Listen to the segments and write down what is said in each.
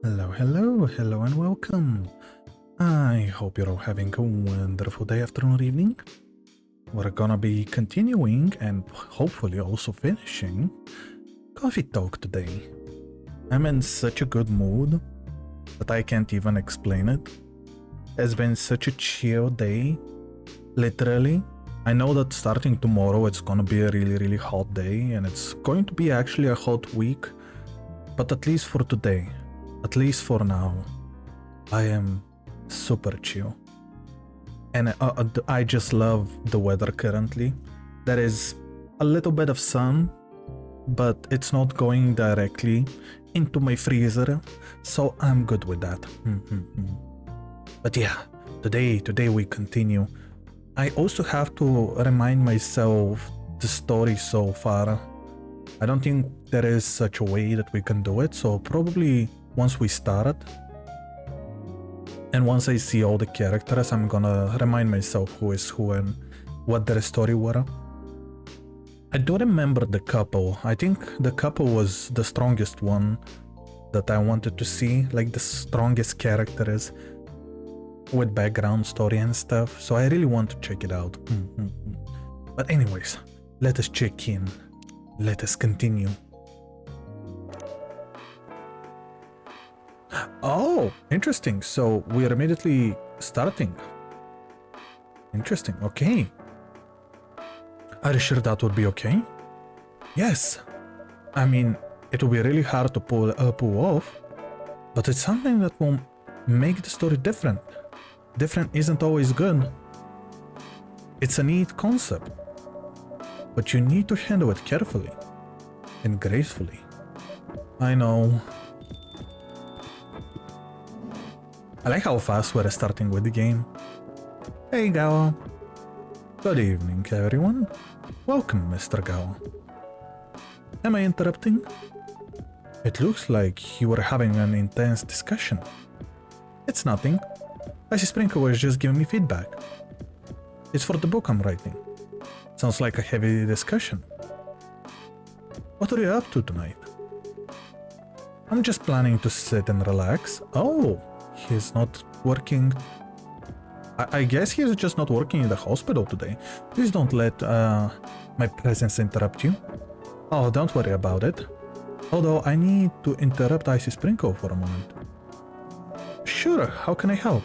Hello and welcome. I hope you're all having a wonderful day, afternoon, or evening. We're gonna be continuing and hopefully also finishing Coffee Talk today. I'm in such a good mood that I can't even explain it. It's been such a chill day, literally. I know that starting tomorrow it's gonna be a really hot day and it's going to be actually a hot week, but at least for today, at least for now, I am super chill. And I just love the weather currently. There is a little bit of sun, but it's not going directly into my freezer, so I'm good with that. But yeah, today we continue. I also have to remind myself the story so far. I don't think there is such a way that we can do it, so probably once we start and once I see all the characters, I'm gonna remind myself who is who and what their story were. I do remember the couple. I think the couple was the strongest one that I wanted to see, like the strongest characters with background story and stuff, so I really want to check it out. But anyways, let us check in. Let us continue. Oh, interesting. So we are immediately starting. Interesting. Okay. Are you sure that would be okay? Yes. I mean, it will be really hard to pull off, but it's something that will make the story different. Different isn't always good. It's a neat concept, but you need to handle it carefully and gracefully. I know. I like how fast we're starting with the game. Hey Gawa. Good evening everyone. Welcome Mr. Gawa. Am I interrupting? It looks like you were having an intense discussion. It's nothing. Icy Sprinkle was just giving me feedback. It's for the book I'm writing. Sounds like a heavy discussion. What are you up to tonight? I'm just planning to sit and relax. Oh, he's not working. I guess he's just not working in the hospital today. Please don't let my presence interrupt you. Oh, don't worry about it. Although I need to interrupt Icy Sprinkle for a moment. Sure, how can I help?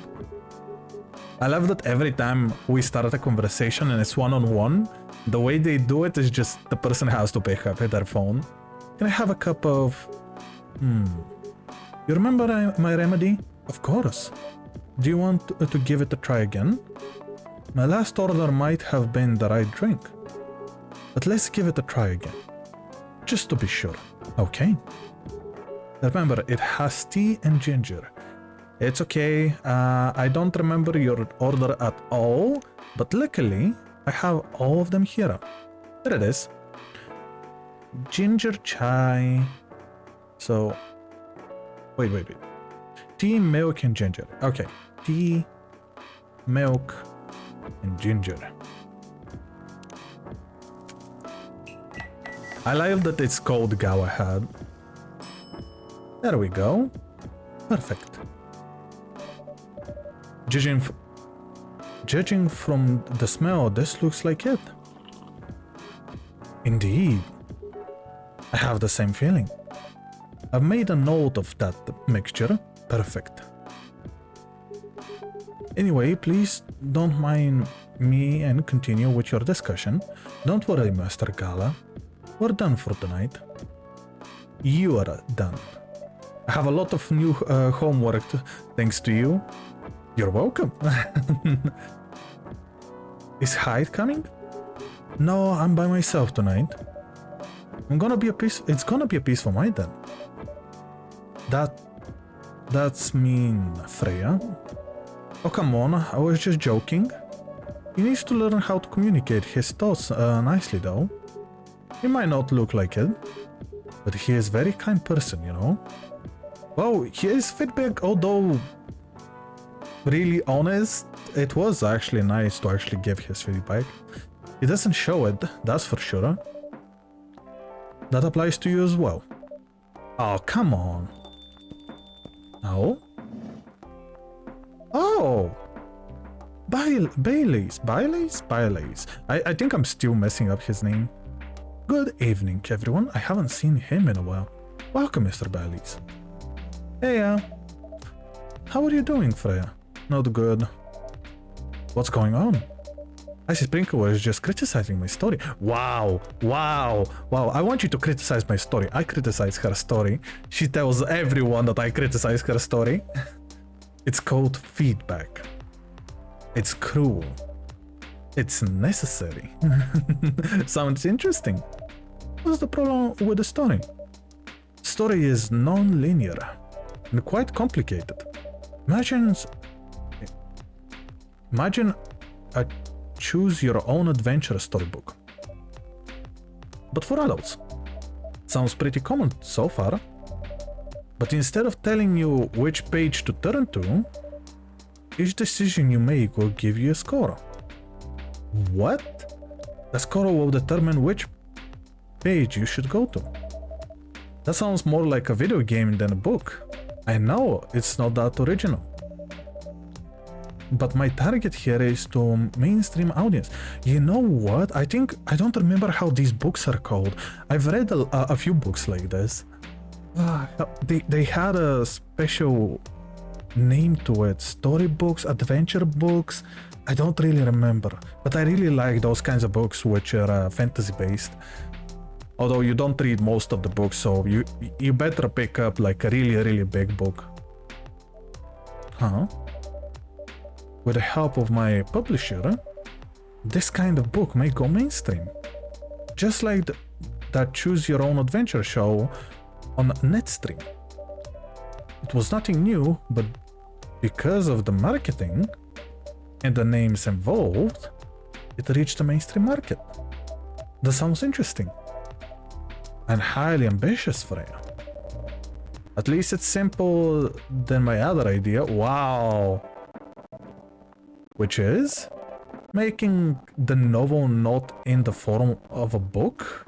I love that every time we start a conversation and it's one-on-one, the way they do it is just the person has to pick up their phone. Can I have a cup of... You remember my remedy? Of course. Do you want to give it a try again? My last order might have been the right drink. But let's give it a try again. Just to be sure. Okay. Remember, it has tea and ginger. It's okay. I don't remember your order at all, but luckily, I have all of them here. There it is. Ginger chai. So, wait. Tea, milk, and ginger. Okay. Tea, milk, and ginger. I like that it's called Go Ahead. There we go. Perfect. Judging from the smell, this looks like it. Indeed. I have the same feeling. I've made a note of that mixture. Perfect. Anyway, please don't mind me and continue with your discussion. Don't worry, Master Gala. We're done for tonight. You are done. I have a lot of new homework thanks to you. You're welcome. Is Hyde coming? No, I'm by myself tonight. It's gonna be a peaceful night then. That's mean, Freya. Oh, come on, I was just joking. He needs to learn how to communicate his thoughts nicely though. He might not look like it, but he is a very kind person, you know. Well, his feedback, although really honest, it was actually nice to actually give his feedback. He doesn't show it, that's for sure. That applies to you as well. Oh, come on. No? Oh! Baileys. I think I'm still messing up his name. Good evening, everyone. I haven't seen him in a while. Welcome, Mr. Baileys. Hey, how are you doing, Freya? Not good. What's going on? Icy Sprinkle was just criticizing my story. Wow. I want you to criticize my story. I criticize her story. She tells everyone that I criticize her story. It's called feedback. It's cruel. It's necessary. Sounds interesting. What's the problem with the story? Story is non-linear and quite complicated. Imagine a choose your own adventure storybook, but for adults. Sounds pretty common so far, but instead of telling you which page to turn to, each decision you make will give you a score. What? The score will determine which page you should go to. That sounds more like a video game than a book. I know, it's not that original. But my target here is to mainstream audience. You know what? I don't remember how these books are called. I've read a few books like this. They had a special name to it. Storybooks, adventure books. I don't really remember. But I really like those kinds of books which are fantasy based. Although you don't read most of the books, so you better pick up like a really big book. Huh? With the help of my publisher, this kind of book may go mainstream. Just like that Choose Your Own Adventure show on Netstream. It was nothing new, but because of the marketing and the names involved, it reached the mainstream market. That sounds interesting. And highly ambitious, Freya. At least it's simple than my other idea. Wow. Which is making the novel not in the form of a book,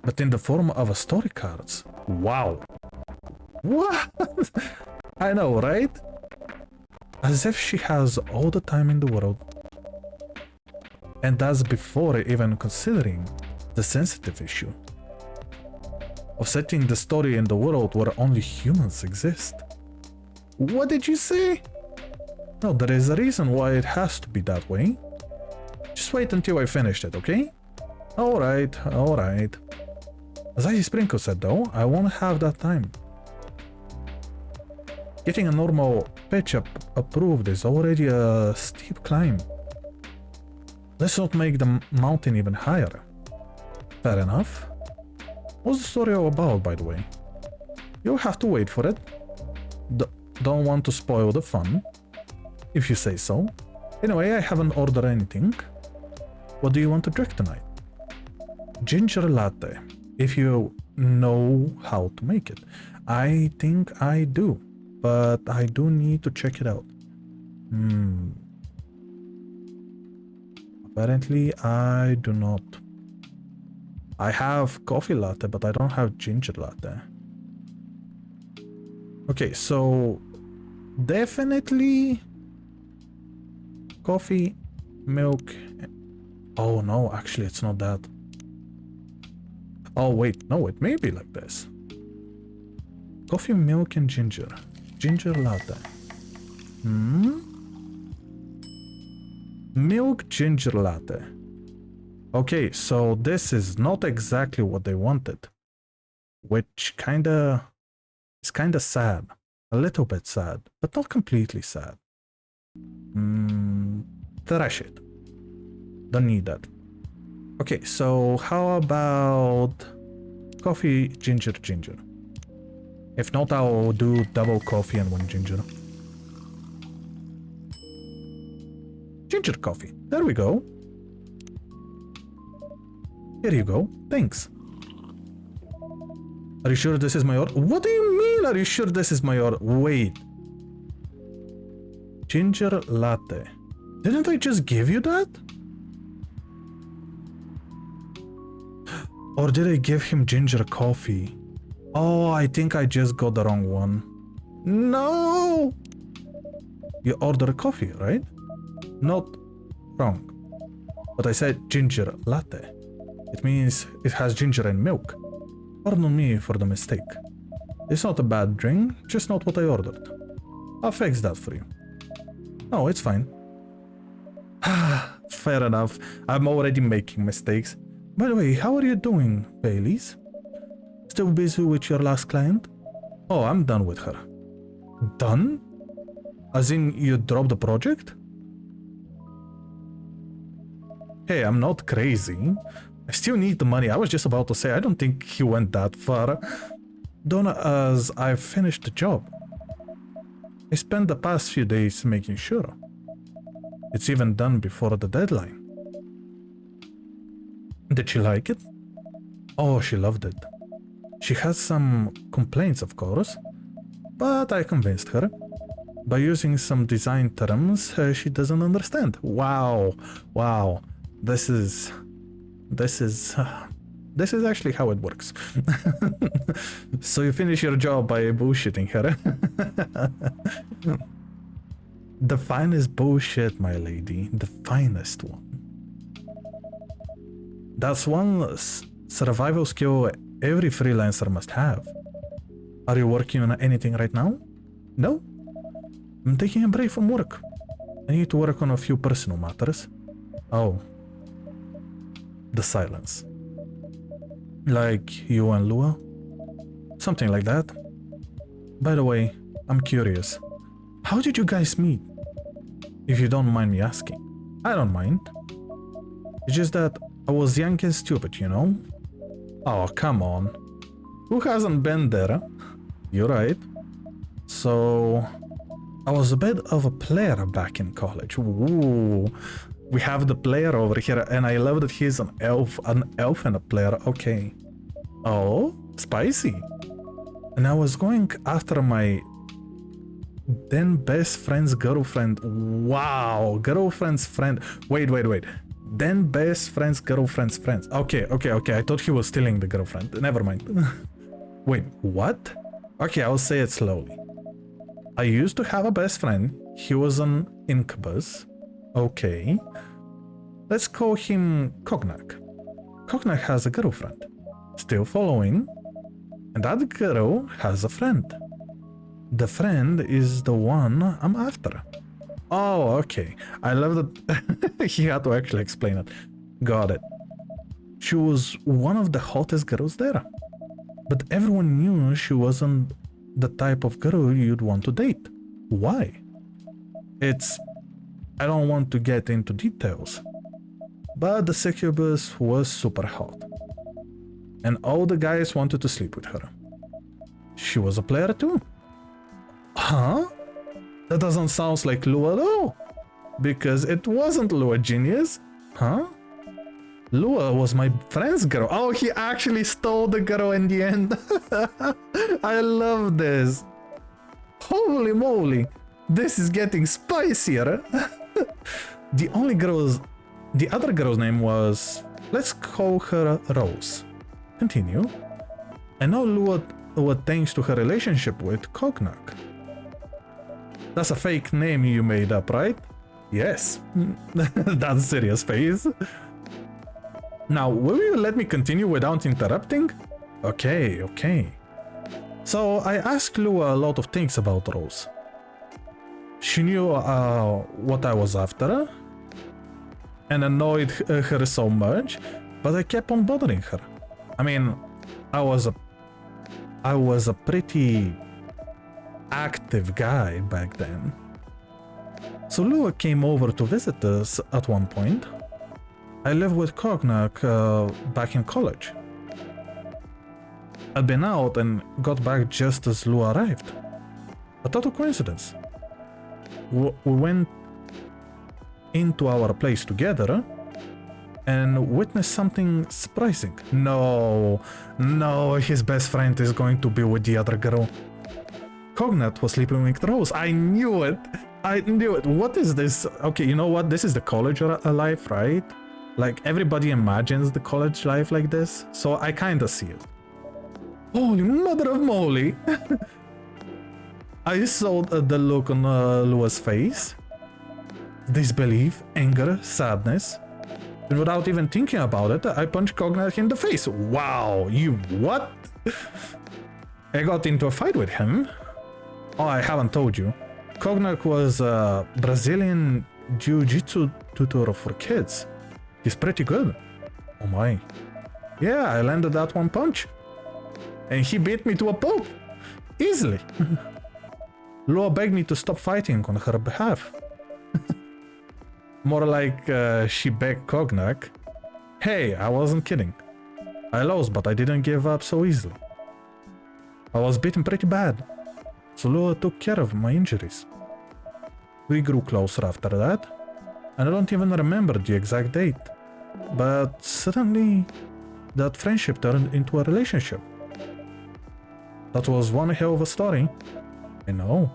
but in the form of a story cards. Wow. What? I know, right? As if she has all the time in the world. And that's before even considering the sensitive issue of setting the story in the world where only humans exist. What did you say? No, there is a reason why it has to be that way. Just wait until I finished it, okay? Alright. As Icy Sprinkle said though, I won't have that time. Getting a normal pitch approved is already a steep climb. Let's not make the mountain even higher. Fair enough. What's the story all about, by the way? You'll have to wait for it. Don't want to spoil the fun, if you say so. Anyway, I haven't ordered anything. What do you want to drink tonight? Ginger latte, if you know how to make it. I think I do, but I do need to check it out. Apparently, I do not. I have coffee latte, but I don't have ginger latte. Okay, so definitely coffee, milk. Oh no, actually it's not that. Oh wait, no, it may be like this. Coffee, milk and ginger. Ginger latte. Milk ginger latte. Okay, so this is not exactly what they wanted. Which is kinda sad. A little bit sad, but not completely sad. Trash it. Don't need that. Okay, so how about coffee, ginger. If not, I'll do double coffee and one ginger. Ginger coffee. There we go. Here you go. Thanks. Are you sure this is my order? What do you mean, are you sure this is my order? Wait. Ginger latte. Didn't I just give you that? Or did I give him ginger coffee? Oh, I think I just got the wrong one. No! You ordered coffee, right? Not wrong. But I said ginger latte. It means it has ginger and milk. Pardon me for the mistake. It's not a bad drink, just not what I ordered. I'll fix that for you. No, it's fine. Fair enough. I'm already making mistakes. By the way, how are you doing, Baileys? Still busy with your last client? Oh, I'm done with her. Done? As in, you dropped the project? Hey, I'm not crazy. I still need the money. I was just about to say, I don't think he went that far. Don't as I've finished the job. I spent the past few days making sure. It's even done before the deadline. Did she like it? Oh, she loved it. She has some complaints, of course, but I convinced her. By using some design terms she doesn't understand. Wow. Wow. This is actually how it works. So you finish your job by bullshitting her. The finest bullshit, my lady. The finest one. That's one survival skill every freelancer must have. Are you working on anything right now? No? I'm taking a break from work. I need to work on a few personal matters. Oh. The silence. Like you and Lua? Something like that. By the way, I'm curious. How did you guys meet? If you don't mind me asking. I don't mind. It's just that I was young and stupid, you know? Oh, come on. Who hasn't been there? You're right. So, I was a bit of a player back in college. Ooh. We have the player over here, and I love that he's an elf and a player. Okay. Oh, spicy. And I was going after my then best friend's girlfriend. Wow, girlfriend's friend. Wait. Then best friend's girlfriend's friends. Okay. I thought he was stealing the girlfriend. Never mind. Wait, what? Okay, I'll say it slowly. I used to have a best friend. He was an incubus. Okay. Let's call him Cognac. Cognac has a girlfriend. Still following. And that girl has a friend. The friend is the one I'm after. Oh, okay. I love that he had to actually explain it. Got it. She was one of the hottest girls there. But everyone knew she wasn't the type of girl you'd want to date. Why? I don't want to get into details. But the succubus was super hot. And all the guys wanted to sleep with her. She was a player too. Huh? That doesn't sound like Lua at all. Because it wasn't Lua, genius. Huh? Lua was my friend's girl. Oh, he actually stole the girl in the end. I love this. Holy moly. This is getting spicier. The other girl's name was, let's call her Rose. Continue. And now Lua, thanks to her relationship with Cognac. That's a fake name you made up, right? Yes. That's serious face. Now, will you let me continue without interrupting? Okay. So I asked Lua a lot of things about Rose. She knew what I was after and annoyed her so much, but I kept on bothering her. I mean, I was a pretty active guy back then. So Lua came over to visit us at one point. I lived with Cognac back in college. I'd been out and got back just as Lua arrived. A total coincidence. We went into our place together and witnessed something surprising. No, his best friend is going to be with the other girl. Cognac was sleeping with Rose. I knew it. What is this? Okay, you know what? This is the college life, right? Like, everybody imagines the college life like this, so I kinda see it. Holy mother of moly! I saw the look on Lua's face. Disbelief, anger, sadness. And without even thinking about it, I punched Cognac in the face. Wow, you what? I got into a fight with him. Oh, I haven't told you. Cognac was a Brazilian jiu-jitsu tutor for kids. He's pretty good. Oh my. Yeah, I landed that one punch. And he beat me to a pulp. Easily. Lua begged me to stop fighting on her behalf. More like she begged Cognac. Hey, I wasn't kidding. I lost, but I didn't give up so easily. I was beaten pretty bad, so Lua took care of my injuries. We grew closer after that, and I don't even remember the exact date. But suddenly, that friendship turned into a relationship. That was one hell of a story. I know.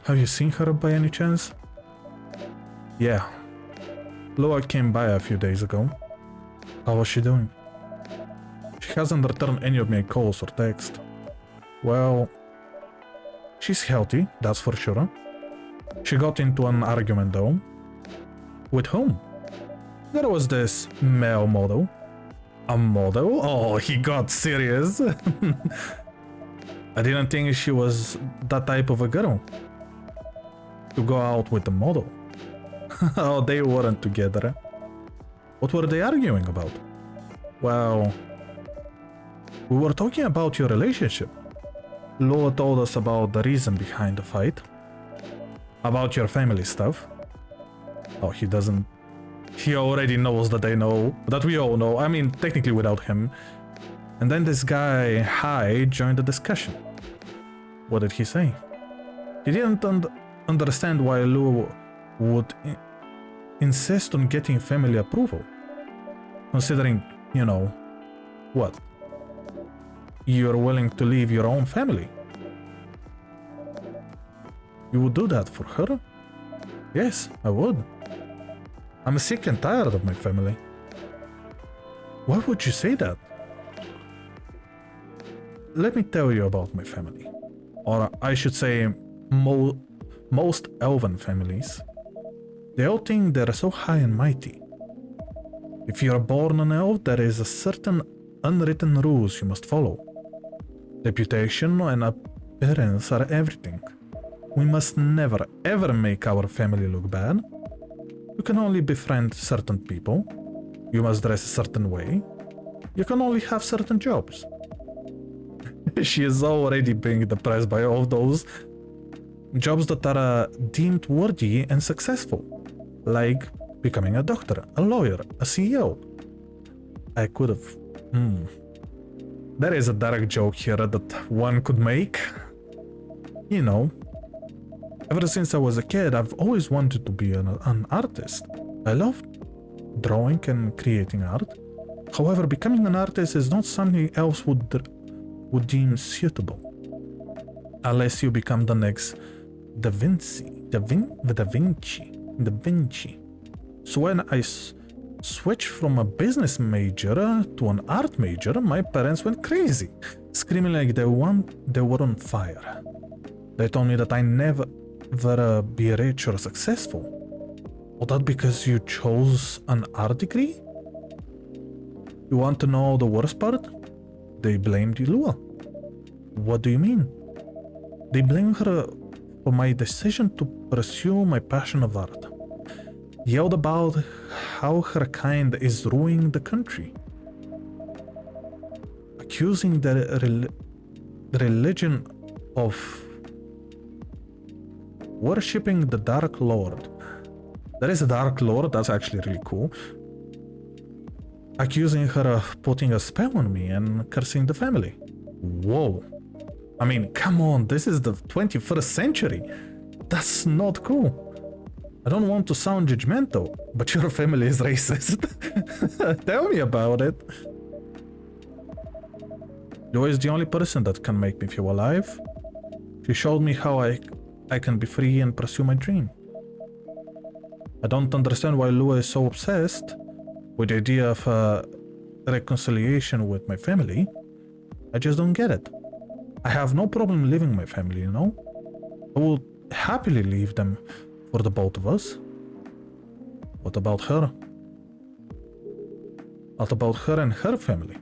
Have you seen her by any chance? Yeah. Lua came by a few days ago. How was she doing? She hasn't returned any of my calls or texts. Well, she's healthy, that's for sure. She got into an argument though. With whom? There was this male model. A model? Oh, he got serious. I didn't think she was that type of a girl. To go out with the model. Oh, they weren't together. What were they arguing about? Well, we were talking about your relationship. Lua told us about the reason behind the fight. About your family stuff. Oh, he doesn't. He already knows that they know. That we all know. I mean, technically without him. And then this guy, Hai, joined the discussion. What did he say? He didn't understand why Lua would insist on getting family approval. Considering, you know, what? You're willing to leave your own family. You would do that for her? Yes, I would. I'm sick and tired of my family. Why would you say that? Let me tell you about my family. Or I should say, most elven families. They all think they're so high and mighty. If you're born an elf, there is a certain unwritten rules you must follow. Reputation and appearance are everything. We must never ever make our family look bad. You can only befriend certain people. You must dress a certain way. You can only have certain jobs. She is already being depressed by all those jobs that are deemed worthy and successful. Like becoming a doctor, a lawyer, a CEO. I could have... There is a dark joke here that one could make. You know, ever since I was a kid, I've always wanted to be an artist. I love drawing and creating art. However, becoming an artist is not something else would deem suitable. Unless you become the next Da Vinci. So when I switched from a business major to an art major, my parents went crazy, screaming like they were on fire. They told me that I never be rich or successful. All that because you chose an art degree? You want to know the worst part? They blamed Lua. What do you mean? They blame her for my decision to pursue my passion of art. Yelled about how her kind is ruining the country. Accusing the religion of worshipping the Dark Lord. There is a Dark Lord, that's actually really cool. Accusing her of putting a spell on me and cursing the family. Whoa. I mean, come on, this is the 21st century. That's not cool. I don't want to sound judgmental, but your family is racist. Tell me about it. Lua is the only person that can make me feel alive. She showed me how I can be free and pursue my dream. I don't understand why Lua is so obsessed with the idea of reconciliation with my family. I just don't get it. I have no problem leaving my family, you know? I will happily leave them for the both of us. What about her? What about her and her family?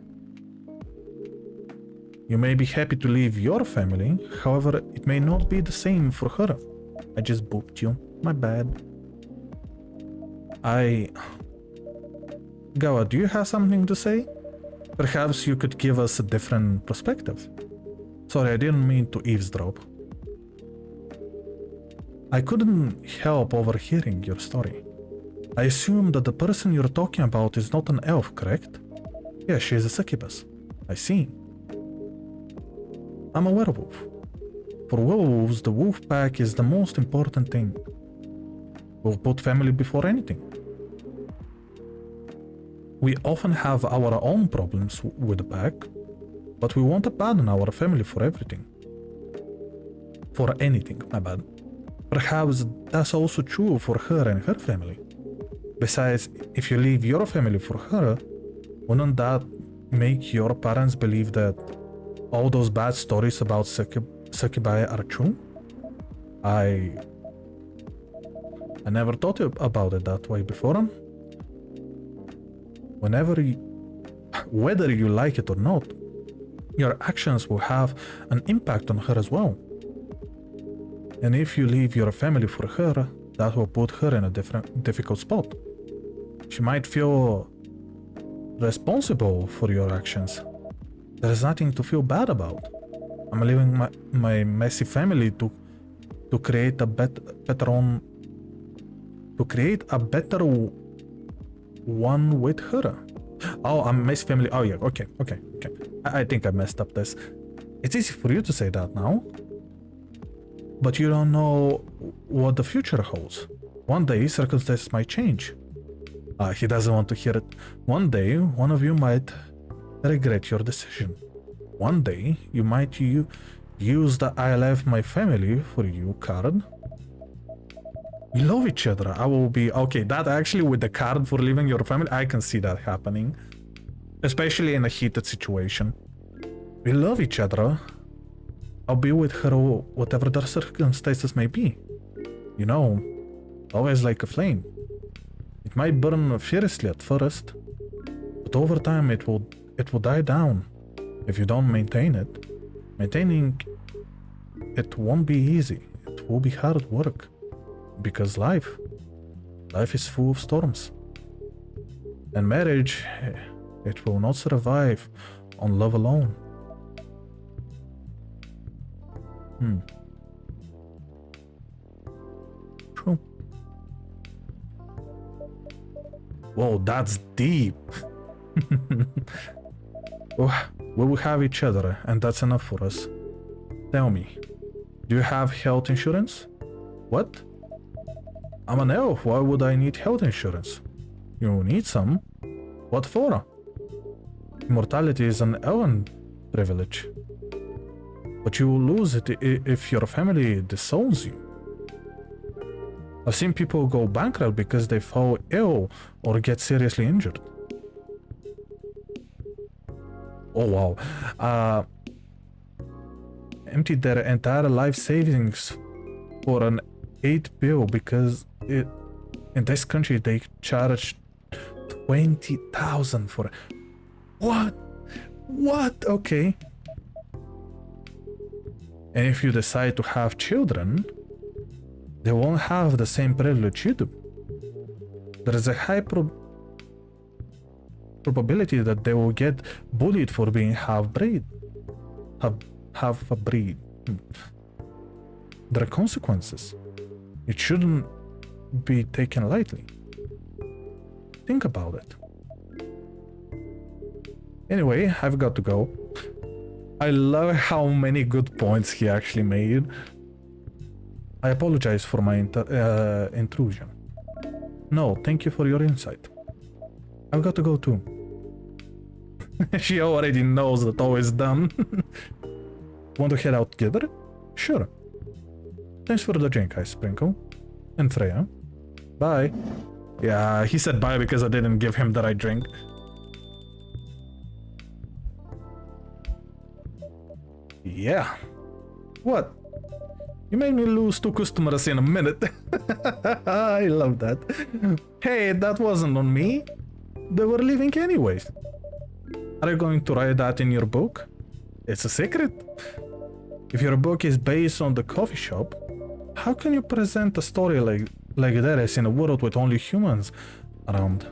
You may be happy to leave your family, however, it may not be the same for her. I just booped you. My bad. Gawa, do you have something to say? Perhaps you could give us a different perspective. Sorry, I didn't mean to eavesdrop. I couldn't help overhearing your story. I assume that the person you're talking about is not an elf, correct? Yeah, she is a succubus. I see. I'm a werewolf. For werewolves, the wolf pack is the most important thing. We'll put family before anything. We often have our own problems with the pack, but we won't abandon our family for everything. For anything, my bad. Perhaps that's also true for her and her family. Besides, if you leave your family for her, wouldn't that make your parents believe that all those bad stories about succubi are true? I never thought about it that way before. Whether you like it or not, your actions will have an impact on her as well. And if you leave your family for her, that will put her in a difficult spot. She might feel responsible for your actions. There is nothing to feel bad about. I'm leaving my messy family to create a better one with her. Oh, I'm messy family. Oh yeah, okay. I think I messed up this. It's easy for you to say that now, but you don't know what the future holds. One day circumstances might change. He doesn't want to hear it. One day, one of you might regret your decision. One day, you might use the I left my family for you card. We love each other. I will be okay. That actually with the card for leaving your family, I can see that happening, especially in a heated situation. We love each other. I'll be with her whatever the circumstances may be. You know, always like a flame. It might burn fiercely at first, but over time it will die down if you don't maintain it. Maintaining it won't be easy. It will be hard work, because life is full of storms. And marriage, it will not survive on love alone. True. Whoa, that's deep. We will have each other, and that's enough for us. Tell me, do you have health insurance? What? I'm an elf, why would I need health insurance? You need some? What for? Immortality is an elven privilege. But you will lose it if your family disowns you. I've seen people go bankrupt because they fall ill or get seriously injured. Oh wow. Emptied their entire life savings for an 8 bill because in this country they charge 20,000 for it. What? Okay. And if you decide to have children, they won't have the same privilege you do. There is a high probability that they will get bullied for being half a breed. There are consequences. It shouldn't be taken lightly. Think about it. Anyway, I've got to go. I love how many good points he actually made. I apologize for my intrusion. No, thank you for your insight. I've got to go too. She already knows that all is done. Want to head out together? Sure. Thanks for the drink, Ice Sprinkle. And Freya. Bye. Yeah, he said bye because I didn't give him the right drink. Yeah. What? You made me lose 2 customers in a minute. I love that. Hey, that wasn't on me. They were leaving anyways. Are you going to write that in your book? It's a secret. If your book is based on the coffee shop, how can you present a story like that in a world with only humans around?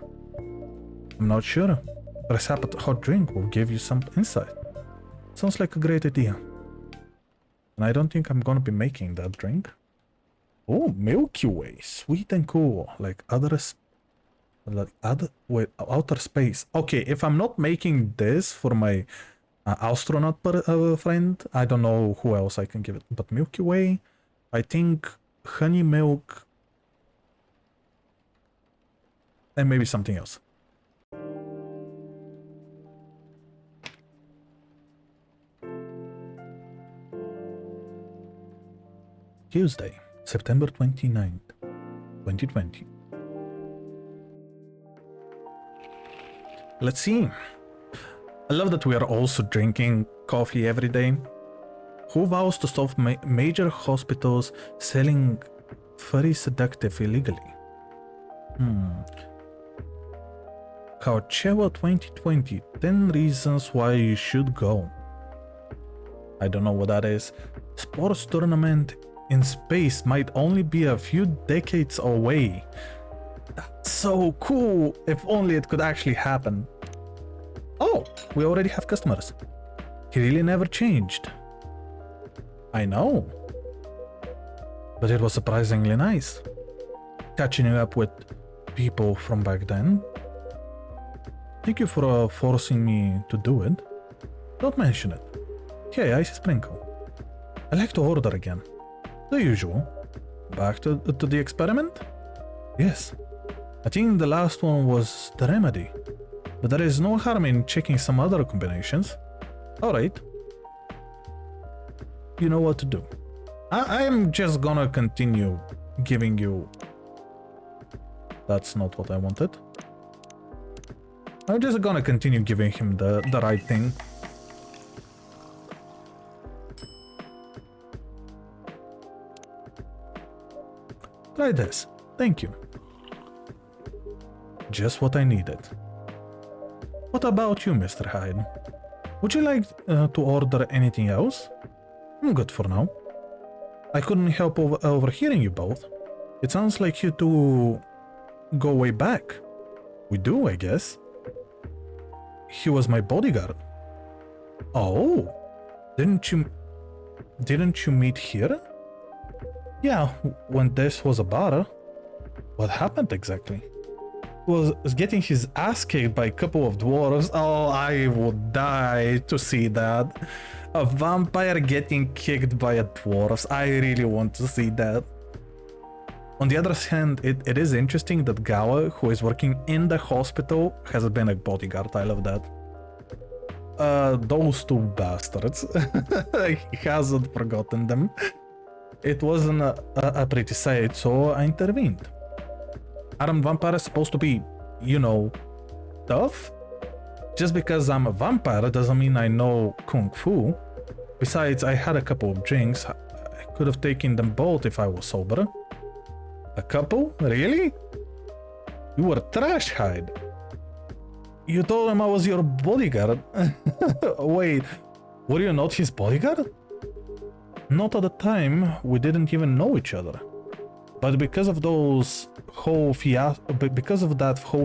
I'm not sure. Perhaps a hot drink will give you some insight. Sounds like a great idea. And I don't think I'm gonna be making that drink. Oh, Milky Way, sweet and cool, like outer space. Okay, if I'm not making this for my astronaut friend, I don't know who else I can give it. But Milky Way, I think honey milk, and maybe something else. Tuesday, September 29th, 2020. Let's see. I love that we are also drinking coffee every day. Who vows to stop major hospitals selling very seductive illegally? Coachella 2020, 10 reasons why you should go. I don't know what that is. Sports tournament in space might only be a few decades away. That's so cool. If only it could actually happen. Oh, we already have customers. He really never changed. I know. But it was surprisingly nice. Catching up with people from back then. Thank you for forcing me to do it. Don't mention it. Hey, ice sprinkle. I like to order again. The usual. Back to the experiment? Yes. I think the last one was the remedy. But there is no harm in checking some other combinations. Alright. You know what to do. I'm just gonna continue giving you... That's not what I wanted. I'm just gonna continue giving him the right thing. Try this. Thank you. Just what I needed. What about you, Mr. Hyde? Would you like to order anything else? I'm good for now. I couldn't help overhearing you both. It sounds like you two go way back. We do, I guess. He was my bodyguard. Oh, didn't you meet here? Yeah, when this was a bar. What happened exactly? He was getting his ass kicked by a couple of dwarves. Oh, I would die to see that. A vampire getting kicked by a dwarves. I really want to see that. On the other hand, it is interesting that Gawa, who is working in the hospital, has been a bodyguard. I love that. Those two bastards. He hasn't forgotten them. It wasn't a pretty sight, so I intervened. Aren't vampires supposed to be, you know, tough? Just because I'm a vampire doesn't mean I know Kung Fu. Besides, I had a couple of drinks. I could have taken them both if I was sober. A couple? Really? You were trash, Hyde. You told him I was your bodyguard. Wait, were you not his bodyguard? Not at the time, we didn't even know each other. But because of that whole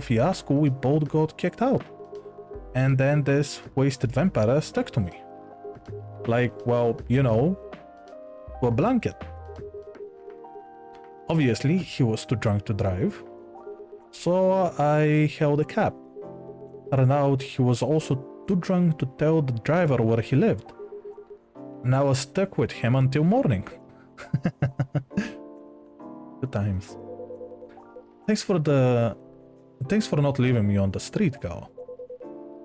fiasco, we both got kicked out. And then this wasted vampire stuck to me. Like, well, you know, a blanket. Obviously, he was too drunk to drive. So I held a cab. Turned out he was also too drunk to tell the driver where he lived. And I was stuck with him until morning. Good times. Thanks for not leaving me on the street, Gal.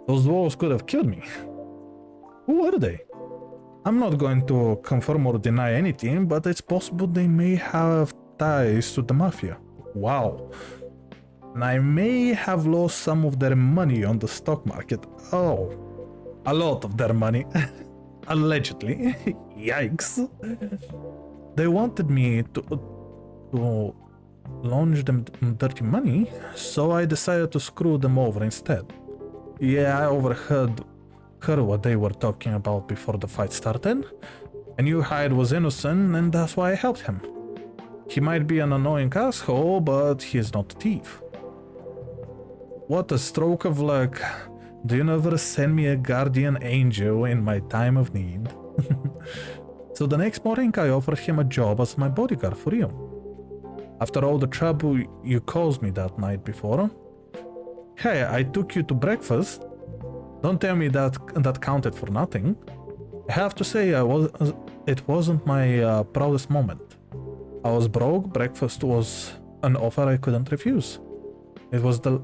Those dwarves could have killed me. Who are they? I'm not going to confirm or deny anything, but it's possible they may have ties to the mafia. Wow. And I may have lost some of their money on the stock market. Oh, a lot of their money. Allegedly. Yikes. They wanted me to launch them dirty money, so I decided to screw them over instead. Yeah, I overheard what they were talking about before the fight started. I knew Hyde was innocent, and that's why I helped him. He might be an annoying asshole, but he is not a thief. What a stroke of luck. The universe sent me a guardian angel in my time of need. So the next morning I offered him a job as my bodyguard for you. After all the trouble you caused me that night before. Hey, I took you to breakfast. Don't tell me that counted for nothing. I have to say it wasn't my proudest moment. I was broke, breakfast was an offer I couldn't refuse. It was the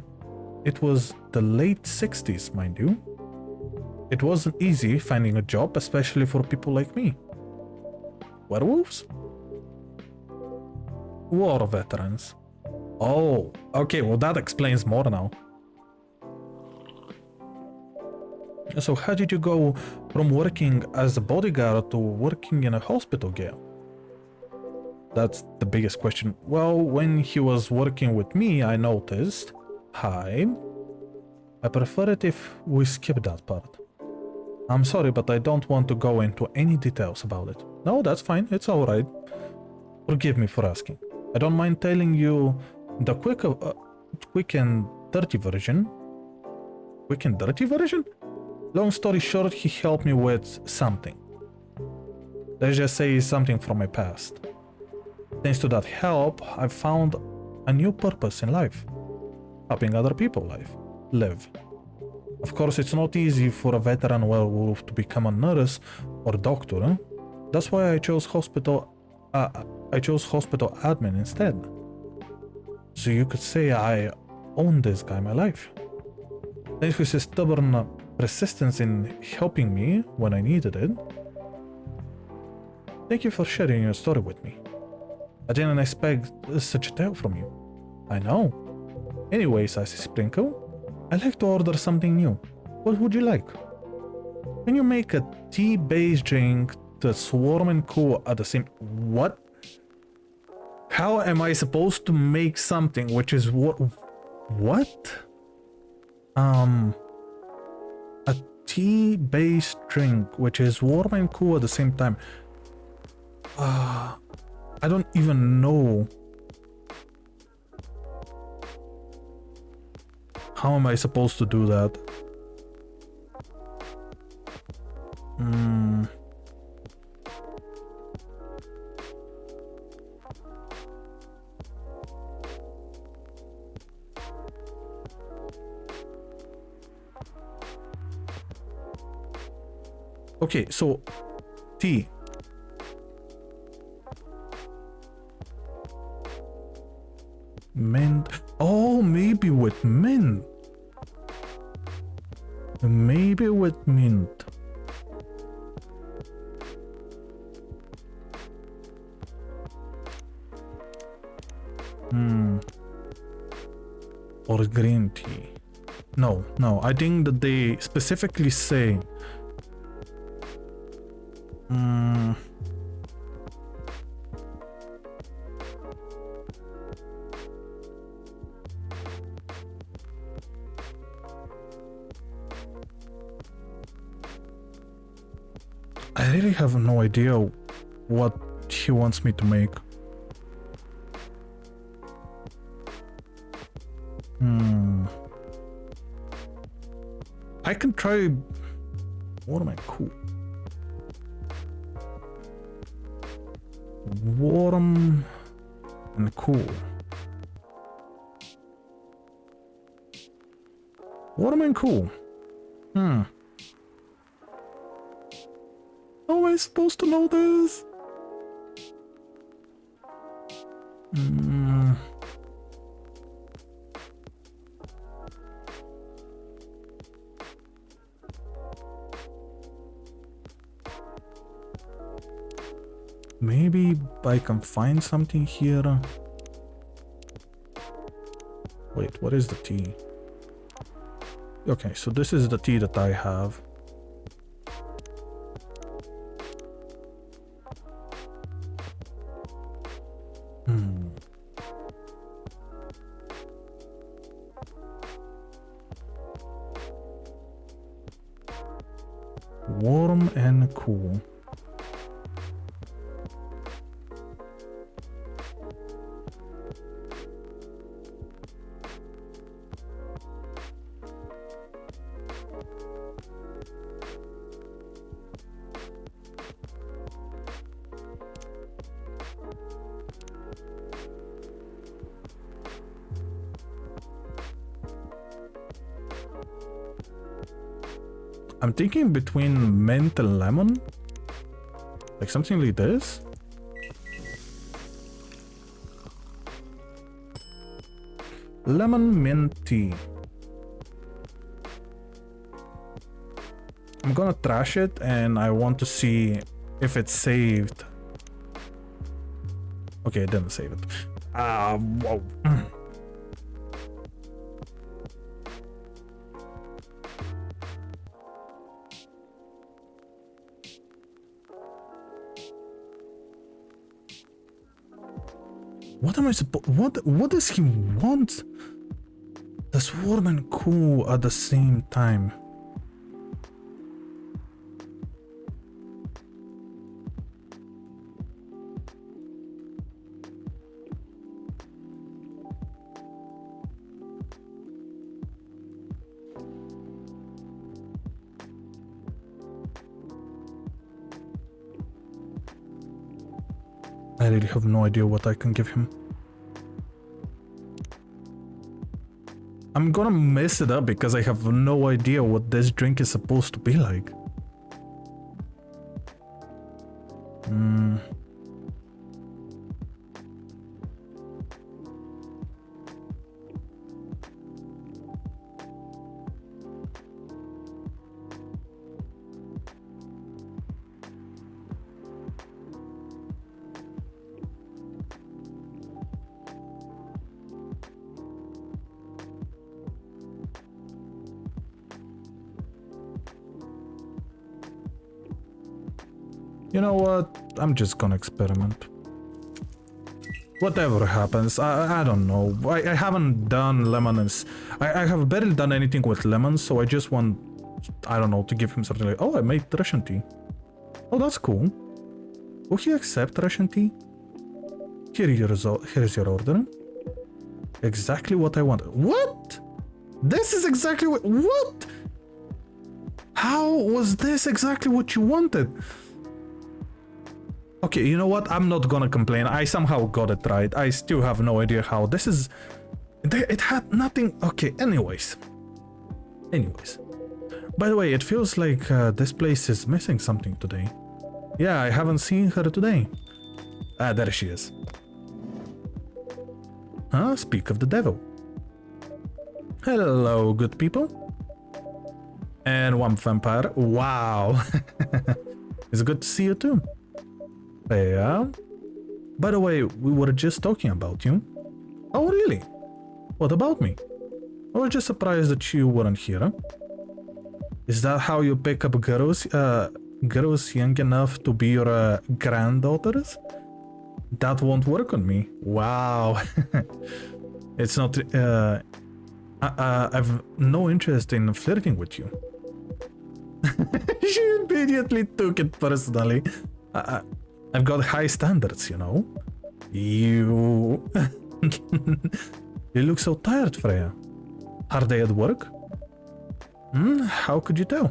late 60s, mind you. It wasn't easy finding a job, especially for people like me. Werewolves? War veterans. Oh, okay, well that explains more now. So how did you go from working as a bodyguard to working in a hospital, Gail? That's the biggest question. Well, when he was working with me, I noticed. Hi. I prefer it if we skip that part. I'm sorry, but I don't want to go into any details about it. No, that's fine. It's alright. Forgive me for asking. I don't mind telling you the quick and dirty version. Quick and dirty version? Long story short, he helped me with something. Let's just say something from my past. Thanks to that help, I found a new purpose in life. Helping other people live. Of course, it's not easy for a veteran werewolf to become a nurse or doctor. Huh? That's why I chose hospital admin instead. So you could say I own this guy my life. Thanks to his stubborn persistence in helping me when I needed it. Thank you for sharing your story with me. I didn't expect such a tale from you. I know. Anyways, Icy Sprinkle, I'd like to order something new. What would you like? Can you make a tea-based drink that's warm and cool at the same... What? How am I supposed to make something which is what? A tea-based drink which is warm and cool at the same time. I don't even know. How am I supposed to do that? Okay, so tea. Mint. Oh, maybe with mint. Maybe with mint. Or green tea. No, I think that they specifically say I really have no idea what he wants me to make. I can try. What am I cool? Warm and cool. Warm and cool. How am I supposed to know this? Maybe I can find something here. Wait, what is the tea? Okay, so this is the tea that I have. Warm and cool. I'm thinking between mint and lemon. Like something like this. Lemon mint tea. I'm gonna trash it and I want to see if it's saved. Okay, it didn't save it. Whoa. What am I supposed? What does he want? That's warm and cool at the same time. I really have no idea what I can give him. I'm gonna mess it up because I have no idea what this drink is supposed to be like. You know what? I'm just gonna experiment. Whatever happens, I don't know. I haven't done lemons. I have barely done anything with lemons, so I just want, I don't know, to give him something like, oh, I made Russian tea. Oh, that's cool. Will he accept Russian tea? Here's your order. Exactly what I want. What? This is exactly what? How was this exactly what you wanted? Okay, you know what? I'm not gonna complain. I somehow got it right. I still have no idea how. This is... It had nothing... Okay, anyways. By the way, it feels like this place is missing something today. Yeah, I haven't seen her today. Ah, there she is. Huh? Speak of the devil. Hello, good people. And one vampire. Wow. It's good to see you too. Yeah. By the way, we were just talking about you. Oh, really? What about me? I was just surprised that you weren't here. Is that how you pick up girls? Girls young enough to be your granddaughters? That won't work on me. Wow. It's not... I've no interest in flirting with you. She immediately took it personally. I've got high standards, you know. You... You look so tired, Freya. Are they at work? How could you tell?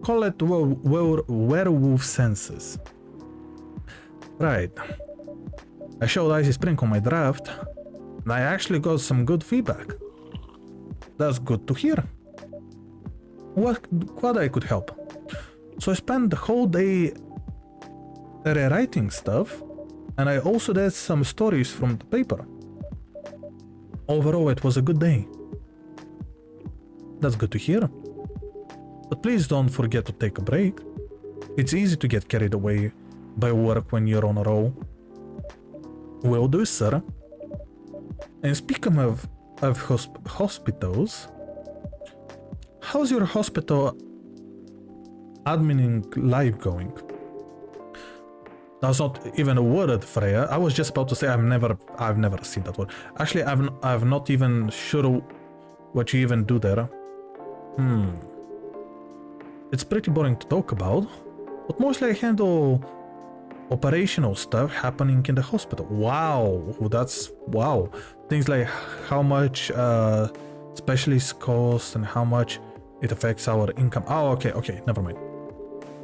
Call it werewolf senses. Right. I showed Icy Spring on my draft, and I actually got some good feedback. That's good to hear. What I could help? So I spent the whole day rewriting stuff, and I also did some stories from the paper. Overall, it was a good day. That's good to hear. But please don't forget to take a break. It's easy to get carried away by work when you're on a roll. Will do, sir. And speaking of hospitals, how's your hospital admining life going? That's not even a word, Freya. I was just about to say I've never seen that word. Actually, I've not even sure what you even do there. It's pretty boring to talk about, but mostly I handle operational stuff happening in the hospital. Wow, that's wow. Things like how much specialists cost and how much it affects our income. Oh, okay, never mind.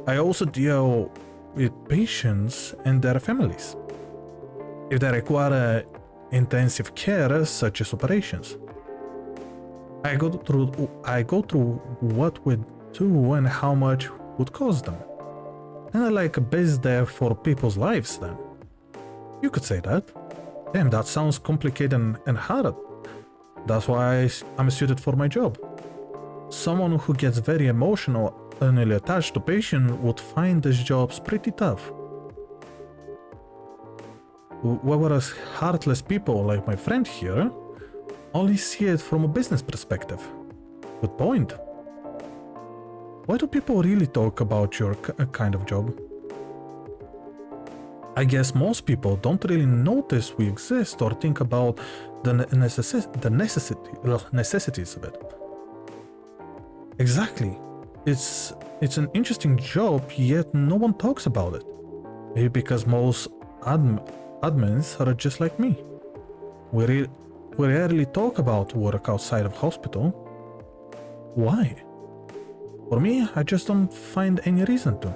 I also deal with patients and their families if they require intensive care such as operations. I go through what we do and how much would cost them. And I like a base there for people's lives then. You could say that. Damn, that sounds complicated and hard. That's why I'm suited for my job. Someone who gets very emotional and really attached to patient would find these jobs pretty tough. Whereas heartless people like my friend here only see it from a business perspective. Good point. Why do people really talk about your kind of job? I guess most people don't really notice we exist or think about the necessities of it. Exactly. It's an interesting job, yet no one talks about it. Maybe because most admins are just like me. We rarely talk about work outside of hospital. Why? For me, I just don't find any reason to.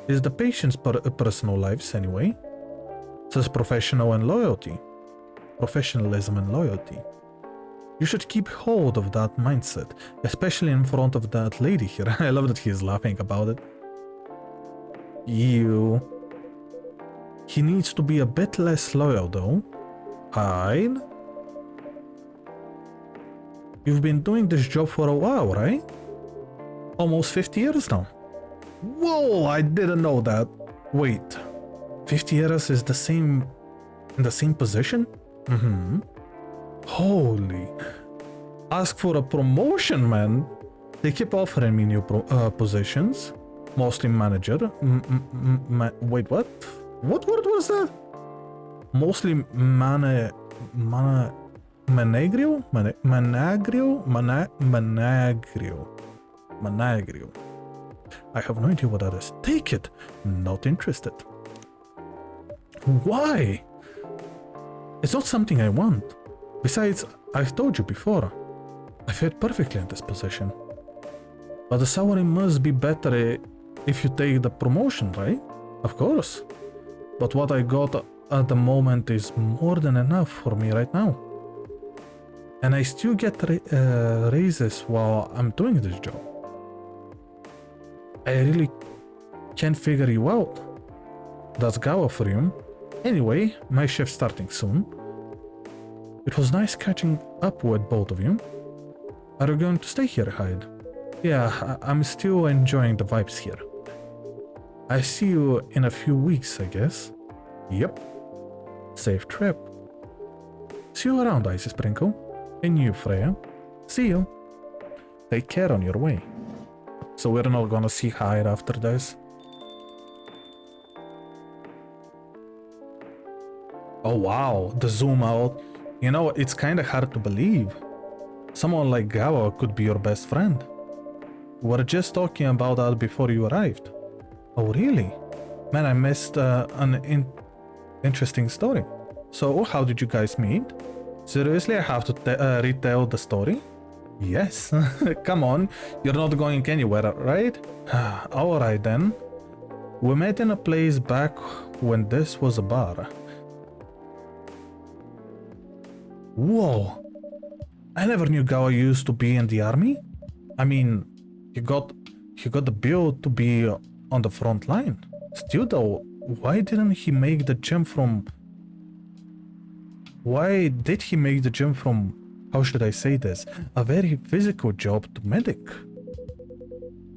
It's the patient's personal lives anyway. It says professionalism and loyalty. You should keep hold of that mindset, especially in front of that lady here. I love that he's laughing about it. He needs to be a bit less loyal though. Hide? You've been doing this job for a while, right? Almost 50 years now. Whoa, I didn't know that. Wait, 50 years is in the same position? Mm-hmm. Holy. Ask for a promotion, man. They keep offering me new positions. Mostly manager. Wait, what? What word was that? Mostly managrio? Managrio. I have no idea what that is. Take it. Not interested. Why? It's not something I want. Besides, I've told you before, I fit perfectly in this position. But the salary must be better if you take the promotion, right? Of course. But what I got at the moment is more than enough for me right now. And I still get raises while I'm doing this job. I really can't figure you out. That's Gawa for you. Anyway, my shift's starting soon. It was nice catching up with both of you. Are you going to stay here, Hyde? Yeah, I'm still enjoying the vibes here. I see you in a few weeks, I guess. Yep. Safe trip. See you around, Icy Sprinkle. And you, Freya. See you. Take care on your way. So we're not gonna see Hyde after this. Oh wow, the zoom out. You know, it's kinda hard to believe. Someone like Gawa could be your best friend. We were just talking about that before you arrived. Oh really? Man, I missed an interesting story. So how did you guys meet? Seriously, I have to retell the story? Yes. Come on, you're not going anywhere, right? Alright then. We met in a place back when this was a bar. Whoa! I never knew Gawa used to be in the army. I mean, he got the build to be on the front line. Still though, why didn't he make the jump from... Why did he make the jump from, how should I say this, a very physical job to medic?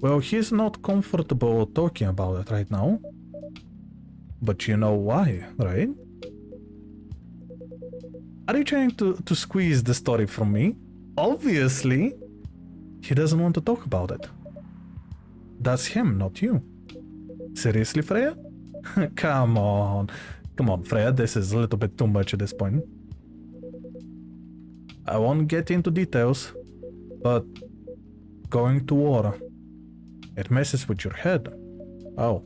Well, he's not comfortable talking about it right now. But you know why, right? Are you trying to squeeze the story from me? Obviously, he doesn't want to talk about it. That's him, not you. Seriously, Freya? Come on, Freya, this is a little bit too much at this point. I won't get into details, but going to war, It messes with your head. Oh.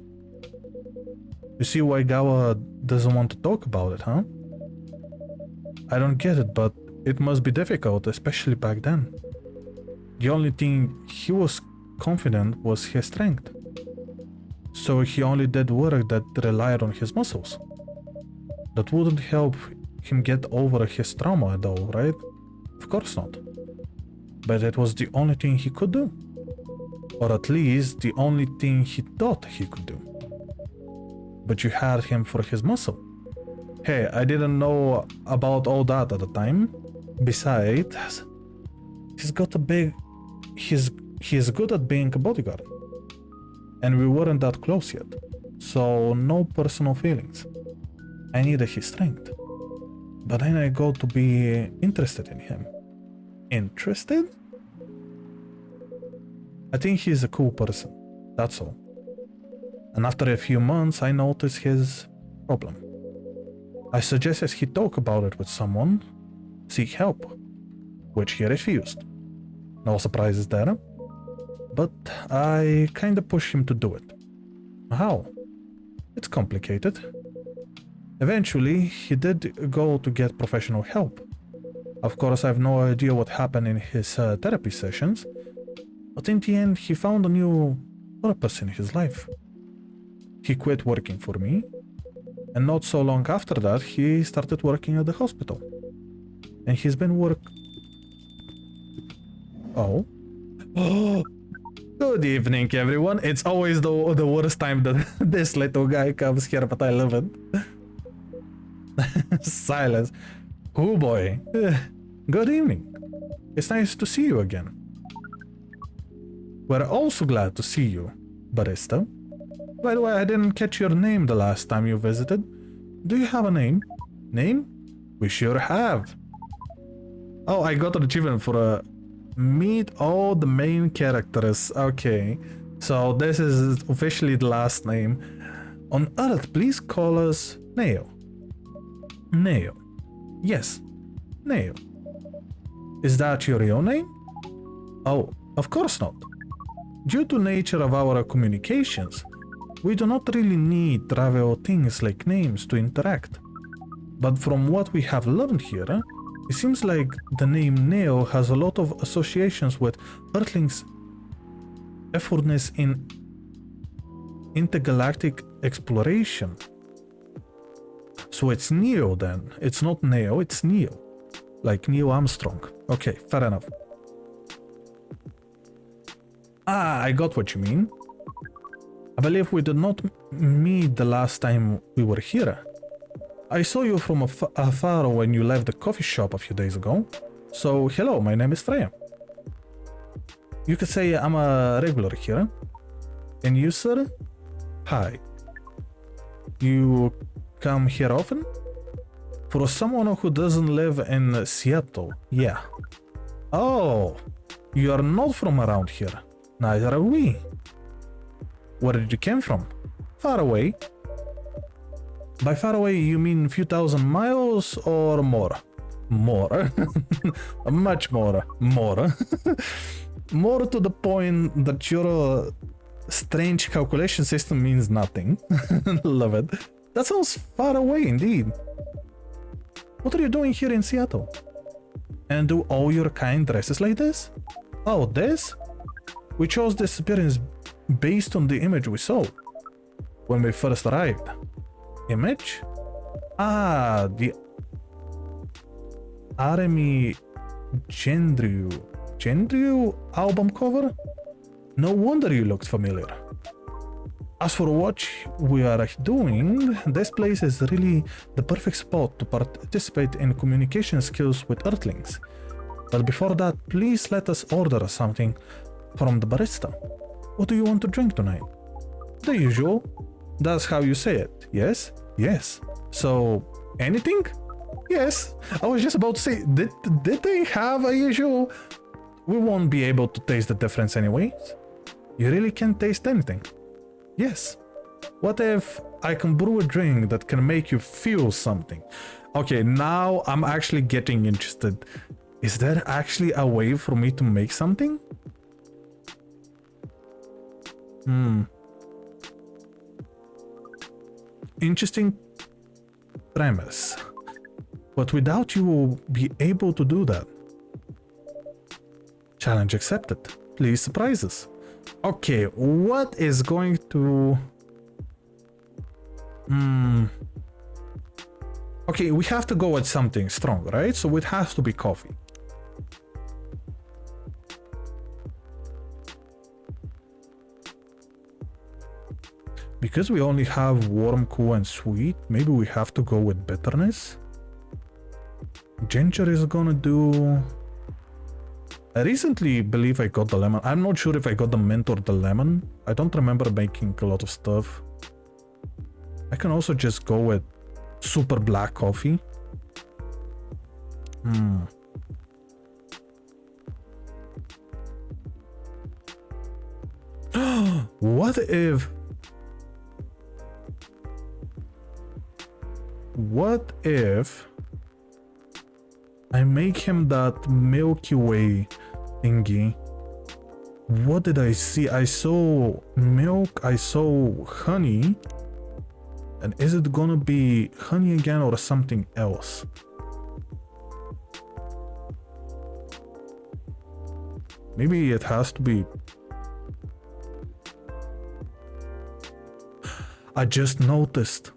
You see why Gawa doesn't want to talk about it, huh? I don't get it, but it must be difficult, especially back then. The only thing he was confident was his strength. So he only did work that relied on his muscles. That wouldn't help him get over his trauma though, right? Of course not. But it was the only thing he could do. Or at least the only thing he thought he could do. But you had him for his muscle. Hey, I didn't know about all that at the time. Besides, he's good at being a bodyguard. And we weren't that close yet. So no personal feelings. I needed his strength. But then I got to be interested in him. Interested? I think he's a cool person. That's all. And after a few months, I noticed his problem. I suggested he talk about it with someone, seek help, which he refused. No surprises there. But I kinda pushed him to do it. How? It's complicated. Eventually, he did go to get professional help. Of course, I have no idea what happened in his therapy sessions, but in the end, he found a new purpose in his life. He quit working for me, and not so long after that, he started working at the hospital. And he's been Oh. Good evening, everyone. It's always the worst time that this little guy comes here, but I love it. Silence. Oh boy. Good evening. It's nice to see you again. We're also glad to see you, Barista. By the way, I didn't catch your name the last time you visited. Do you have a name? Name? We sure have. Oh, I got an achievement for meet all the main characters. Okay, so this is officially the last name. On Earth, please call us Neo. Neo. Yes, Neo. Is that your real name? Oh, of course not. Due to nature of our communications, we do not really need trivial things like names to interact. But from what we have learned here, it seems like the name Neo has a lot of associations with Earthlings' effortness in intergalactic exploration. So it's Neo then. It's not Neo, it's Neo. Like Neil Armstrong. Okay, fair enough. Ah, I got what you mean. I believe we did not meet the last time we were here. I saw you from afar when you left the coffee shop a few days ago. So, hello, my name is Freya. You could say I'm a regular here. And you, sir? Hi. You come here often? For someone who doesn't live in Seattle, yeah. Oh, you are not from around here. Neither are we. Where did you come from? Far away. By far away, you mean a few thousand miles or more? More. Much more. More. More to the point that your strange calculation system means nothing. Love it. That sounds far away indeed. What are you doing here in Seattle? And do all your kind dresses like this? Oh, this? We chose this appearance based on the image we saw when we first arrived. Image? Ah, the Army Gendrew album cover? No wonder you looked familiar. As for what we are doing, this place is really the perfect spot to participate in communication skills with Earthlings. But before that, please let us order something from the barista. What do you want to drink tonight? The usual. That's how you say it, yes? Yes. So, anything? Yes. I was just about to say, did they have a usual? We won't be able to taste the difference anyways. You really can't taste anything. Yes. What if I can brew a drink that can make you feel something? Okay, now I'm actually getting interested. Is there actually a way for me to make something? Hmm. Interesting premise. But without you will be able to do that. Challenge accepted. Please surprise us. Okay, what is going to... Okay, we have to go with something strong, right? So it has to be coffee. Because we only have warm, cool, and sweet, maybe we have to go with bitterness. Ginger is gonna do... I recently believe I got the lemon. I'm not sure if I got the mint or the lemon. I don't remember making a lot of stuff. I can also just go with super black coffee. What if... What if I make him that Milky Way thingy? What did I see? I saw milk, I saw honey. And is it gonna be honey again or something else? Maybe it has to be... I just noticed.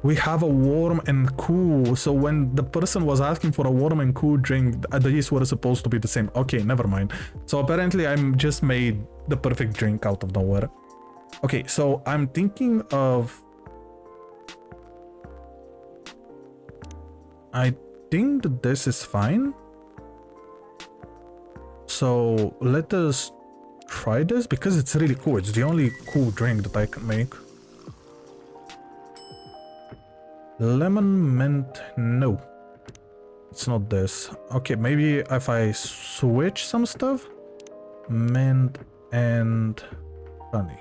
We have a warm and cool, so when the person was asking for a warm and cool drink, these were supposed to be the same. Okay, never mind. So apparently I'm just made the perfect drink out of nowhere. Okay, so I'm thinking of... I think that this is fine. So let us try this because it's really cool. It's the only cool drink that I can make. Lemon mint, no, it's not this. Okay, maybe if I switch some stuff, mint and honey.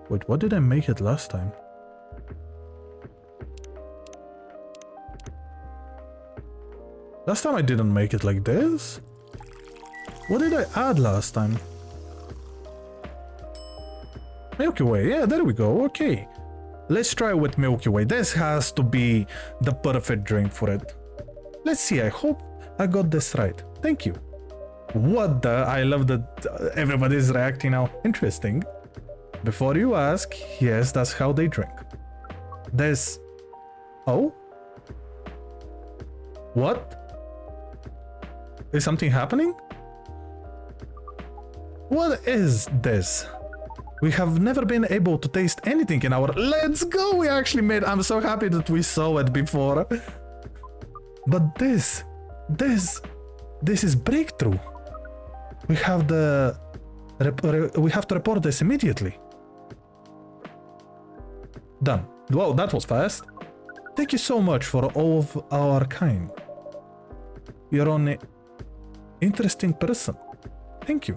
Wait, what did I make it last time? Last time I didn't make it like this. What did I add last time? Milky Way, yeah, there we go, okay. Let's try with Milky Way. This has to be the perfect drink for it. Let's see, I hope I got this right. Thank you. What the? I love that everybody's reacting now. Interesting. Before you ask, yes, that's how they drink. This... Oh? What? Is something happening? What is this? We have never been able to taste anything in our... Let's go! We actually made... I'm so happy that we saw it before. But this is breakthrough. We have the... we have to report this immediately. Done. Wow, that was fast. Thank you so much for all of our kind. You're an interesting person. Thank you.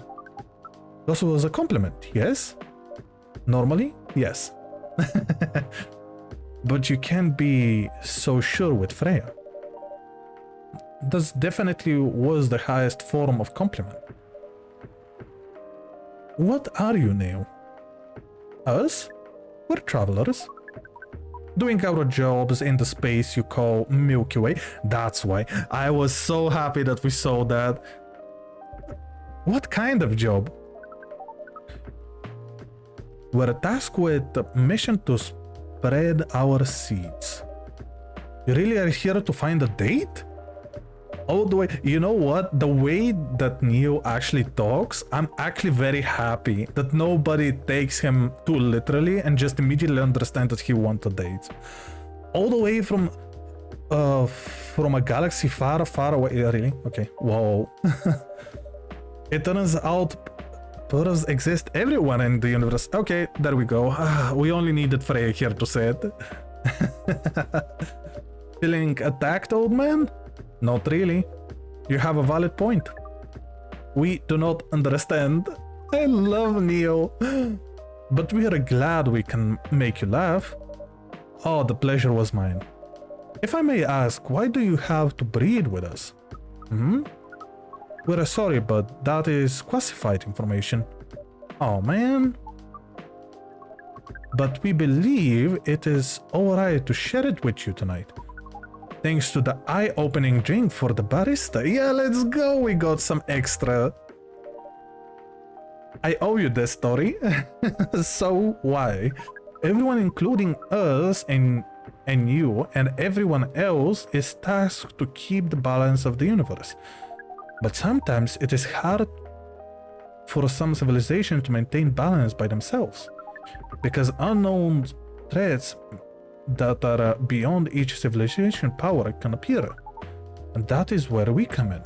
This was a compliment, yes? Normally, yes. But you can't be so sure with Freya. This definitely was the highest form of compliment. What are you, Neo? Us? We're travelers. Doing our jobs in the space you call Milky Way. That's why I was so happy that we saw that. What kind of job? We're tasked with the mission to spread our seeds. You really are here to find a date? All the way, you know what? The way that Neo actually talks, I'm actually very happy that nobody takes him too literally and just immediately understand that he wants a date. All the way from a galaxy far, far away. Really? Okay. Whoa. It turns out Puras exist everyone in the universe. Okay, there we go. We only needed Freya here to say it. Feeling attacked, old man? Not really. You have a valid point. We do not understand. I love Neo. But we are glad we can make you laugh. Oh, the pleasure was mine. If I may ask, why do you have to breed with us? We're sorry, but that is classified information. Oh man. But we believe it is alright to share it with you tonight. Thanks to the eye-opening drink for the barista. Yeah, let's go. We got some extra. I owe you this story. So why? Everyone, including us and you and everyone else, is tasked to keep the balance of the universe. But sometimes it is hard for some civilizations to maintain balance by themselves, because unknown threats that are beyond each civilization power can appear. And that is where we come in.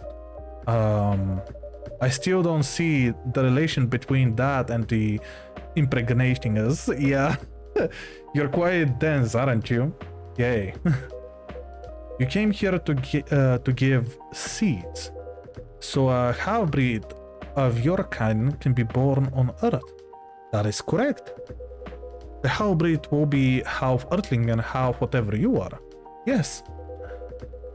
I still don't see the relation between that and the impregnating us. Yeah. You're quite dense, aren't you? Yay. You came here to give seeds, so a half-breed of your kind can be born on Earth. That is correct. The half-breed will be half Earthling and half whatever you are. Yes.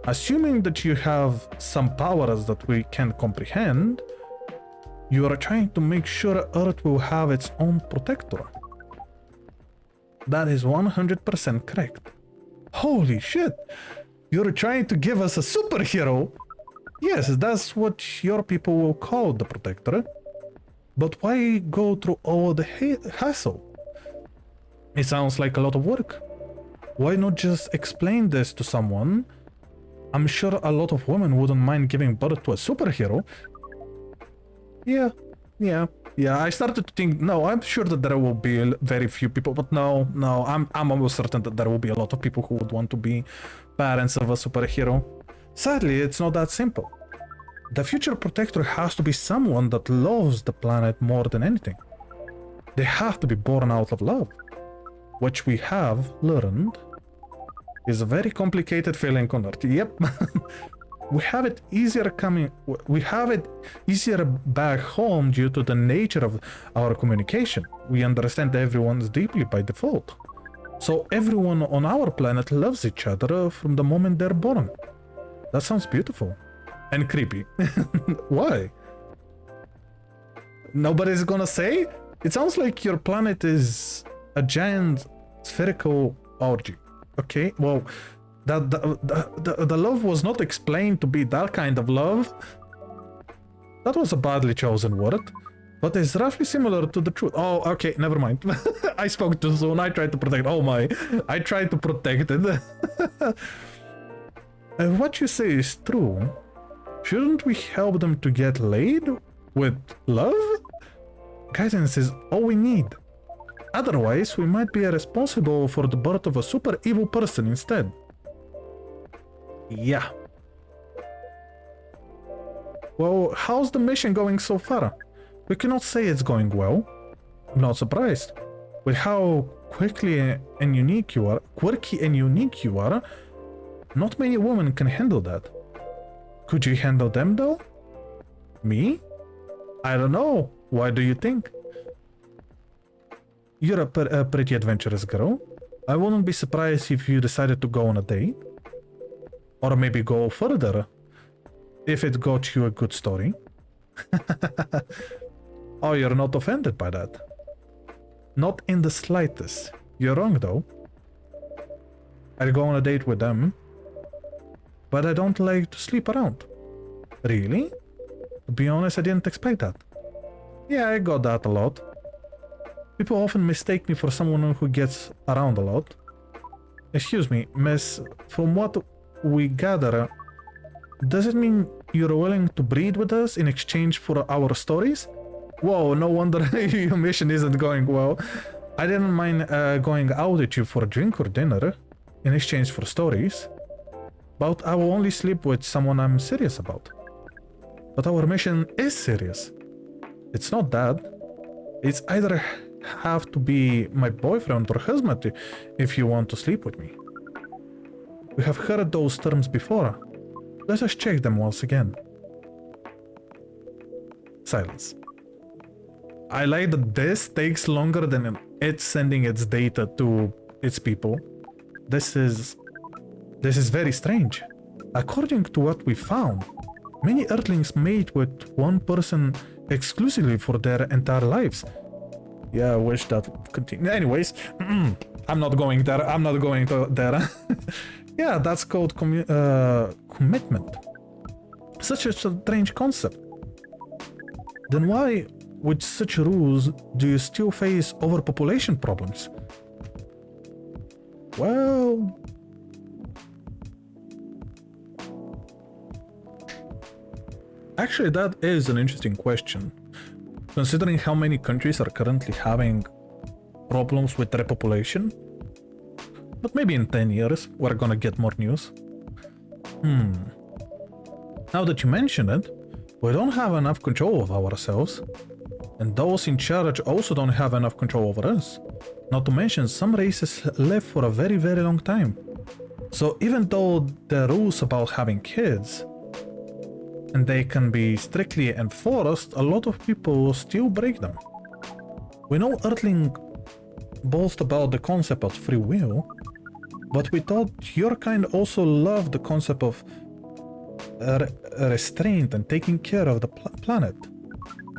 Assuming that you have some powers that we can comprehend, you are trying to make sure Earth will have its own protector. That is 100% correct. Holy shit! You're trying to give us a superhero? Yes, that's what your people will call the protector. But why go through all the hassle? It sounds like a lot of work. Why not just explain this to someone? I'm sure a lot of women wouldn't mind giving birth to a superhero. Yeah. I started to think, no, I'm sure that there will be very few people, but no, I'm almost certain that there will be a lot of people who would want to be parents of a superhero. Sadly, it's not that simple. The future protector has to be someone that loves the planet more than anything. They have to be born out of love, which we have learned is a very complicated feeling on Earth. Yep. We have it easier back home due to the nature of our communication. We understand everyone's deeply by default. So everyone on our planet loves each other from the moment they're born. That sounds beautiful. And creepy. Why? Nobody's gonna say? It sounds like your planet is a giant spherical orgy. Okay, well, the love was not explained to be that kind of love. That was a badly chosen word, but it's roughly similar to the truth. Oh, okay, never mind. I spoke too soon. I tried to protect. Oh my, I tried to protect it. What you say is true. Shouldn't we help them to get laid with love? Guidance is all we need. Otherwise, we might be responsible for the birth of a super evil person instead. Yeah. Well, how's the mission going so far? We cannot say it's going well. I'm not surprised. With how quirky and unique you are, not many women can handle that. Could you handle them though? Me? I don't know. Why do you think? You're a pretty adventurous girl. I wouldn't be surprised if you decided to go on a date. Or maybe go further, if it got you a good story. Oh, you're not offended by that? Not in the slightest. You're wrong though. I'd go on a date with them, but I don't like to sleep around. Really? To be honest, I didn't expect that. Yeah, I got that a lot. People often mistake me for someone who gets around a lot. Excuse me, miss, from what we gather, does it mean you're willing to breed with us in exchange for our stories? Whoa, no wonder your mission isn't going well. I didn't mind going out with you for a drink or dinner in exchange for stories, but I will only sleep with someone I'm serious about. But our mission is serious. It's not that. It's either have to be my boyfriend or husband if you want to sleep with me. We have heard those terms before. Let us check them once again. Silence. I like that this takes longer than it sending its data to its people. This is very strange. According to what we found, many Earthlings mate with one person exclusively for their entire lives, Yeah, I wish that would continue. Anyways, I'm not going there. I'm not going to there. Yeah, that's called commitment. Such a strange concept. Then why, with such rules, do you still face overpopulation problems? Well... Actually, that is an interesting question, considering how many countries are currently having problems with their population. But maybe in 10 years, we're gonna get more news. Now that you mention it, we don't have enough control of ourselves. And those in charge also don't have enough control over us. Not to mention, some races live for a very, very long time. So even though the rules about having kids, and they can be strictly enforced, a lot of people will still break them. We know Earthling boast about the concept of free will, but we thought your kind also loved the concept of restraint and taking care of the planet.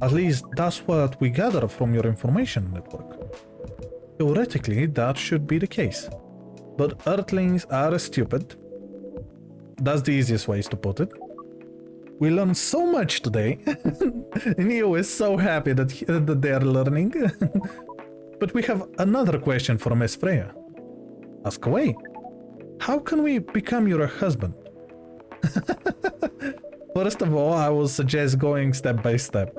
At least that's what we gather from your information network. Theoretically, that should be the case. But Earthlings are stupid. That's the easiest ways to put it. We learned so much today. Neo is so happy that they are learning. But we have another question for Miss Freya. Ask away. How can we become your husband? First of all, I will suggest going step by step.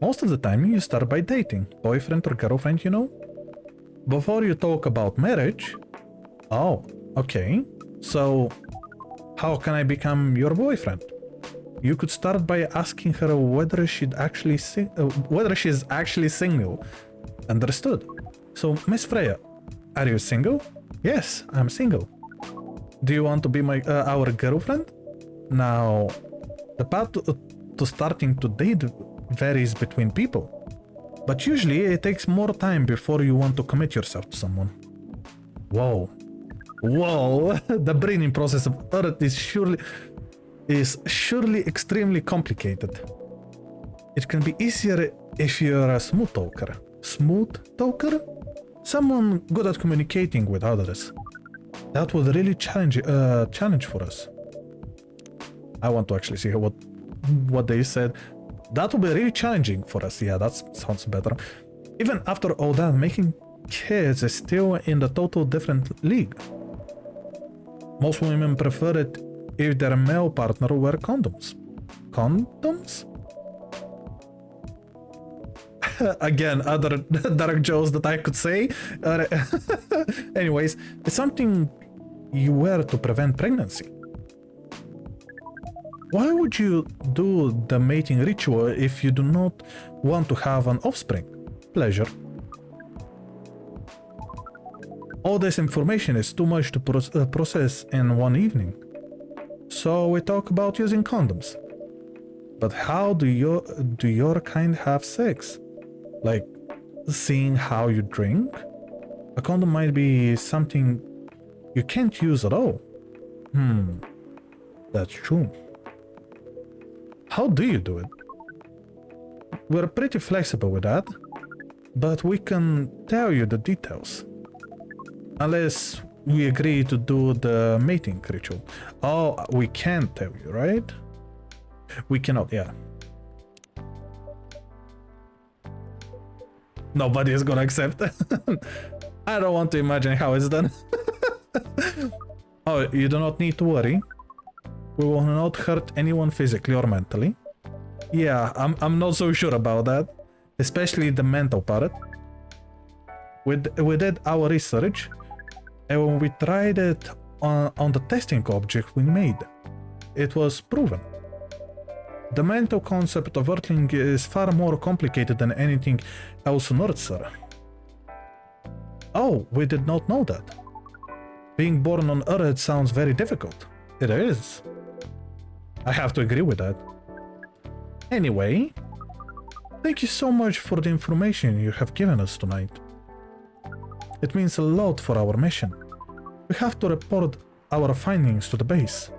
Most of the time, you start by dating, boyfriend or girlfriend, you know? Before you talk about marriage... Oh, okay. So, how can I become your boyfriend? You could start by asking her whether she's actually single. Understood. So, Miss Freya, are you single? Yes, I'm single. Do you want to be our girlfriend? Now, the path to starting to date varies between people, but usually it takes more time before you want to commit yourself to someone. Whoa. The breeding process of Earth is surely extremely complicated. It can be easier if you're a smooth talker. Smooth talker? Someone good at communicating with others. That would really challenge for us. I want to actually see what they said. That would be really challenging for us. Yeah, that sounds better. Even after all that, making kids is still in the total different league. Most women prefer it if their male partner wear condoms. Condoms? Again, other dark jokes that I could say. Anyways, it's something you wear to prevent pregnancy. Why would you do the mating ritual if you do not want to have an offspring? Pleasure. All this information is too much to process in one evening. So we talk about using condoms. But how do your kind have sex? Like, seeing how you drink? A condom might be something you can't use at all. That's true. How do you do it? We're pretty flexible with that, but we can tell you the details. Unless we agree to do the mating ritual. Oh, we can't tell you, right? We cannot, yeah. Nobody is gonna accept. I don't want to imagine how it's done. Oh, you do not need to worry. We will not hurt anyone physically or mentally. Yeah, I'm not so sure about that. Especially the mental part. We did our research, and when we tried it on the testing object we made, it was proven. The mental concept of Earthling is far more complicated than anything else on Earth, sir. Oh, we did not know that. Being born on Earth sounds very difficult. It is. I have to agree with that. Anyway, thank you so much for the information you have given us tonight. It means a lot for our mission. We have to report our findings to the base.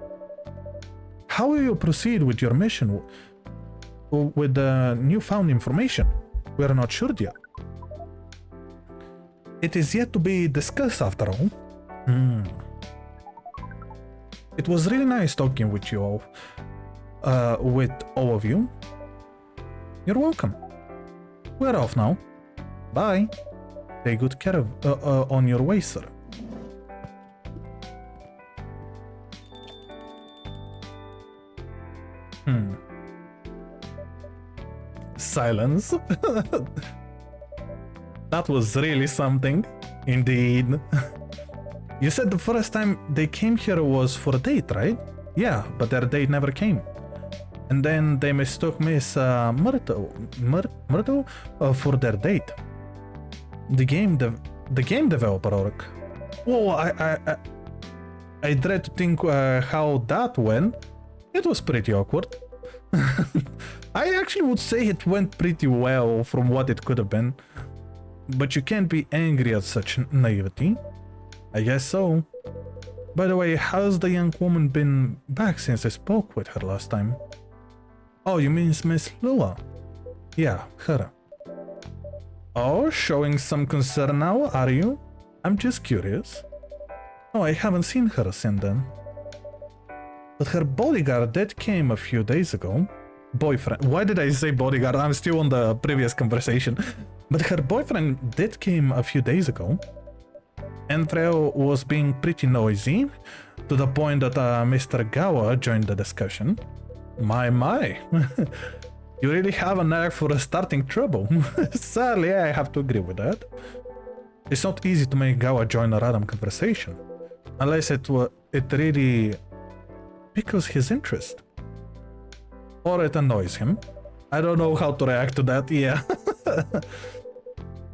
How will you proceed with your mission with the newfound information? We are not sure yet. It is yet to be discussed after all. Hmm. It was really nice talking with you all. With all of you. You're welcome. We're off now. Bye. Take good care of on your way, sir. Silence. That was really something. Indeed. You said the first time they came here was for a date, right? Yeah, but their date never came. And then they mistook Miss Myrtle for their date. The game developer orc. Oh, I dread to think how that went. It was pretty awkward. I actually would say it went pretty well from what it could have been. But you can't be angry at such naivety. I guess so. By the way, how's the young woman been back since I spoke with her last time? Oh, you mean Miss Lua? Yeah, her. Oh, showing some concern now, are you? I'm just curious. Oh, I haven't seen her since then. But her bodyguard did came a few days ago. Boyfriend. Why did I say bodyguard? I'm still on the previous conversation. But her boyfriend did came a few days ago. And Freo was being pretty noisy, to the point that Mr. Gawa joined the discussion. My. You really have a knack for starting trouble. Sadly, I have to agree with that. It's not easy to make Gawa join a random conversation, unless it really piques his interest. Or it annoys him. I don't know how to react to that, yeah.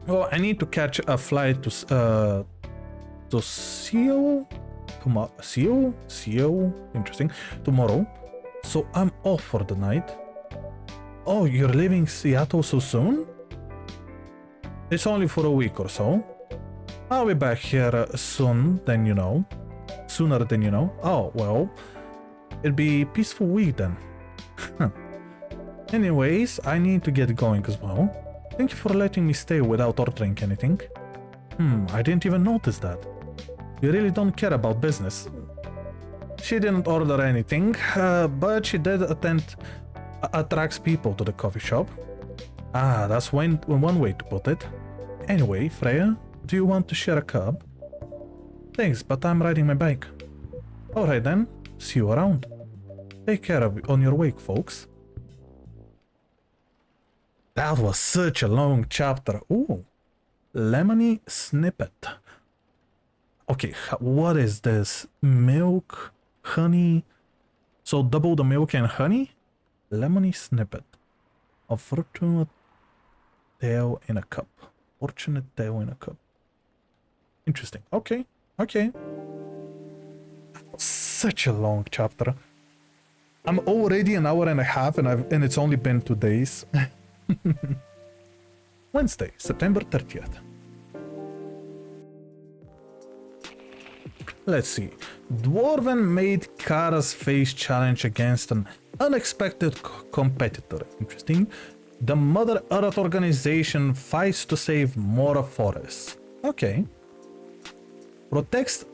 Well, I need to catch a flight to Seoul? Seoul? Interesting. Tomorrow. So I'm off for the night. Oh, you're leaving Seattle so soon? It's only for a week or so. I'll be back here sooner than you know. Oh, well, it'll be a peaceful week then. Anyways, I need to get going as well. Thank you for letting me stay without ordering anything. I didn't even notice that. You really don't care about business. She didn't order anything, but she did attracts people to the coffee shop. Ah, that's one way to put it. Anyway, Freya, do you want to share a cab? Thanks, but I'm riding my bike. Alright then, see you around. Take care on your way, folks. That was such a long chapter. Ooh, lemony snippet. Okay, what is this? Milk, honey. So double the milk and honey? Lemony snippet. A fortunate tale in a cup. Fortunate tale in a cup. Interesting. Okay. That was such a long chapter. I'm already an hour and a half and it's only been 2 days. Wednesday, September 30th. Let's see. Dwarven made Kara's face challenge against an unexpected competitor. Interesting. The Mother Earth organization fights to save more forests. Okay. Protests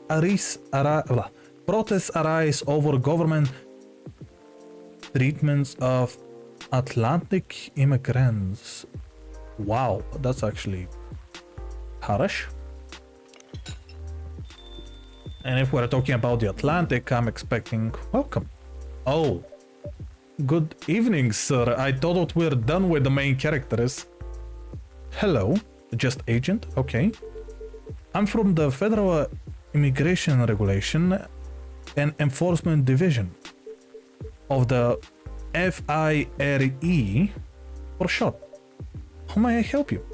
arise over government treatments of Atlantic immigrants. Wow, that's actually harsh. And if we're talking about the Atlantic, I'm expecting welcome. Oh, good evening, sir. I thought we're done with the main characters. Hello, just agent. Okay. I'm from the Federal Immigration Regulation and Enforcement Division of the FIRE for short. How may I help you?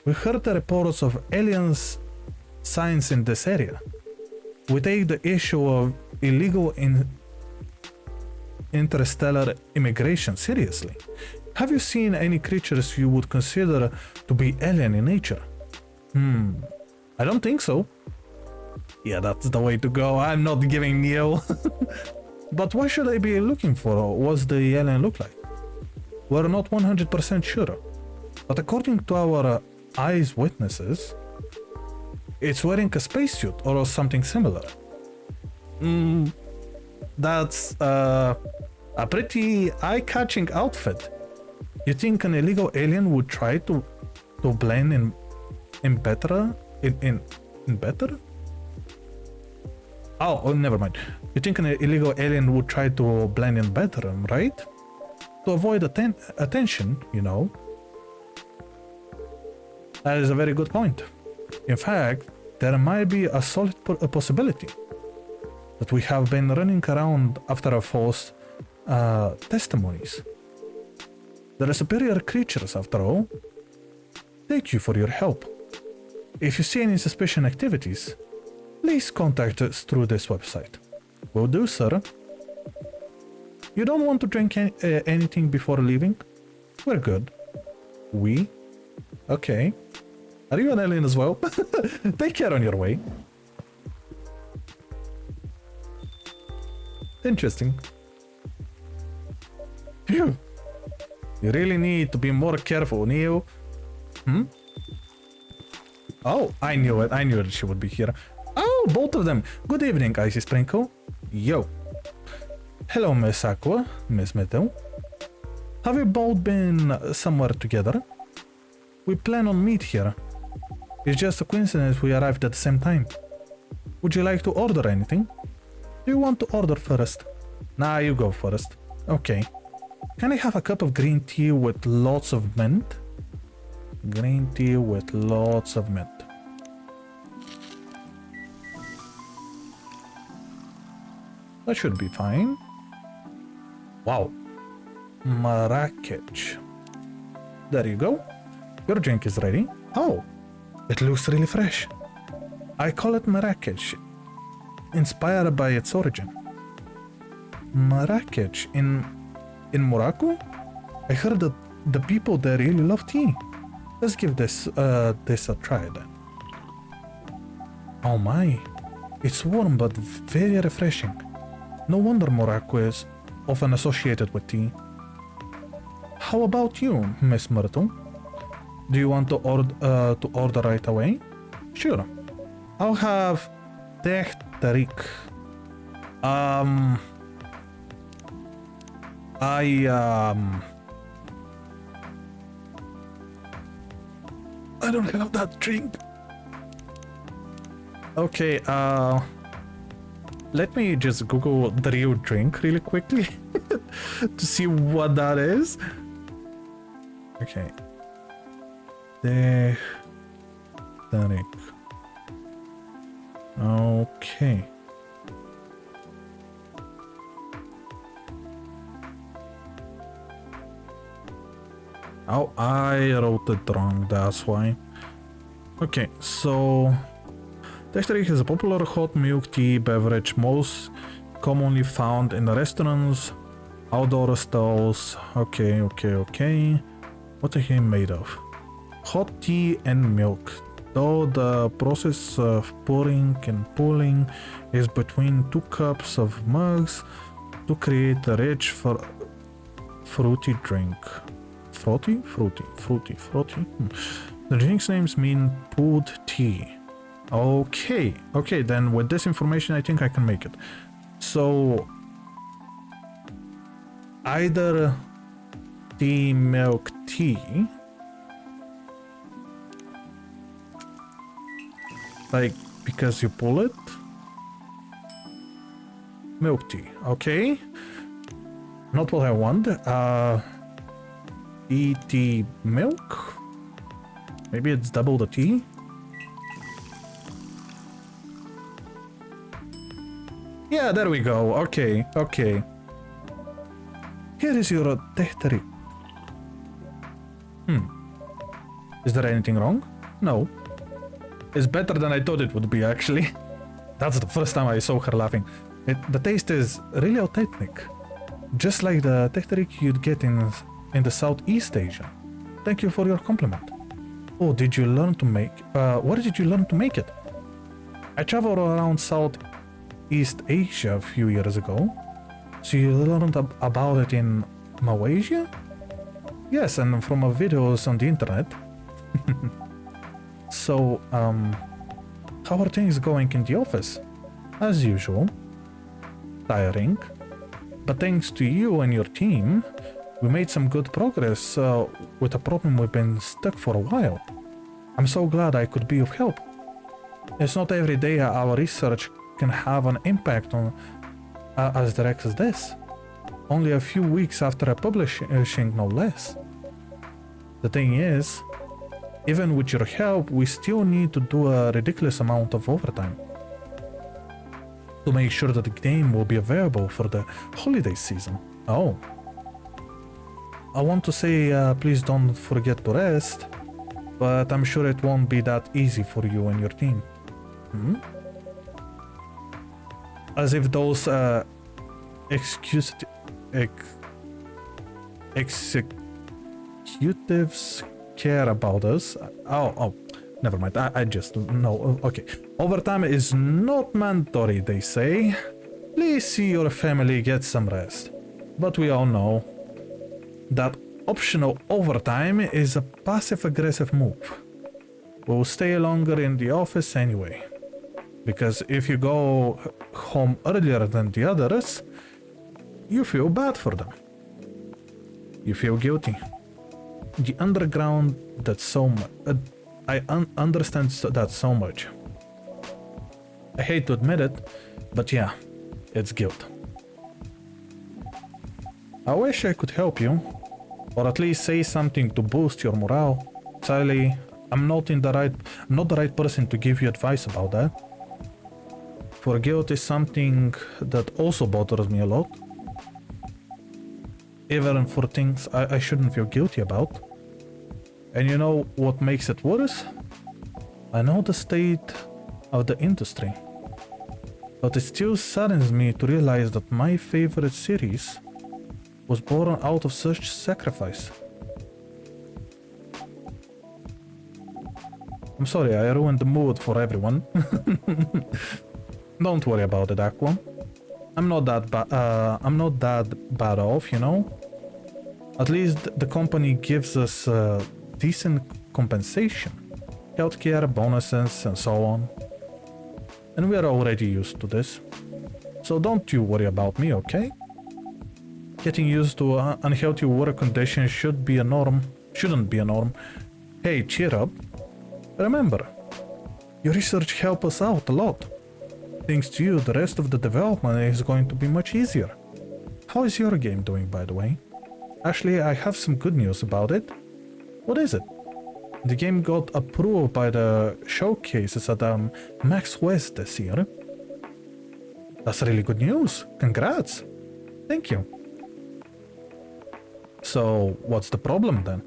We heard the reports of aliens signs in this area. We take the issue of illegal interstellar immigration seriously. Have you seen any creatures you would consider to be alien in nature? I don't think so. Yeah, that's the way to go. I'm not giving Neo. But what should I be looking for? What's the alien look like? We're not 100% sure. But according to our eyes witnesses, it's wearing a spacesuit or something similar. That's a pretty eye-catching outfit. You think an illegal alien would try to blend in better? In better? Oh, never mind. You think an illegal alien would try to blend in better, right? To avoid attention, you know. That is a very good point. In fact, there might be a solid possibility that we have been running around after our false testimonies. There are superior creatures after all. Thank you for your help. If you see any suspicious activities, please contact us through this website. Will do, sir. You don't want to drink anything before leaving? We're good. We? Okay. Are you an alien as well? Take care on your way. Interesting. Phew. You really need to be more careful, Neo. Oh, I knew it. I knew that she would be here. Oh, both of them. Good evening, Icy Sprinkle. Yo. Hello, Miss Aqua, Miss Metal. Have you both been somewhere together? We plan on meet here. It's just a coincidence we arrived at the same time. Would you like to order anything? Do you want to order first? Nah, you go first. Okay. Can I have a cup of green tea with lots of mint? Green tea with lots of mint. That should be fine. Wow. Marrakech. There you go. Your drink is ready. Oh, it looks really fresh. I call it Marrakech, inspired by its origin. Marrakech in Morocco? I heard that the people there really love tea. Let's give this a try then. Oh my, it's warm but very refreshing. No wonder Morocco is often associated with tea. How about you, Miss Myrtle? Do you want to order right away? Sure. I'll have Tehtarik. I don't have that drink. Okay, let me just Google the real drink really quickly to see what that is. Okay. Tehtarik. Okay. Oh, I wrote it wrong, that's why. Okay, so Tehtarik is a popular hot milk tea beverage most commonly found in restaurants, outdoor stalls. Okay. What are they made of? Hot tea and milk. Though the process of pouring and pulling is between 2 cups of mugs to create a rich fruity drink. Fruity? The drink's names mean pulled tea. Okay, then with this information I think I can make it. So either tea, milk, tea, like because you pull it. Milk tea, okay. Not what I want. Tea milk? Maybe it's double the tea? Yeah, there we go. Okay. Here is your Tehtarik. Is there anything wrong? No. It's better than I thought it would be, actually. That's the first time I saw her laughing. The taste is really authentic. Just like the Tehtarik you'd get in the Southeast Asia. Thank you for your compliment. Oh, did you learn to make... where did you learn to make it? I traveled around Southeast Asia a few years ago. So you learned about it in Malaysia? Yes, and from videos on the internet. So, how are things going in the office? As usual. Tiring. But thanks to you and your team, we made some good progress with a problem we've been stuck for a while. I'm so glad I could be of help. It's not every day our research can have an impact on as direct as this. Only a few weeks after publishing, no less. The thing is, even with your help, we still need to do a ridiculous amount of overtime to make sure that the game will be available for the holiday season. Oh. I want to say please don't forget to rest, but I'm sure it won't be that easy for you and your team. As if those executives care about us. Oh, never mind. I just know. Okay. Overtime is not mandatory, they say. Please see your family get some rest. But we all know that optional overtime is a passive-aggressive move. We'll stay longer in the office anyway. Because if you go home earlier than the others, you feel bad for them. You feel guilty. The underground, that's so much. I understand that so much. I hate to admit it, but yeah, it's guilt. I wish I could help you, or at least say something to boost your morale. Sadly, I'm not the right person to give you advice about that. For guilt is something that also bothers me a lot. Even for things I shouldn't feel guilty about. And you know what makes it worse? I know the state of the industry. But it still saddens me to realize that my favorite series was born out of such sacrifice. I'm sorry, I ruined the mood for everyone. Don't worry about it, Aqua. I'm not that bad off, you know? At least the company gives us decent compensation, healthcare, bonuses, and so on. And we are already used to this. So don't you worry about me, okay? Getting used to unhealthy work conditions shouldn't be a norm. Hey, cheer up. Remember, your research helped us out a lot. Thanks to you, the rest of the development is going to be much easier. How is your game doing, by the way? Actually, I have some good news about it. What is it? The game got approved by the showcases at Max West this year. That's really good news. Congrats. Thank you. So, what's the problem then?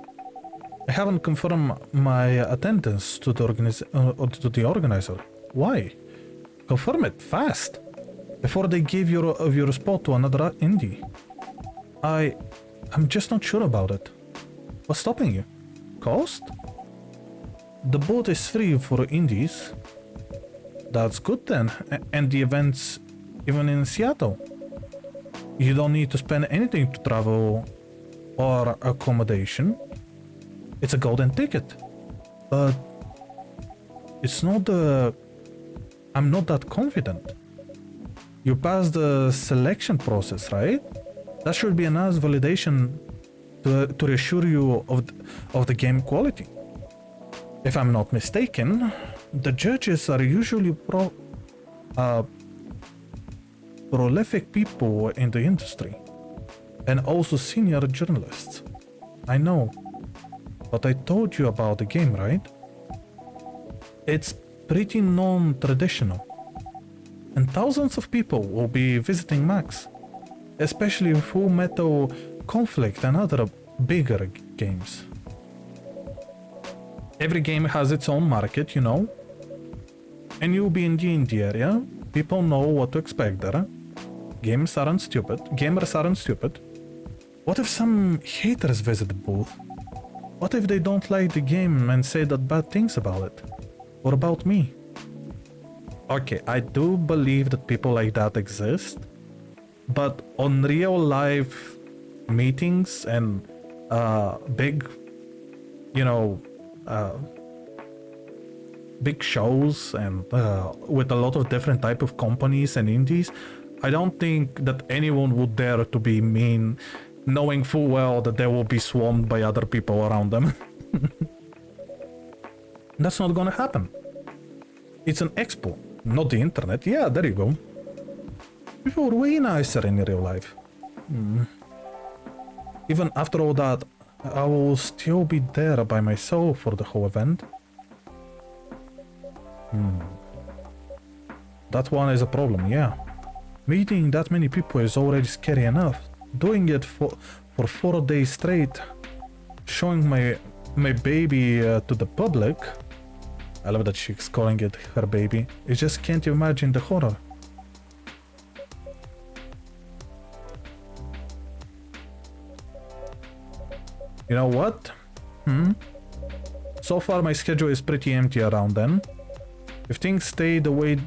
I haven't confirmed my attendance to the organizer. Why? Confirm it fast, before they give your spot to another indie. I'm just not sure about it. What's stopping you? Cost? The booth is free for indies. That's good then. And the event's even in Seattle. You don't need to spend anything to travel or accommodation. It's a golden ticket. But it's not I'm not that confident. You passed the selection process, right? That should be enough validation to reassure you of the game quality. If I'm not mistaken, the judges are usually prolific people in the industry, and also senior journalists. I know, but I told you about the game, right? It's pretty non-traditional, and thousands of people will be visiting Max, especially Full Metal Conflict and other bigger games. Every game has its own market, you know, and you'll be in the indie area. People know what to expect there. Gamers aren't stupid. What if some haters visit the booth? What if they don't like the game and say that bad things about it? Or about me? Okay, I do believe that people like that exist, but on real life meetings and big, you know, big shows and with a lot of different type of companies and indies, I don't think that anyone would dare to be mean, knowing full well that they will be swarmed by other people around them. That's not gonna happen. It's an expo, not the internet. Yeah, there you go. People are way nicer in real life. Even after all that, I will still be there by myself for the whole event. That one is a problem, yeah. Meeting that many people is already scary enough. Doing it for 4 days straight, showing my baby to the public. I love that she's calling it her baby. I just can't imagine the horror. You know what? So far my schedule is pretty empty around then. If things stay the way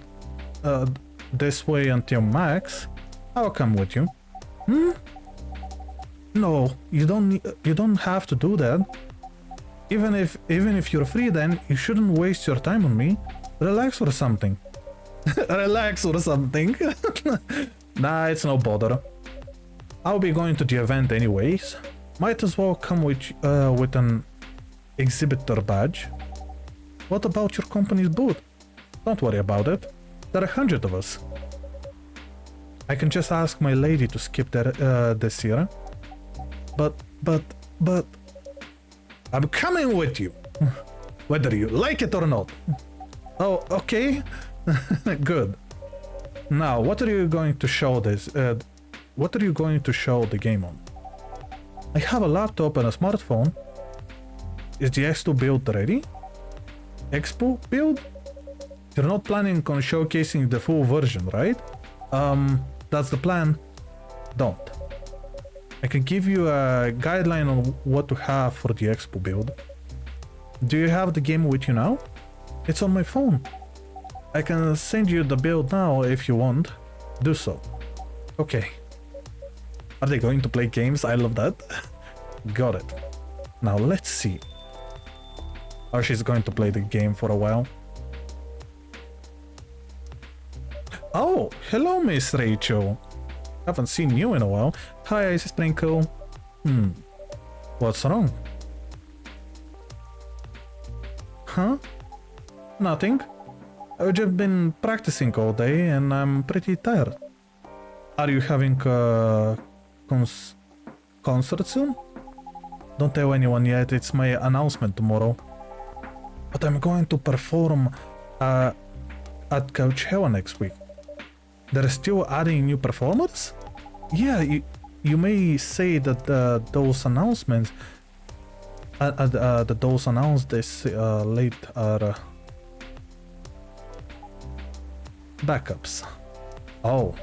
this way until max, I'll come with you. No, you don't have to do that. Even if you're free, then you shouldn't waste your time on me. Relax or something. Relax or something. Nah, it's no bother. I'll be going to the event anyways. Might as well come with an exhibitor badge. What about your company's booth? Don't worry about it. There are 100 of us. I can just ask my lady to skip this year. But I'm coming with you, whether you like it or not. Oh, okay. Good. Now, what are you going to show what are you going to show the game on? I have a laptop and a smartphone. Is the X2 build ready? Expo build? You're not planning on showcasing the full version, right? That's the plan. Don't. I can give you a guideline on what to have for the Expo build. Do you have the game with you now? It's on my phone. I can send you the build now if you want. Do so. Okay. Are they going to play games? I love that. Got it. Now let's see. Oh, she's going to play the game for a while. Oh, hello, Miss Rachel. Haven't seen you in a while. Hi, Ice Sprinkle. What's wrong? Huh? Nothing. I've just been practicing all day and I'm pretty tired. Are you having a concert soon? Don't tell anyone yet, it's my announcement tomorrow. But I'm going to perform at Coachella next week. They're still adding new performers? Yeah, you may say that those announcements that those announced this late are backups. Oh.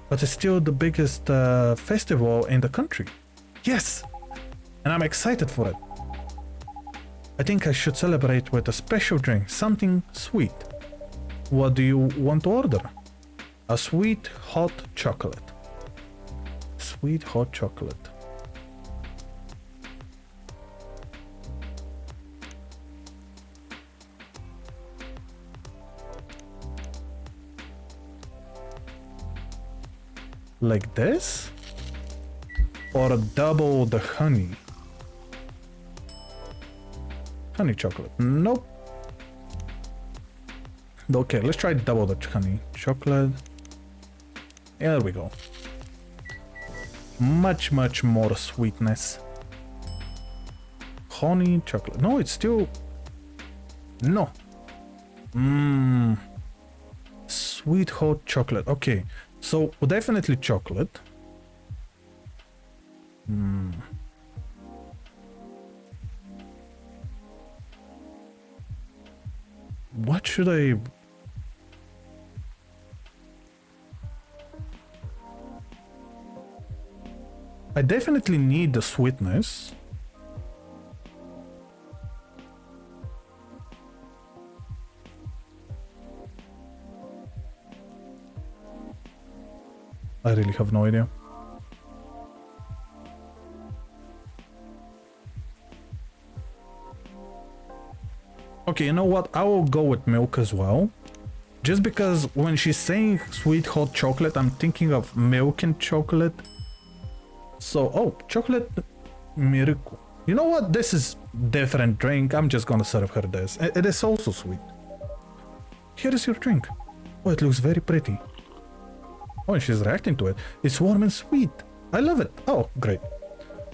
But it's still the biggest festival in the country. Yes! And I'm excited for it. I think I should celebrate with a special drink, something sweet. What do you want to order? A sweet hot chocolate. Sweet hot chocolate. Like this? Or double the honey? Honey chocolate. Nope. Okay, let's try double the honey chocolate. Yeah, there we go. Much more sweetness. Honey chocolate. No, it's still... No. Sweet hot chocolate. Okay, so definitely chocolate. What should I... I definitely need the sweetness. I really have no idea. Okay, you know what? I will go with milk as well. Just because when she's saying sweet hot chocolate, I'm thinking of milk and chocolate. So, oh, chocolate miracle. You know what? This is different drink. I'm just gonna serve her this. It is also sweet. Here is your drink. Oh, it looks very pretty. Oh, and she's reacting to it. It's warm and sweet. I love it. Oh, great.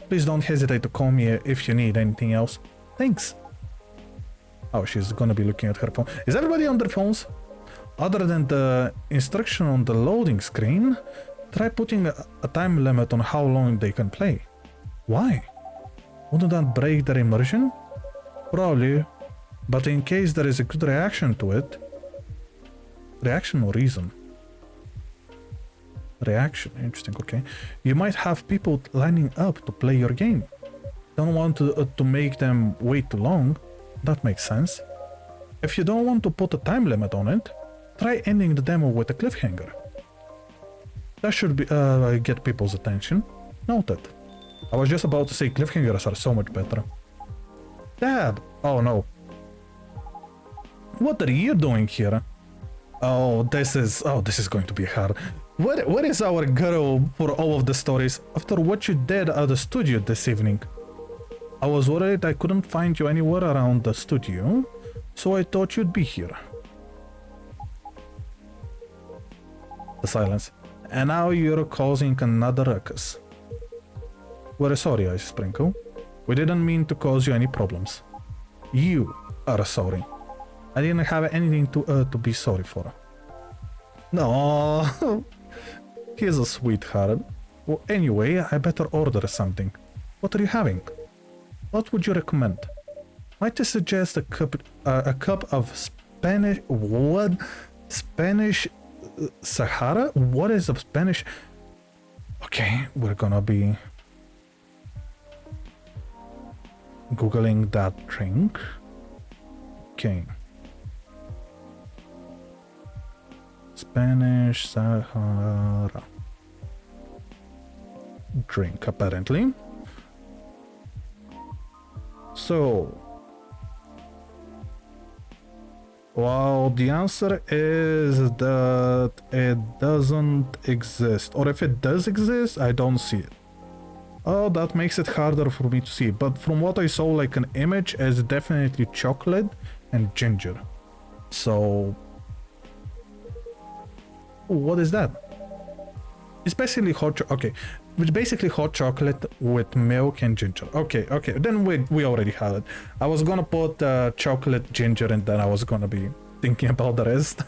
Please don't hesitate to call me if you need anything else. Thanks. Oh, she's gonna be looking at her phone. Is everybody on their phones? Other than the instruction on the loading screen, try putting a time limit on how long they can play. Why? Wouldn't that break their immersion? Probably, but in case there is a good reaction to it. Reaction or reason? Reaction, interesting, okay. You might have people lining up to play your game. Don't want to make them wait too long. That makes sense. If you don't want to put a time limit on it, try ending the demo with a cliffhanger. That should be get people's attention. Noted. I was just about to say cliffhangers are so much better. Dad! Oh no. What are you doing here? Oh, this is going to be hard. Where is our girl for all of the stories after what you did at the studio this evening? I was worried I couldn't find you anywhere around the studio, so I thought you'd be here. The silence. And now you're causing another ruckus. We're sorry, Ice Sprinkle. We didn't mean to cause you any problems. You are sorry. I didn't have anything to be sorry for. No, he's a sweetheart. Well, anyway, I better order something. What are you having? What would you recommend? Might I suggest a cup of Spanish... What? Spanish Sahara? What is a Spanish... Okay, we're gonna be Googling that drink. Okay. Spanish Sahara drink, apparently. So, well, the answer is that it doesn't exist, or if it does exist, I don't see it. Oh, that makes it harder for me to see, but from what I saw, like an image, is definitely chocolate and ginger. So, what is that? It's basically hot okay. It's basically hot chocolate with milk and ginger. Okay, then we already had it. I was gonna put chocolate, ginger, and then I was gonna be thinking about the rest.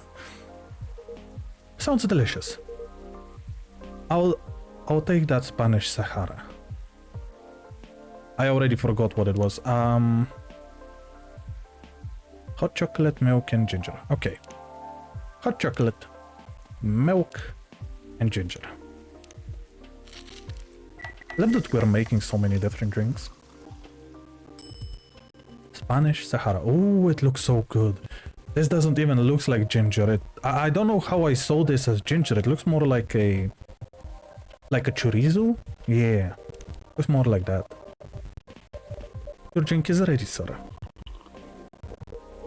Sounds delicious. I'll take that Spanish Sahara. I already forgot what it was. Hot chocolate, milk, and ginger. Okay. Hot chocolate, milk, and ginger. Love that we're making so many different drinks. Spanish Sahara. Oh, it looks so good. This doesn't even look like ginger. I don't know how I saw this as ginger. It looks more like a chorizo. Yeah, looks more like that. Your drink is ready, sir.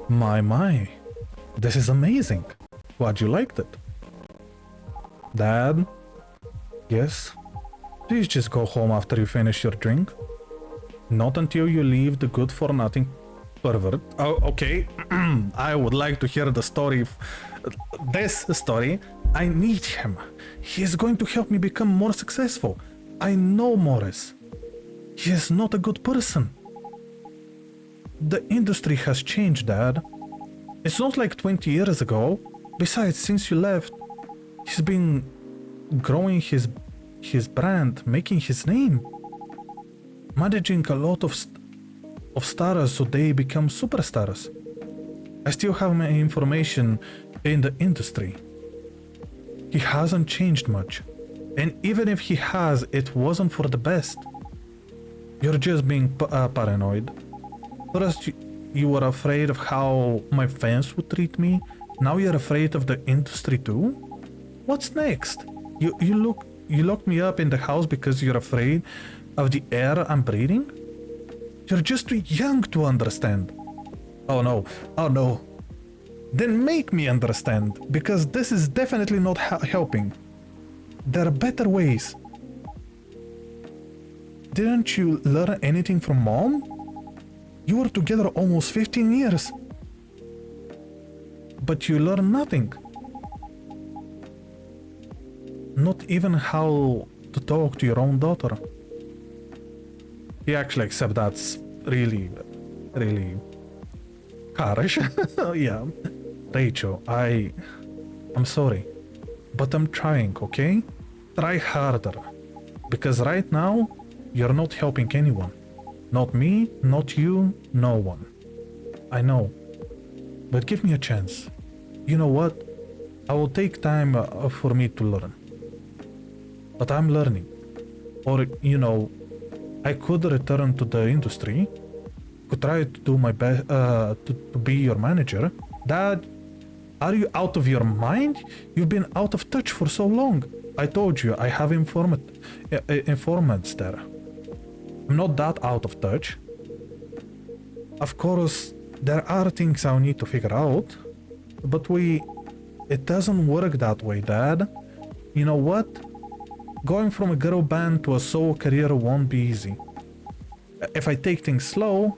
My. This is amazing. Glad you liked it. Dad? Yes? Please just go home after you finish your drink. Not until you leave the good-for-nothing pervert. Oh, okay. I would like to hear the story. This story. I need him. He is going to help me become more successful. I know Morris. He is not a good person. The industry has changed, Dad. It's not like 20 years ago. Besides, since you left, he's been growing his brand, making his name, managing a lot of stars so they become superstars. I still have my information in the industry. He hasn't changed much, and even if he has, it wasn't for the best. You're just being paranoid. First you were afraid of how my fans would treat me. Now you're afraid of the industry too? What's next? You locked me up in the house because you're afraid of the air I'm breathing? You're just too young to understand. Oh no, oh no. Then make me understand, because this is definitely not helping. There are better ways. Didn't you learn anything from Mom? You were together almost 15 years. But you learned nothing. Not even how to talk to your own daughter. He actually accepts that's really, really harsh. Yeah. Rachel, I'm sorry. But I'm trying, okay? Try harder. Because right now, you're not helping anyone. Not me, not you, no one. I know. But give me a chance. You know what? I will take time for me to learn. But I'm learning. Or, I could return to the industry. Could try to do my best to be your manager. Dad, are you out of your mind? You've been out of touch for so long. I told you, I have informants there. I'm not that out of touch. Of course, there are things I'll need to figure out. But it doesn't work that way, Dad. You know what? Going from a girl band to a solo career won't be easy. If I take things slow,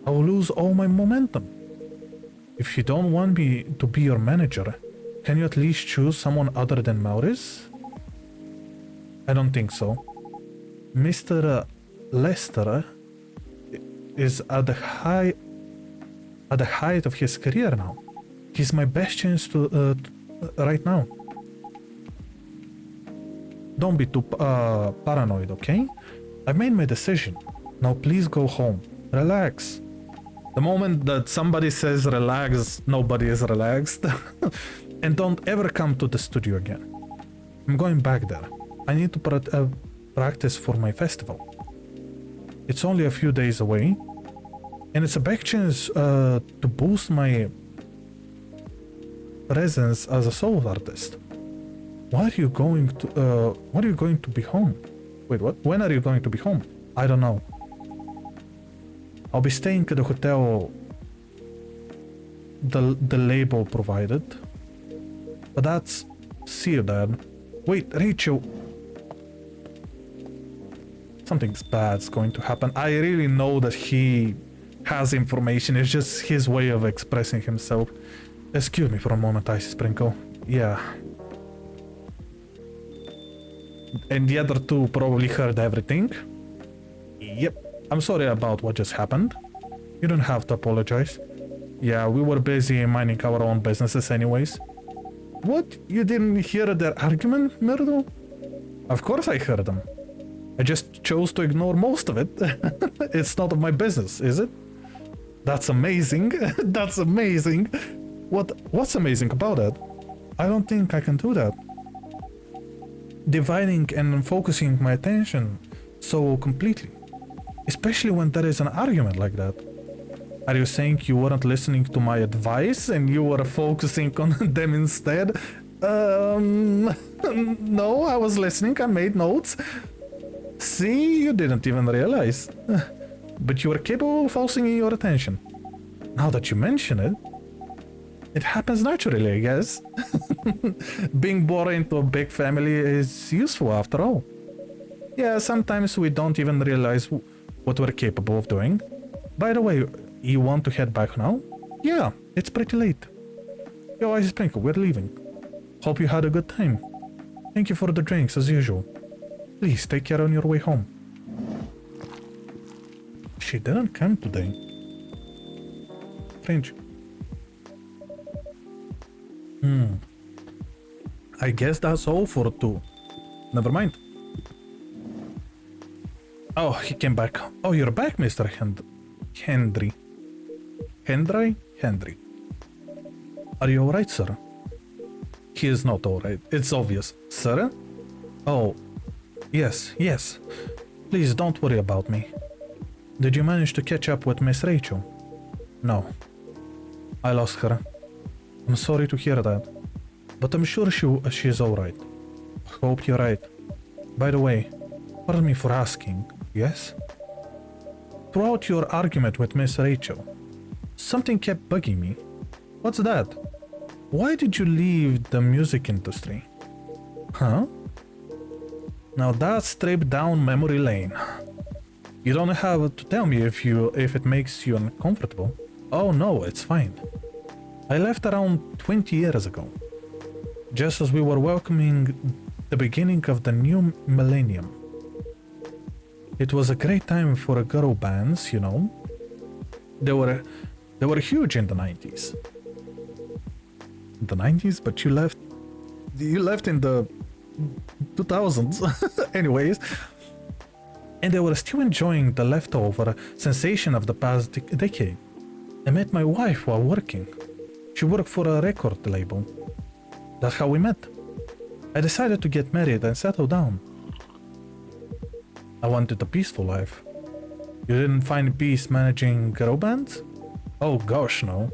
I will lose all my momentum. If you don't want me to be your manager, can you at least choose someone other than Maurice? I don't think so. Mr. Lester is at the height of his career now. He's my best chance to right now. Don't be too paranoid, okay? I've made my decision. Now please go home. Relax. The moment that somebody says relax, nobody is relaxed. And don't ever come to the studio again. I'm going back there. I need to practice for my festival. It's only a few days away. And it's a big chance to boost my presence as a solo artist. When are you going to be home? Wait, what? When are you going to be home? I don't know. I'll be staying at the hotel the label provided. But that's... See you, Dad. Wait, Rachel. Something's bad's going to happen. I really know that he has information. It's just his way of expressing himself. Excuse me for a moment, Icy Sprinkle. Yeah. And the other two probably heard everything. Yep. I'm sorry about what just happened. You don't have to apologize. Yeah, we were busy minding our own businesses anyways. What? You didn't hear their argument, Myrtle? Of course I heard them. I just chose to ignore most of it. It's not of my business, is it? That's amazing. That's amazing. What's amazing about that? I don't think I can do that. Dividing and focusing my attention so completely. Especially when there is an argument like that. Are you saying you weren't listening to my advice and you were focusing on them instead? No, I was listening, I made notes. See, you didn't even realize. But you were capable of focusing your attention. Now that you mention it, it happens naturally, I guess. Being born into a big family is useful after all. Yeah, sometimes we don't even realize what we're capable of doing. By the way, you want to head back now? Yeah, it's pretty late. Yo, Ice Sprinkle, we're leaving. Hope you had a good time. Thank you for the drinks as usual. Please take care on your way home. She didn't come today. Strange. I guess that's all for two. Never mind. Oh, he came back. Oh, you're back, Mr. Hendry. Hendry. Are you alright, sir? He is not alright. It's obvious. Sir? Oh, yes. Please don't worry about me. Did you manage to catch up with Miss Rachel? No. I lost her. I'm sorry to hear that. But I'm sure she's alright. Hope you're right. By the way, pardon me for asking, yes? Throughout your argument with Miss Rachel, something kept bugging me. What's that? Why did you leave the music industry? Huh? Now that's trip down memory lane. You don't have to tell me if it makes you uncomfortable. Oh no, it's fine. I left around 20 years ago, just as we were welcoming the beginning of the new millennium. It was a great time for girl bands, you know. They were huge in the 90s. The 90s, but you left in the 2000s. Anyways, and they were still enjoying the leftover sensation of the past decade. I met my wife while working. She worked for a record label. That's how we met. I decided to get married and settle down. I wanted a peaceful life. You didn't find peace managing girl bands? Oh gosh, no.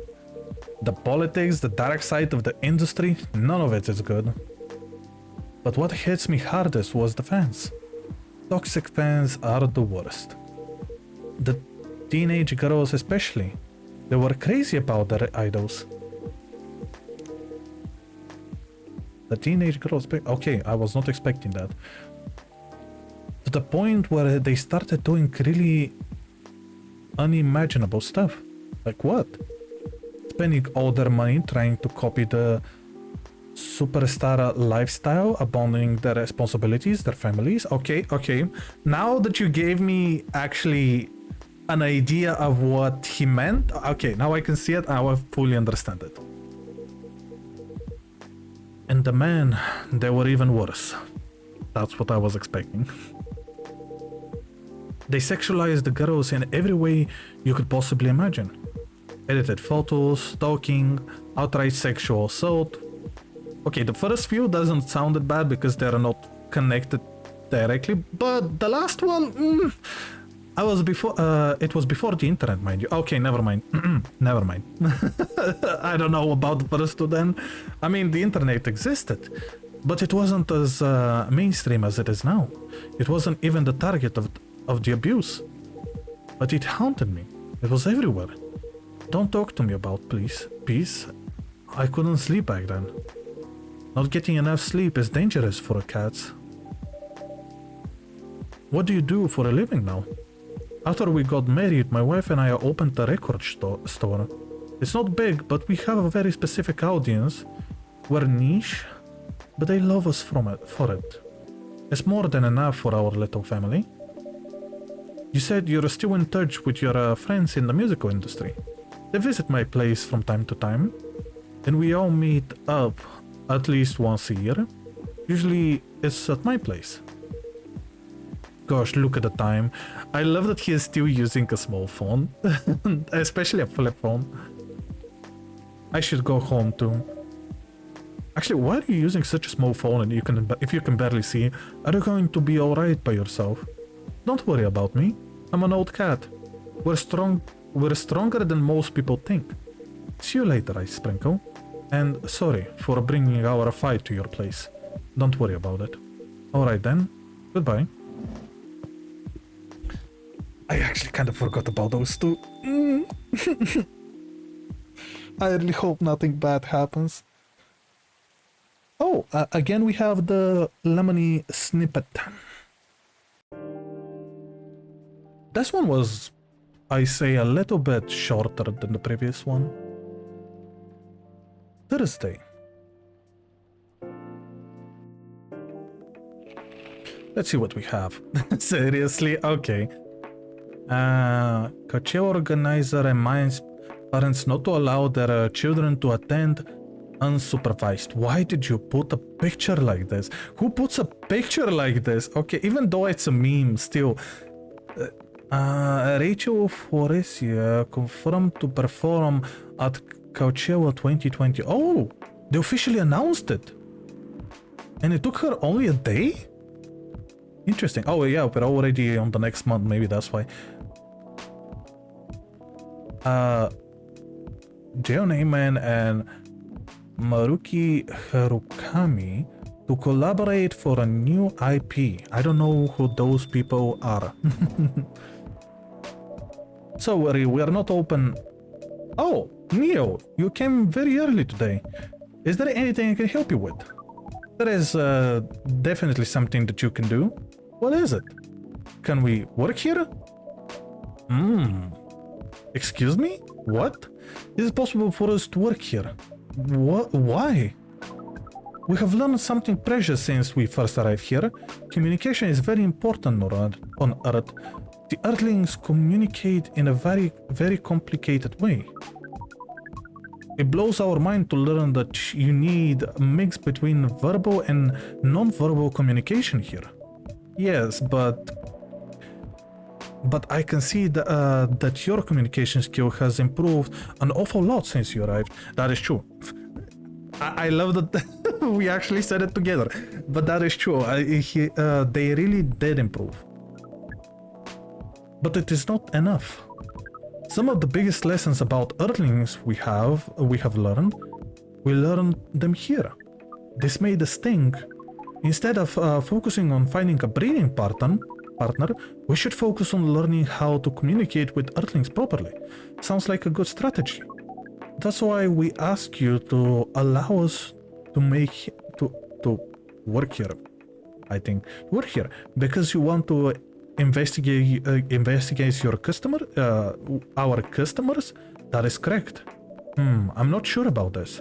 The politics, the dark side of the industry, none of it is good. But what hits me hardest was the fans. Toxic fans are the worst. The teenage girls especially. They were crazy about their idols. The teenage girls... Okay, I was not expecting that. To the point where they started doing really unimaginable stuff. Like what? Spending all their money trying to copy the superstar lifestyle, abandoning their responsibilities, their families. Okay. Now that you gave me actually an idea of what he meant, okay, now I can see it, I fully understand it. And the men, they were even worse. That's what I was expecting. They sexualized the girls in every way you could possibly imagine. Edited photos, stalking, outright sexual assault. Okay, the first few doesn't sound bad because they're not connected directly, but the last one, it was before the internet, mind you. Okay, never mind. Never mind. I don't know about the first two then. I mean, the internet existed, but it wasn't as mainstream as it is now. It wasn't even the target of the abuse. But it haunted me. It was everywhere. Don't talk to me about peace. I couldn't sleep back then. Not getting enough sleep is dangerous for a cat. What do you do for a living now? After we got married, my wife and I opened a record store. It's not big, but we have a very specific audience. We're niche, but they love us for it. It's more than enough for our little family. You said you're still in touch with your friends in the musical industry. They visit my place from time to time, and we all meet up at least once a year. Usually it's at my place. Gosh, look at the time. I love that he is still using a small phone, especially a flip phone. I should go home too. Actually, why are you using such a small phone and if you can barely see? Are you going to be alright by yourself? Don't worry about me. I'm an old cat. We're stronger than most people think. See you later, Ice Sprinkle. And sorry for bringing our fight to your place. Don't worry about it. Alright then. Goodbye. I actually kind of forgot about those two. I really hope nothing bad happens. Oh, again we have the lemony snippet. This one was, I say, a little bit shorter than the previous one. Thursday. Let's see what we have. Seriously? Okay. Coachella organizer reminds parents not to allow their children to attend unsupervised. Why did you put a picture like this? Who puts a picture like this? Okay, even though it's a meme, still. Rachel Foresia confirmed to perform at Coachella 2020. Oh, they officially announced it. And it took her only a day? Interesting. Oh yeah, we're already on the next month, maybe that's why. Jeo Neyman and Maruki Harukami to collaborate for a new IP. I don't know who those people are. So we are not open Oh, Neo, you came very early today. Is there anything I can help you with? There is definitely something that you can do. What is it? Can we work here? Excuse me? What? Is it possible for us to work here? What? Why? We have learned something precious since we first arrived here. Communication is very important on Earth. The Earthlings communicate in a very, very complicated way. It blows our mind to learn that you need a mix between verbal and non-verbal communication here. Yes, but I can see that your communication skill has improved an awful lot since you arrived. That is true. I love that we actually said it together, but that is true. They really did improve. But it is not enough. Some of the biggest lessons about Earthlings we have learned, we learned them here. This made us think. Instead of focusing on finding a breeding partner, we should focus on learning how to communicate with Earthlings properly. Sounds like a good strategy. That's why we ask you to allow us to work here. I think work here because you want to investigate your our customers. That is correct. I'm not sure about this.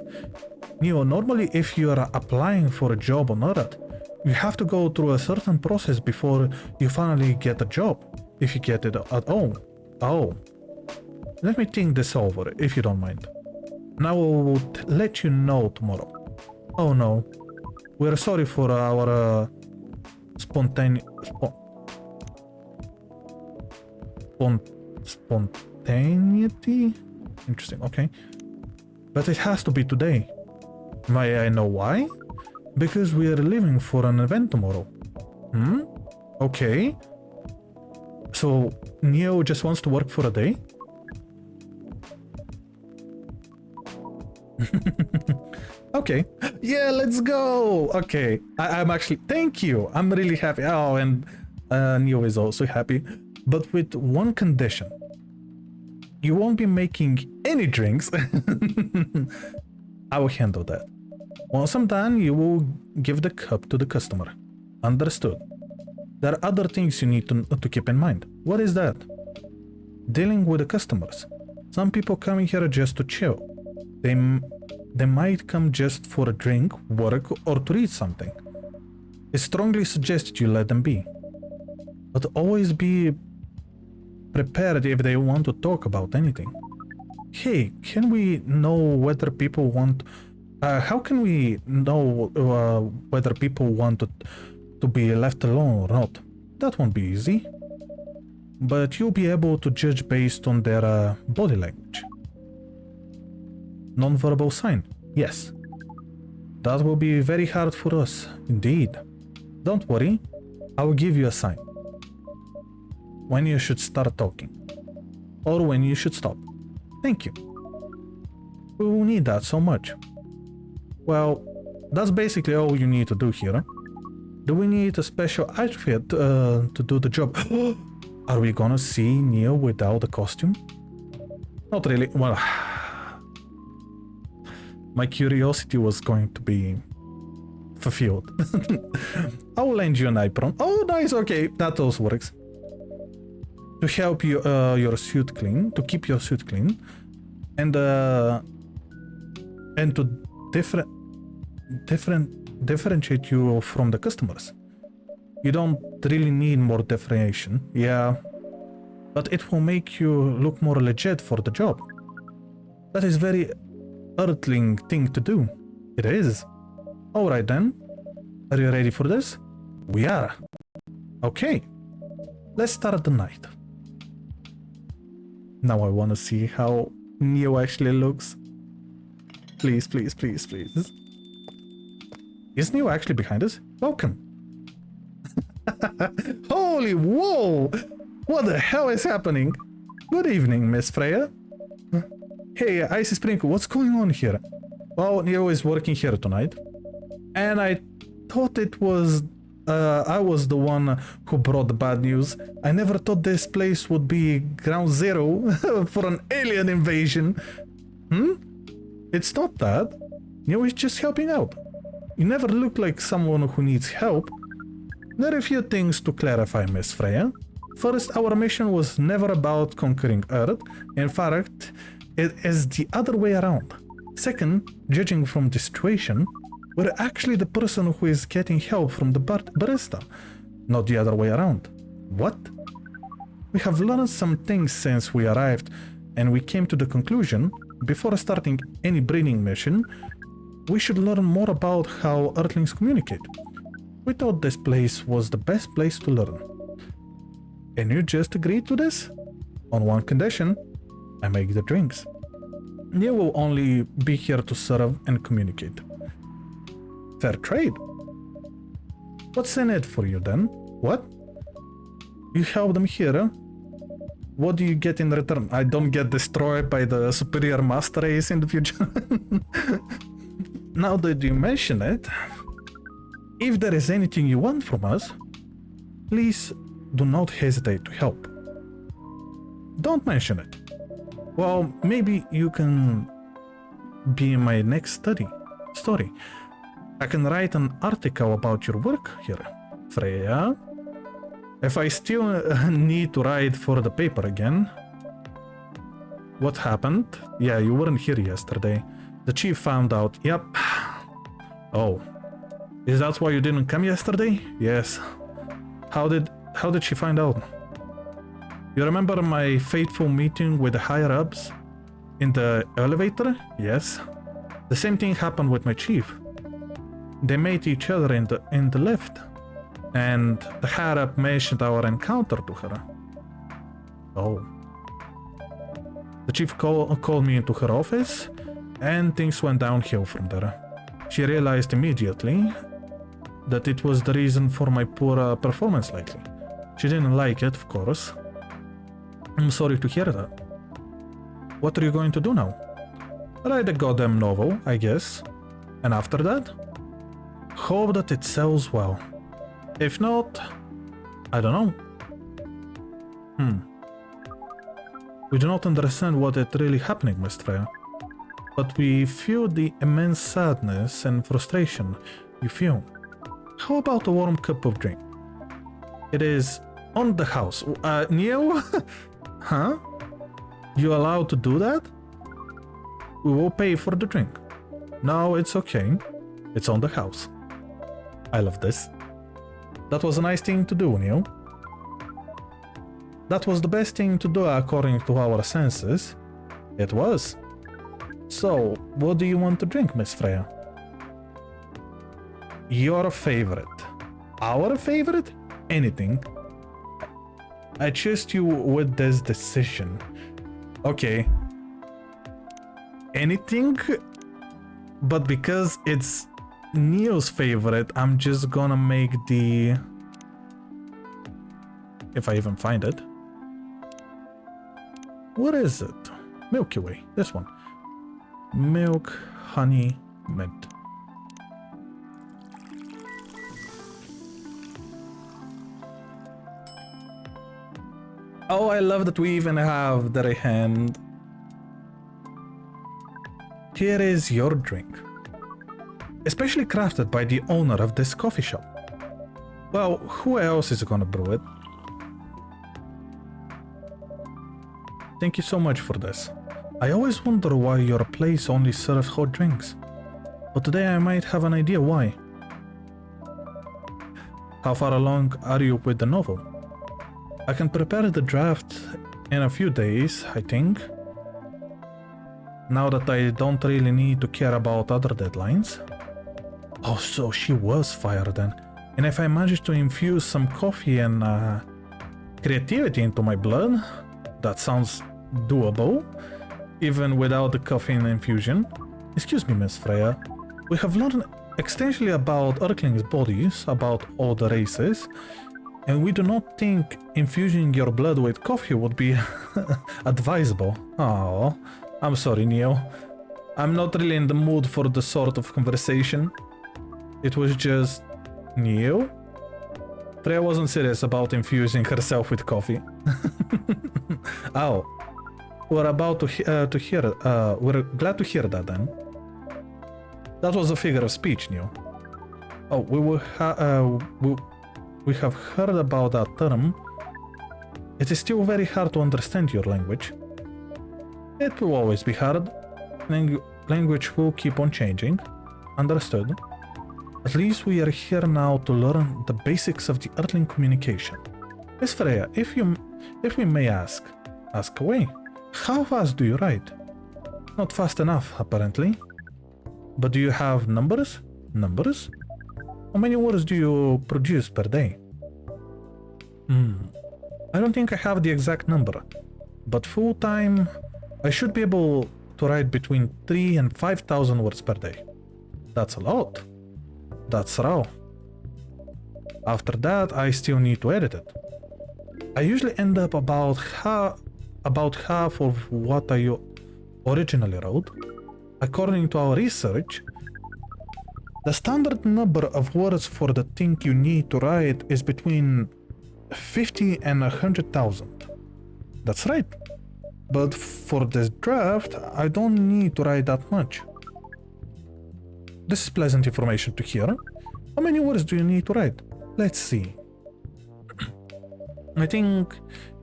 Neo, normally if you are applying for a job on Earth, you have to go through a certain process before you finally get a job, if you get it at all. Oh, let me think this over, if you don't mind. Now I will let you know tomorrow. Oh no, we're sorry for our spontaneity. Interesting, okay. But it has to be today. May I know why? Because we are leaving for an event tomorrow. Okay. So, Neo just wants to work for a day? Okay. Yeah, let's go! Okay. I'm actually... Thank you! I'm really happy. Oh, and Neo is also happy. But with one condition. You won't be making any drinks. I will handle that. Once I'm done, you will give the cup to the customer. Understood. There are other things you need to keep in mind. What is that? Dealing with the customers. Some people come here just to chill. They might come just for a drink, work, or to read something. It's strongly suggested you let them be. But always be prepared if they want to talk about anything. Hey, can we know whether people want... how can we know whether people want to be left alone or not? That won't be easy. But you'll be able to judge based on their body language. Non-verbal sign, yes. That will be very hard for us, indeed. Don't worry, I will give you a sign. When you should start talking. Or when you should stop. Thank you. We will need that so much. Well, that's basically all you need to do here. Do we need a special outfit to do the job? Are we gonna see Neo without a costume? Not really. Well, my curiosity was going to be fulfilled. I will lend you an apron. Oh, nice. Okay, that also works. To help you your suit clean, to keep your suit clean, and to differentiate you from the customers. You don't really need more differentiation, yeah, but it will make you look more legit for the job. That is very Earthling thing to do. It is. Alright then. Are you ready for this? We are. Okay. Let's start the night. Now I want to see how Neo actually looks. Please, please, please, please. Is Neo actually behind us? Welcome. Holy whoa! What the hell is happening? Good evening, Miss Freya. Hey, Icy Sprinkle, what's going on here? Well, Neo is working here tonight. And I thought it was I was the one who brought the bad news. I never thought this place would be ground zero for an alien invasion. It's not that. He's just helping out. You never look like someone who needs help. There are a few things to clarify, Miss Freya. First, our mission was never about conquering Earth. In fact, it is the other way around. Second, judging from the situation, we're actually the person who is getting help from the barista, not the other way around. What? We have learned some things since we arrived, and we came to the conclusion, before starting any breeding mission, we should learn more about how Earthlings communicate. We thought this place was the best place to learn. And you just agreed to this? On one condition, I make the drinks. You will only be here to serve and communicate. Fair trade. What's in it for you then? What? You help them here? What do you get in return? I don't get destroyed by the superior master race in the future. Now that you mention it, if there is anything you want from us, please do not hesitate to help. Don't mention it. Well, maybe you can be in my next story. I can write an article about your work here, Freya. If I still need to write for the paper again. What happened? Yeah, you weren't here yesterday. The chief found out. Yep. Oh. Is that why you didn't come yesterday? Yes. How did she find out? You remember my fateful meeting with the higher-ups in the elevator? Yes. The same thing happened with my chief. They met each other in the lift, and the higher-up mentioned our encounter to her. Oh. The chief called me into her office, and things went downhill from there. She realized immediately that it was the reason for my poor performance lately. She didn't like it, of course. I'm sorry to hear that. What are you going to do now? Write a goddamn novel, I guess. And after that? Hope that it sells well. If not, I don't know. We do not understand what is really happening, Miss Freya. But we feel the immense sadness and frustration you feel. How about a warm cup of drink? It is on the house. Neo? Huh? You allowed to do that? We will pay for the drink. No, it's okay. It's on the house. I love this. That was a nice thing to do, Neo. That was the best thing to do according to our senses. It was. So, what do you want to drink, Miss Freya? Your favorite. Our favorite? Anything. I trust you with this decision. Okay. Anything? But because it's Neo's favorite, I'm just gonna make the... If I even find it. What is it? Milky Way. This one. Milk, honey, mint. Oh, I love that we even have the hand. Here is your drink. Especially crafted by the owner of this coffee shop. Well, who else is gonna brew it? Thank you so much for this. I always wonder why your place only serves hot drinks. But today I might have an idea why. How far along are you with the novel? I can prepare the draft in a few days, I think. Now that I don't really need to care about other deadlines. Oh, so she was fired then. And if I manage to infuse some coffee and creativity into my blood, that sounds doable, even without the caffeine infusion. Excuse me, Miss Freya. We have learned extensively about Earthlings' bodies, about all the races, and we do not think infusing your blood with coffee would be advisable. Oh, I'm sorry, Neo. I'm not really in the mood for the sort of conversation. It was just... Neo? Freya wasn't serious about infusing herself with coffee. Oh, we're about to hear. We're glad to hear that then. That was a figure of speech, Neil. Oh, we have heard about that term. It is still very hard to understand your language. It will always be hard. Language will keep on changing. Understood. At least we are here now to learn the basics of the Earthling communication. Miss Freya, if we may ask away. How fast do you write? Not fast enough, apparently. But do you have numbers? Numbers? How many words do you produce per day? I don't think I have the exact number, but full-time, I should be able to write between 3,000 and 5,000 words per day. That's a lot. That's raw. After that, I still need to edit it. I usually end up about half of what I originally wrote. According to our research, the standard number of words for the thing you need to write is between 50 and 100,000. That's right. But for this draft, I don't need to write that much. This is pleasant information to hear. How many words do you need to write? Let's see. I think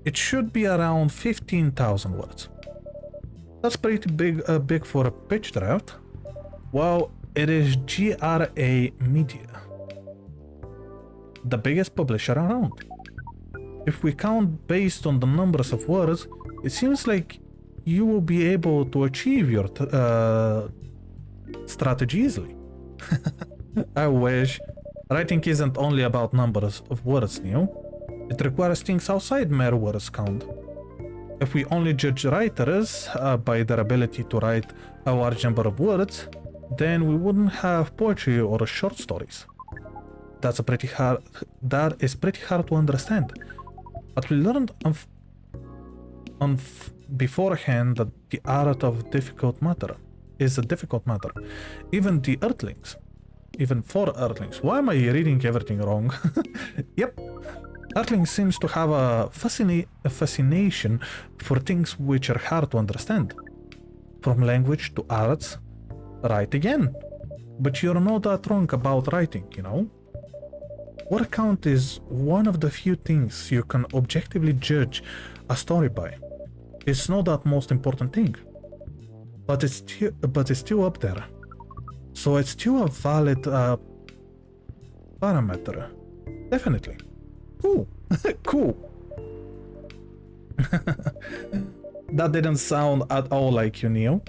it should be around 15,000 words. That's pretty big for a pitch draft. Well, it is GRA Media, the biggest publisher around. If we count based on the numbers of words, it seems like you will be able to achieve your strategy easily. I wish. Writing isn't only about numbers of words, Neil. It requires things outside mere words count. If we only judge writers by their ability to write a large number of words, then we wouldn't have poetry or short stories. That is pretty hard to understand. But we learned beforehand that the art of difficult matter is a difficult matter. Even for Earthlings. Why am I reading everything wrong? Yep. Earthlings seems to have a fascination for things which are hard to understand. From language to arts, write again. But you're not that wrong about writing, you know? Word count is one of the few things you can objectively judge a story by. It's not that most important thing. But it's still up there. So it's still a valid parameter. Definitely. Cool. Cool. That didn't sound at all like you, Neil.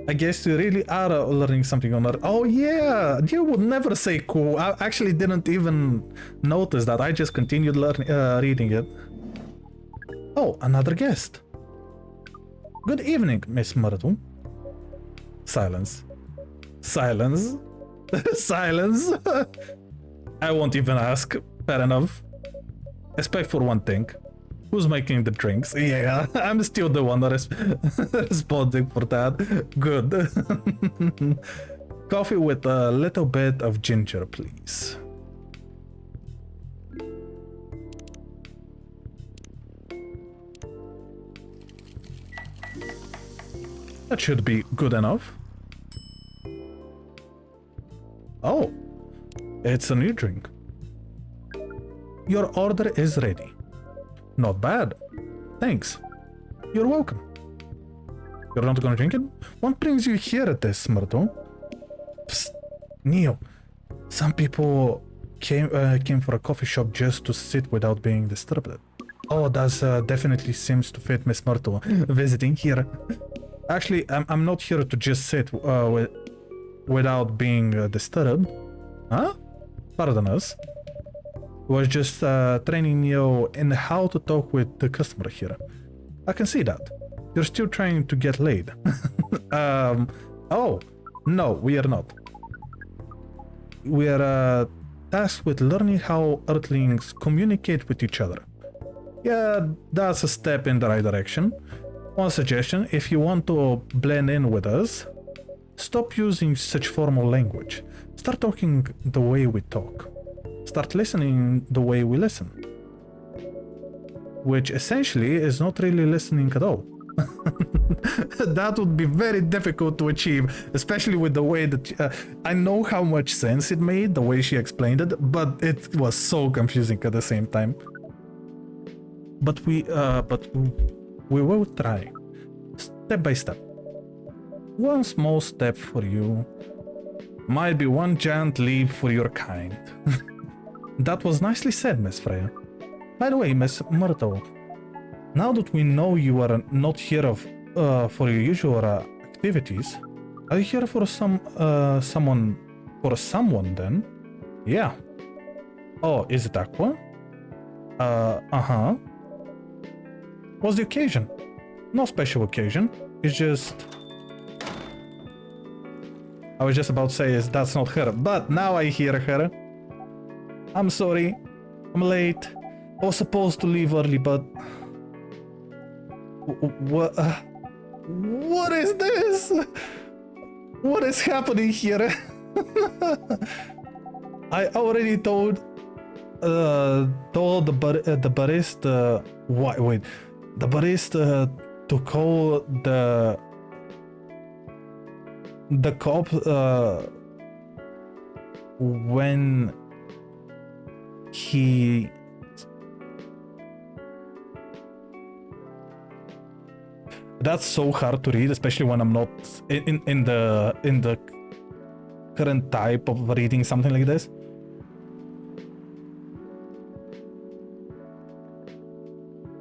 I guess you really are learning something on Earth. Oh yeah, you would never say cool. I actually didn't even notice that. I just continued reading it. Oh, another guest. Good evening, Miss Myrtle. Silence. Silence. Silence. I won't even ask. Fair enough. Except for one thing. Who's making the drinks? Yeah, I'm still the one that is responding for that. Good. Coffee with a little bit of ginger, please. That should be good enough. Oh, it's a new drink. Your order is ready. Not bad. Thanks. You're welcome. You're not gonna drink it? What brings you here at this, Myrtle? Psst, Neil. Some people came for a coffee shop just to sit without being disturbed. Oh, that definitely seems to fit Miss Myrtle visiting here. Actually, I'm not here to just sit without being disturbed. Huh? Pardon us. Was just training you in how to talk with the customer here. I can see that. You're still trying to get laid. Oh, no, we are not. We are tasked with learning how Earthlings communicate with each other. Yeah, that's a step in the right direction. One suggestion, if you want to blend in with us, stop using such formal language. Start talking the way we talk. start listening the way we listen. Which essentially is not really listening at all. That would be very difficult to achieve, especially with the way that I know how much sense it made, the way she explained it, but it was so confusing at the same time. But we will try, step by step. One small step for you might be one giant leap for your kind. That was nicely said, Miss Freya. By the way, Miss Myrtle, now that we know you are not here for your usual activities, are you here for someone then? Yeah. Oh, is it Aqua? Uh-huh. What's the occasion? No special occasion. It's just... I was just about to say that's not her, but now I hear her. I'm sorry. I'm late. I was supposed to leave early, but... What is this? What is happening here? I already told the barista... Wait. The barista to call the cop when he... That's so hard to read, especially when I'm not in the current type of reading something like this.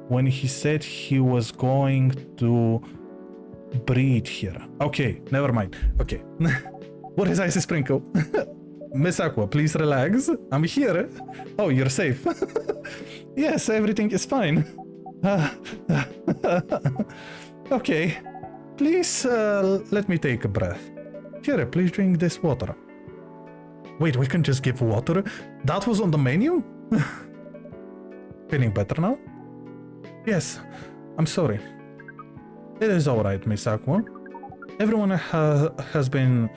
When he said he was going to breed here. Okay, never mind. Okay. What is Icy Sprinkle? Miss Aqua, please relax. I'm here. Oh, you're safe. Yes, everything is fine. Okay. Please let me take a breath. Here, please drink this water. Wait, we can just give water? That was on the menu? Feeling better now? Yes, I'm sorry. It is alright, Miss Aqua. Everyone has been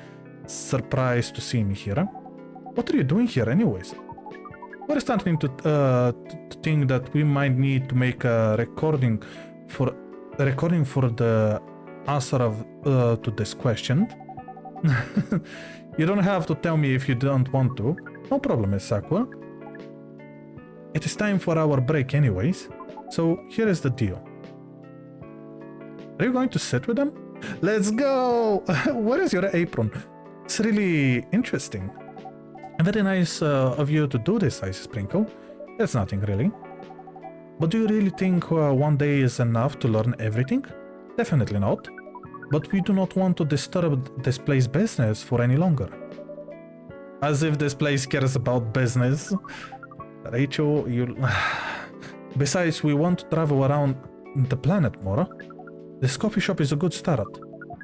surprised to see me here. What are you doing here anyways? We're starting to think that we might need to make a recording for the answer to this question. You don't have to tell me if you don't want to. No problem, Miss Aqua. It is time for our break anyways. So here is the deal. Are you going to sit with them? Let's go! What is your apron? It's really interesting. Very nice of you to do this, Ice Sprinkle. It's nothing really. But do you really think one day is enough to learn everything? Definitely not. But we do not want to disturb this place's business for any longer. As if this place cares about business. Rachel, you... Besides, we want to travel around the planet more. This coffee shop is a good start,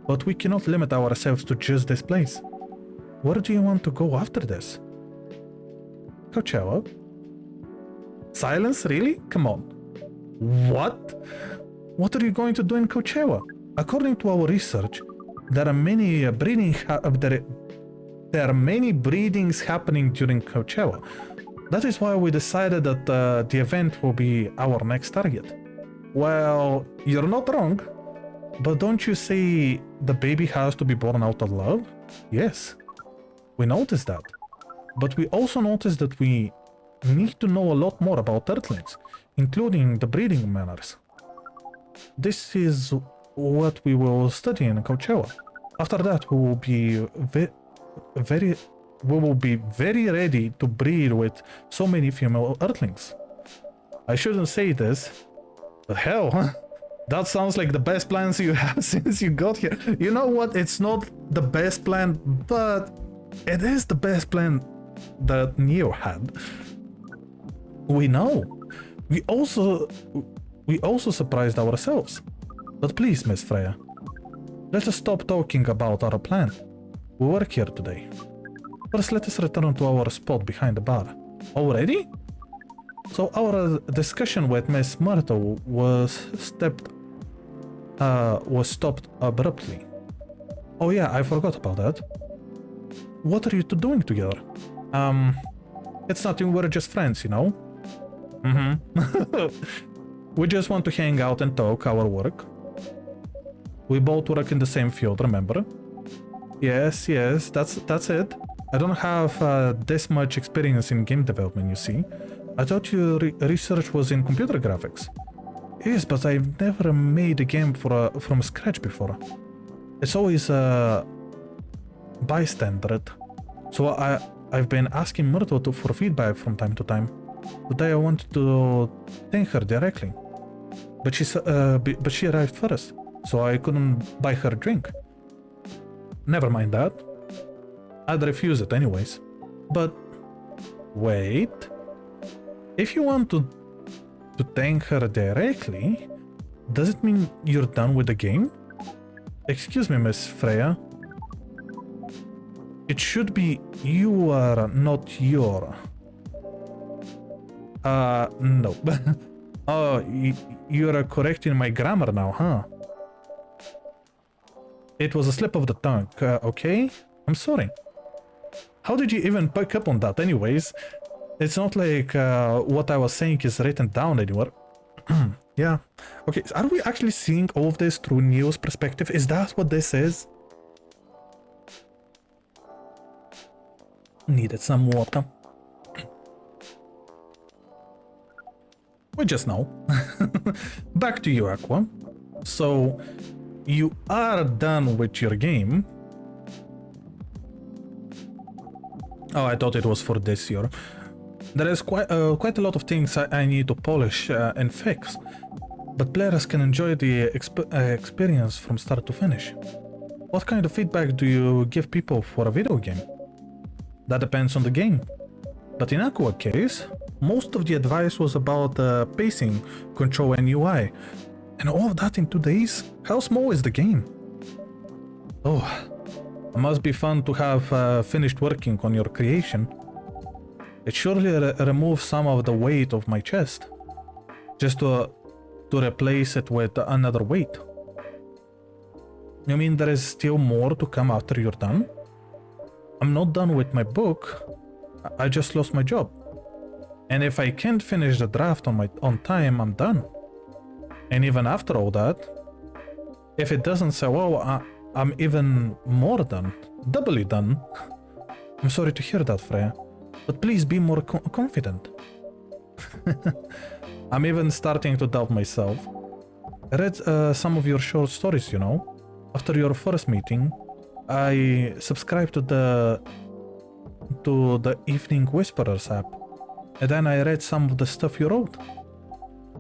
but we cannot limit ourselves to just this place. Where do you want to go after this? Coachella? Silence, really? Come on. What? What are you going to do in Coachella? According to our research, there are many breedings happening during Coachella. That is why we decided that the event will be our next target. Well, you're not wrong. But don't you say the baby has to be born out of love? Yes, we noticed that. But we also noticed that we need to know a lot more about Earthlings, including the breeding manners. This is what we will study in Coachella. After that, we will be very ready to breed with so many female Earthlings. I shouldn't say this, but hell, huh? That sounds like the best plans you have since you got here. You know what? It's not the best plan, but it is the best plan that Neo had. We know. We also surprised ourselves. But please, Miss Freya, let us stop talking about our plan. We work here today. First, let us return to our spot behind the bar. Already? So our discussion with Miss Myrtle was stopped abruptly. Oh yeah, I forgot about that. What are you two doing together? It's nothing, we're just friends, you know? We just want to hang out and talk our work. We both work in the same field, remember? Yes, that's it. I don't have this much experience in game development, you see. I thought your research was in computer graphics. Yes, but I've never made a game from scratch before. It's always bystander. So I've been asking Myrtle for feedback from time to time. Today I wanted to thank her directly, but she arrived first, so I couldn't buy her a drink. Never mind that. I'd refuse it anyways. But wait, if you want to thank her directly, does it mean you're done with the game? Excuse me, Miss Freya. It should be you are, not your. No. Oh, you're correcting my grammar now, huh? It was a slip of the tongue, okay? I'm sorry. How did you even pick up on that anyways? It's not like what I was saying is written down anywhere. Yeah. Okay, so are we actually seeing all of this through Neo's perspective? Is that what this is? Needed some water. We just know. Back to you, Aqua. So, you are done with your game. Oh, I thought it was for this year. There is quite a lot of things I need to polish and fix, but players can enjoy the experience from start to finish. What kind of feedback do you give people for a video game? That depends on the game. But in Aqua's case, most of the advice was about pacing, control and UI. And all of that in 2 days? How small is the game? Oh, it must be fun to have finished working on your creation. It surely removes some of the weight of my chest, just to replace it with another weight. You mean there is still more to come after you're done? I'm not done with my book, I just lost my job. And if I can't finish the draft on time, I'm done. And even after all that, if it doesn't sell well, I'm even more done, doubly done. I'm sorry to hear that, Freya, but please be more confident. I'm even starting to doubt myself. I read some of your short stories, you know. After your first meeting, I subscribed to the Evening Whisperers app, and then I read some of the stuff you wrote.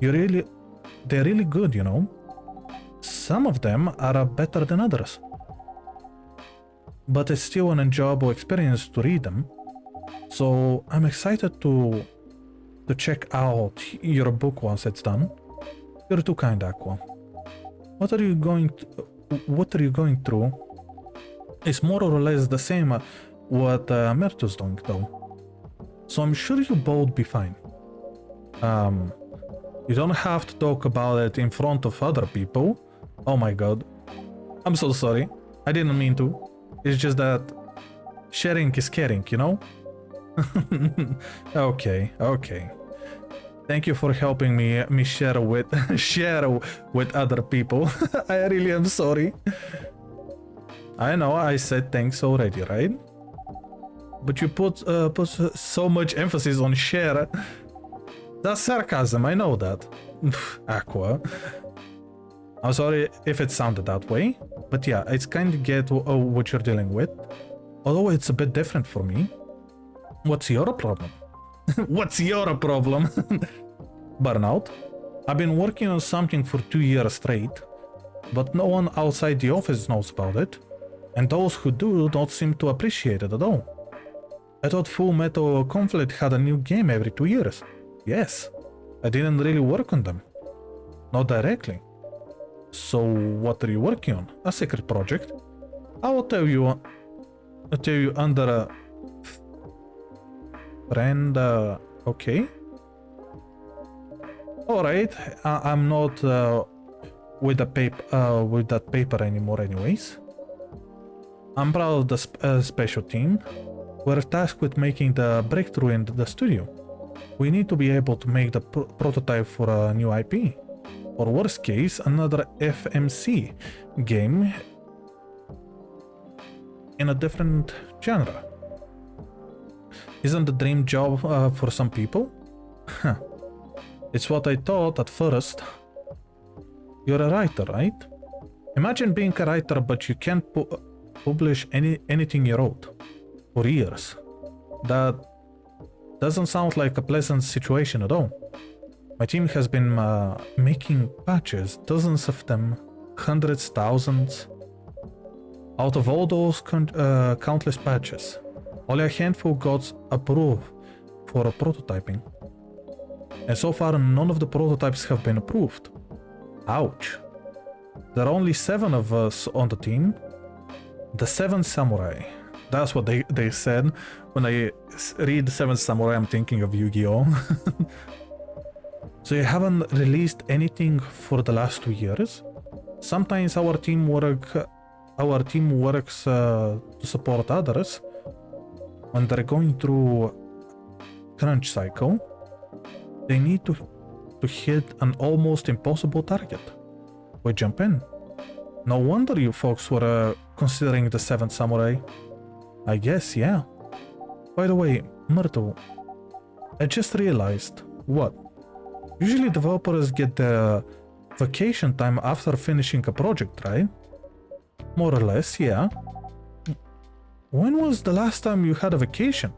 They're really good, you know. Some of them are better than others, but it's still an enjoyable experience to read them. So I'm excited to check out your book once it's done. You're too kind, Aqua. What are you going through? It's more or less the same what Myrto's doing, though. So I'm sure you'll both be fine. You don't have to talk about it in front of other people. Oh my god. I'm so sorry. I didn't mean to. It's just that sharing is caring, you know? Okay. Thank you for helping me share with other people. I really am sorry. I know I said thanks already, right? But you put so much emphasis on share. That's sarcasm, I know that. Aqua. I'm sorry if it sounded that way, but yeah, it's kind of get what you're dealing with. Although it's a bit different for me. What's your problem? What's your problem? Burnout. I've been working on something for 2 years straight, but no one outside the office knows about it, and those who do don't seem to appreciate it at all. I thought Full Metal Conflict had a new game every 2 years. Yes, I didn't really work on them. Not directly. So what are you working on? A secret project? I will tell you under a friend, okay? Alright, I'm not with that paper anymore anyways. I'm proud of the special team. We're tasked with making the breakthrough in the studio. We need to be able to make the prototype for a new IP. Or worst case, another FMC game in a different genre. Isn't the dream job for some people? Huh. It's what I thought at first. You're a writer, right? Imagine being a writer, but you can't publish anything you wrote for years. That doesn't sound like a pleasant situation at all. My team has been making patches, dozens of them, hundreds, thousands. Out of all those countless patches, only a handful got approved for prototyping. And so far, none of the prototypes have been approved. Ouch. There are only 7 of us on the team. The 7 Samurai. That's what they said. When I read the 7 Samurai, I'm thinking of Yu-Gi-Oh! So you haven't released anything for the last 2 years? Sometimes our team works to support others when they're going through crunch cycle. They need to hit an almost impossible target. We jump in. No wonder you folks were considering the 7th Samurai. I guess, yeah. By the way, Myrtle, I just realized. What? Usually developers get their vacation time after finishing a project, right? More or less, yeah. When was the last time you had a vacation?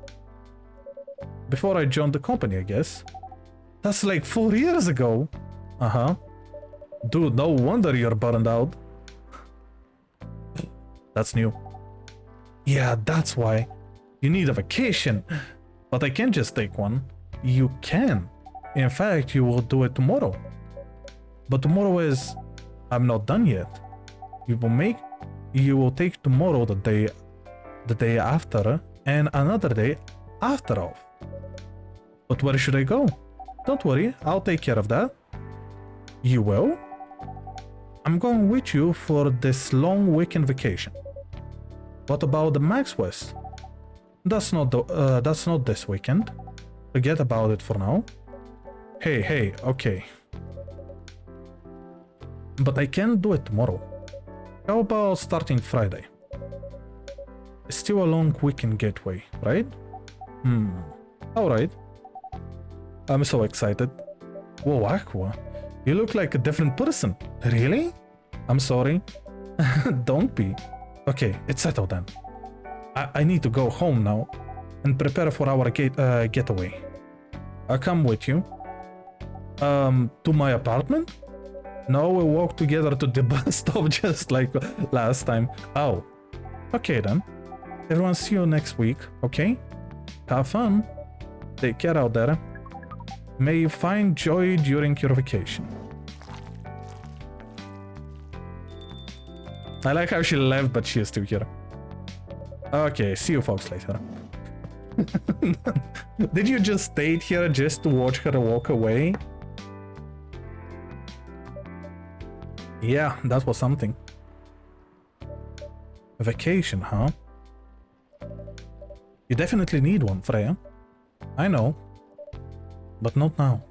Before I joined the company, I guess. That's like 4 years ago. Uh-huh. Dude, no wonder you're burned out. That's new. Yeah, that's why. You need a vacation. But I can't just take one. You can. In fact, you will do it tomorrow. But tomorrow is... I'm not done yet. You will take tomorrow the day after, and another day after off. But where should I go? Don't worry, I'll take care of that. You will? I'm going with you for this long weekend vacation. What about the Max West? That's not this weekend. Forget about it for now. Hey, okay. But I can't do it tomorrow. How about starting Friday? It's still a long weekend gateway, right? Alright. I'm so excited. Whoa, Aqua. You look like a different person. Really? I'm sorry. Don't be. Okay, it's settled then. I need to go home now and prepare for our getaway. I'll come with you. To my apartment? No, we'll walk together to the bus stop just like last time. Oh, okay then. Everyone, see you next week, okay? Have fun. Take care out there. May you find joy during your vacation. I like how she left, but she is still here. Okay, see you folks later. Did you just stay here just to watch her walk away? Yeah, that was something. A vacation, huh? You definitely need one, Freya. I know. But not now.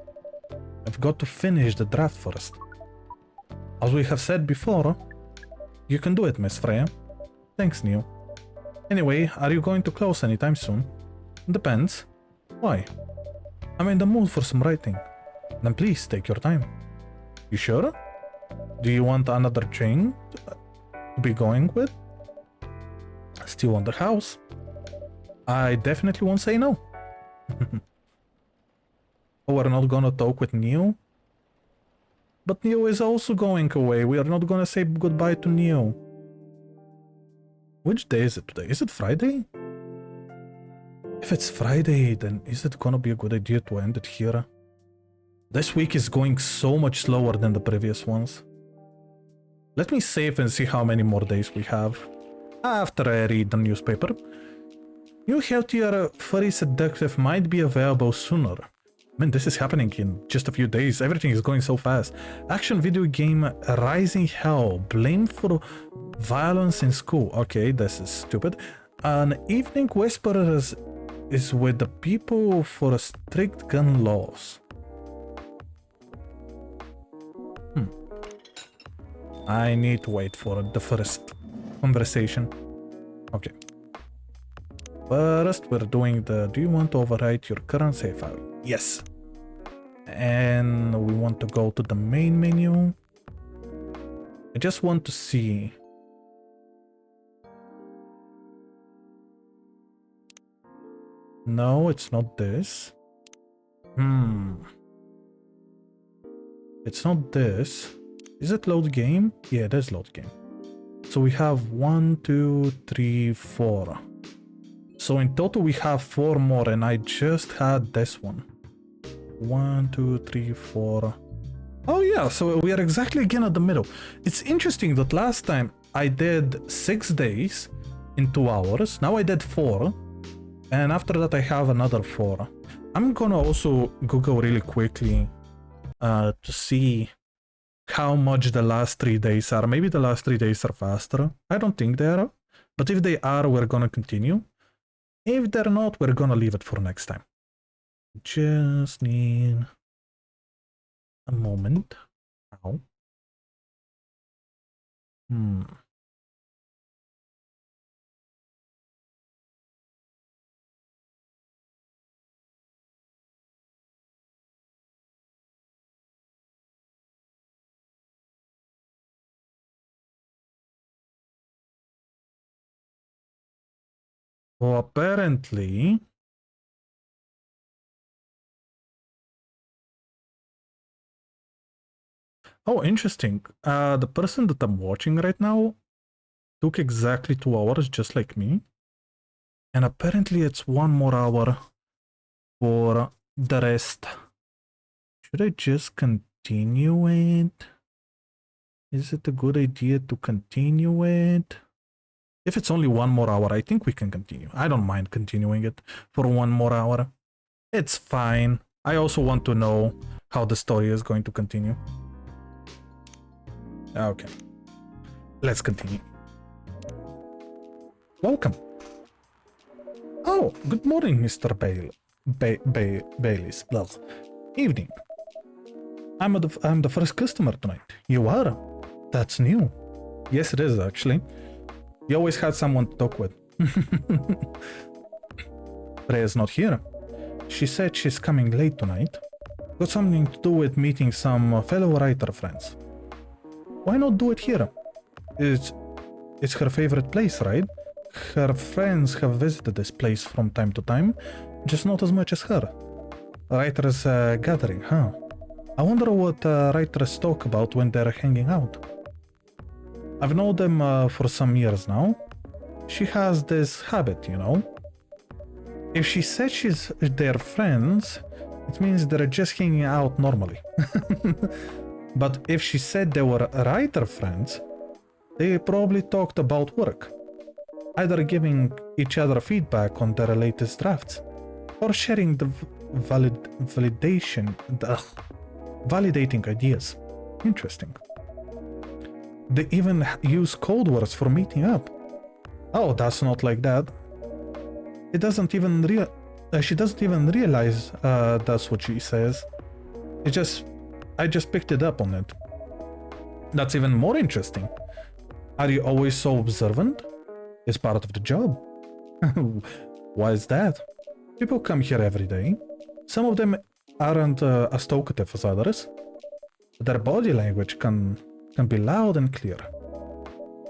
I've got to finish the draft first. As we have said before, you can do it, Miss Freya. Thanks, Neil. Anyway, are you going to close anytime soon? Depends. Why? I'm in the mood for some writing. Then please take your time. You sure? Do you want another drink to be going with? Still on the house? I definitely won't say no. Oh, we're not gonna talk with Neo? But Neo is also going away. We are not gonna say goodbye to Neo. Which day is it today? Is it Friday? If it's Friday, then is it gonna be a good idea to end it here? This week is going so much slower than the previous ones. Let me save and see how many more days we have. After I read the newspaper. New healthier furry seductive might be available sooner. Man, this is happening in just a few days. Everything is going so fast. Action video game Rising Hell. Blamed for violence in school. Okay, this is stupid. An evening whisperer is with the people for strict gun laws. I need to wait for the first conversation. Okay. First, we're doing the, do you want to overwrite your current save file? Yes. And we want to go to the main menu. I just want to see. No, it's not this. It's not this. Is it load game? Yeah, it is load game. So we have 1, 2, 3, 4. So in total we have 4 more, and I just had this one. 1, 2, 3, 4. Oh yeah, so we are exactly again at the middle. It's interesting that last time I did 6 days in 2 hours. Now I did 4. And after that I have another 4. I'm gonna also Google really quickly to see how much the last 3 days are. Maybe the last 3 days are faster. I don't think they are. But if they are, we're gonna continue. If they're not, we're gonna leave it for next time. Just need a moment. Ow. Well, apparently... Oh, interesting. The person that I'm watching right now took exactly 2 hours, just like me. And apparently it's 1 more hour for the rest. Should I just continue it? Is it a good idea to continue it? If it's only 1 more hour, I think we can continue. I don't mind continuing it for 1 more hour. It's fine. I also want to know how the story is going to continue. Okay. Let's continue. Welcome. Oh, good morning, Mr. Baylis. Well, evening. I'm the first customer tonight. You are? That's new. Yes, it is, actually. You always had someone to talk with. Rhea's not here. She said she's coming late tonight. Got something to do with meeting some fellow writer friends. Why not do it here? It's her favorite place, right? Her friends have visited this place from time to time, just not as much as her. Writers gathering, huh? I wonder what writers talk about when they're hanging out. I've known them for some years now. She has this habit, you know. If she said she's their friends, it means they're just hanging out normally. But if she said they were writer friends, they probably talked about work, either giving each other feedback on their latest drafts, or sharing the validating ideas. Interesting. They even use code words for meeting up. Oh, that's not like that. It doesn't even she doesn't even realize that's what she says. I just picked it up on it. That's even more interesting. Are you always so observant? It's part of the job. Why is that? People come here every day. Some of them aren't as talkative as others. Their body language can be loud and clear.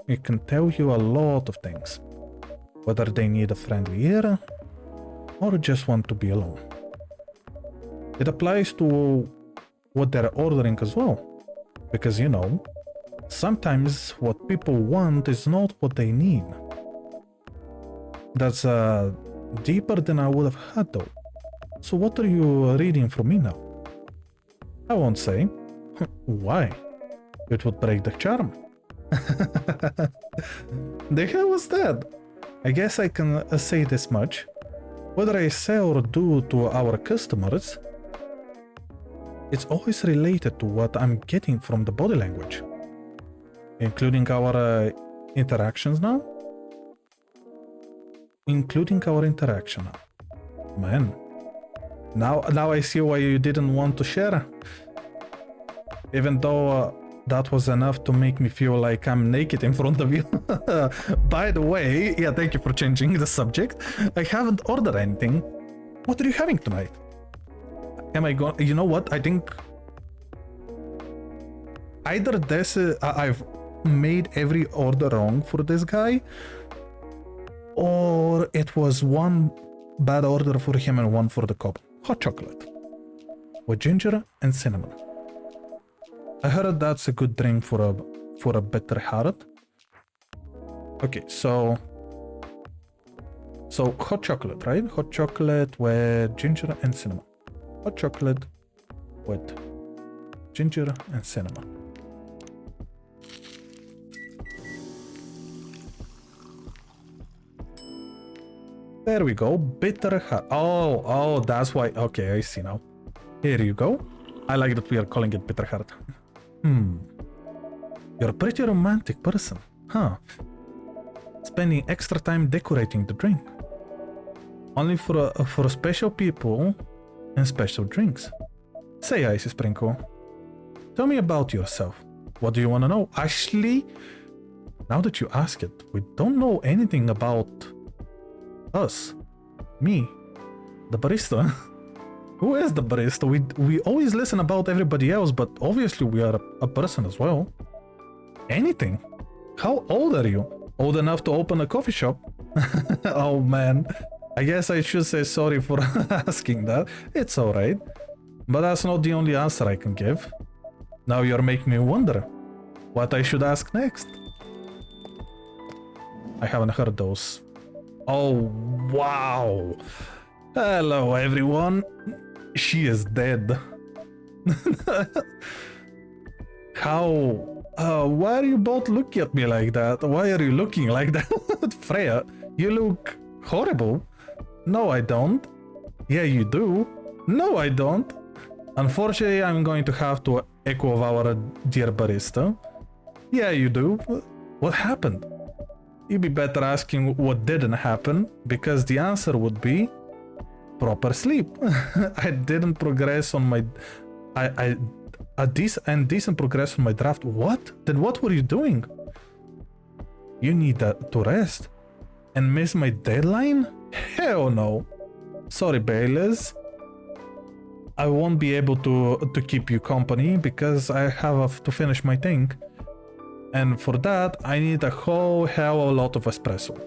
It can tell you a lot of things. Whether they need a friendly ear or just want to be alone. It applies to what they're ordering as well. Because, you know, sometimes what people want is not what they need. That's deeper than I would have had though. So what are you reading from me now? I won't say. Why? It would break the charm. The hell was that? I guess I can say this much. Whether I sell or do to our customers, it's always related to what I'm getting from the body language. Including our interactions now? including our interaction. Man, now I see why you didn't want to share. Even though that was enough to make me feel like I'm naked in front of you. By the way, yeah, thank you for changing the subject. I haven't ordered anything. What are you having tonight? Am I going? You know what? I think either this I've made every order wrong for this guy, or it was one bad order for him and one for the cop. Hot chocolate with ginger and cinnamon. I heard that's a good drink for a better heart. Okay, so hot chocolate, right? Hot chocolate with ginger and cinnamon. Hot chocolate with ginger and cinnamon. There we go. Bitter heart. Oh, that's why. Okay, I see now. Here you go. I like that we are calling it bitter heart. You're a pretty romantic person, huh? Spending extra time decorating the drink. Only for special people and special drinks. Say, Icy Sprinkle, tell me about yourself. What do you want to know? Actually, now that you ask it, we don't know anything about us. Me, the barista. Who is the barista? We always listen about everybody else, but obviously we are a person as well. Anything? How old are you? Old enough to open a coffee shop? Oh man, I guess I should say sorry for asking that. It's alright. But that's not the only answer I can give. Now you're making me wonder what I should ask next. I haven't heard those. Oh, wow. Hello, everyone. She is dead. How? Why are you both looking at me like that? Why are you looking like that? Freya, you look horrible. No, I don't. Yeah, you do. No, I don't. Unfortunately, I'm going to have to echo our dear barista. Yeah, you do. What happened? You'd be better asking what didn't happen, because the answer would be proper sleep. I didn't progress on my... A decent progress on my draft. What? Then what were you doing? You need to rest. And miss my deadline? Hell no. Sorry, Bayless. I won't be able to keep you company because I have to finish my thing. And for that, I need a whole hell of a lot of espresso.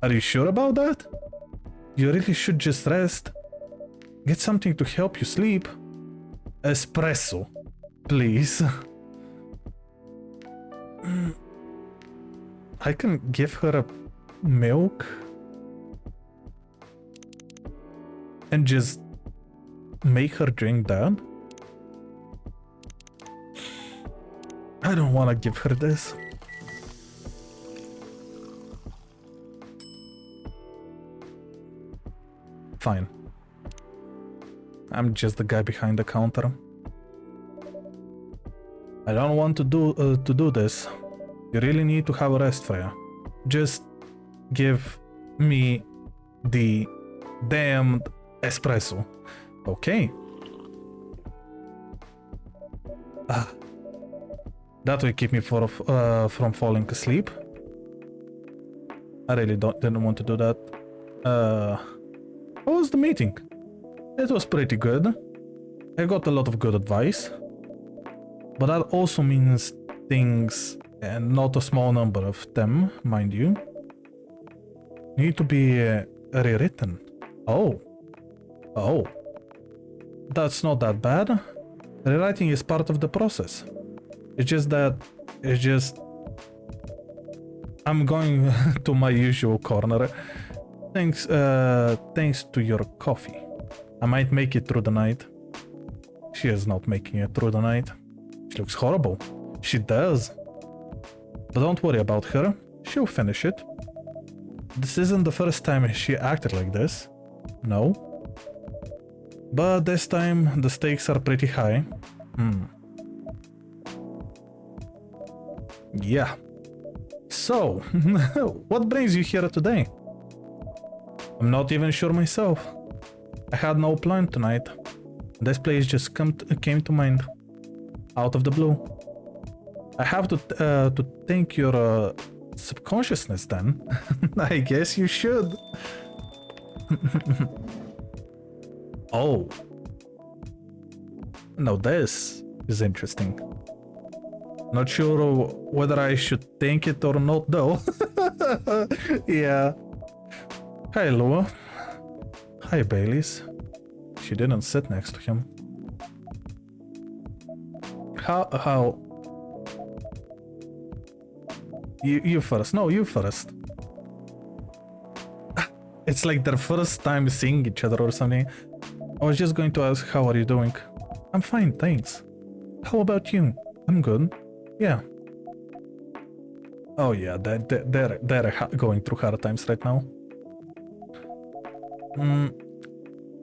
Are you sure about that? You really should just rest. Get something to help you sleep. Espresso, please. I can give her a milk and just make her drink that. I don't want to give her this. Fine. I'm just the guy behind the counter. I don't want to do this. You really need to have a rest, Freya. Just give me the damned espresso. Okay. That will keep me from falling asleep. I really didn't want to do that. How was the meeting? It was pretty good. I got a lot of good advice. But that also means things, and not a small number of them, mind you, need to be rewritten. Oh. That's not that bad. Rewriting is part of the process. It's just I'm going to my usual corner. Thanks to your coffee. I might make it through the night. She is not making it through the night. She looks horrible. She does. But don't worry about her. She'll finish it. This isn't the first time she acted like this. No. But this time the stakes are pretty high. Yeah. So, what brings you here today? I'm not even sure myself. I had no plan tonight. This place just came to mind. Out of the blue. I have to thank your subconsciousness then. I guess you should. Oh. Now this is interesting. Not sure whether I should thank it or not though. Yeah. Hi Lua. Hi Baileys. She didn't sit next to him. How? You first. No, you first. It's like their first time seeing each other or something. I was just going to ask, how are you doing? I'm fine, thanks. How about you? I'm good. Yeah. Oh yeah, they're going through hard times right now.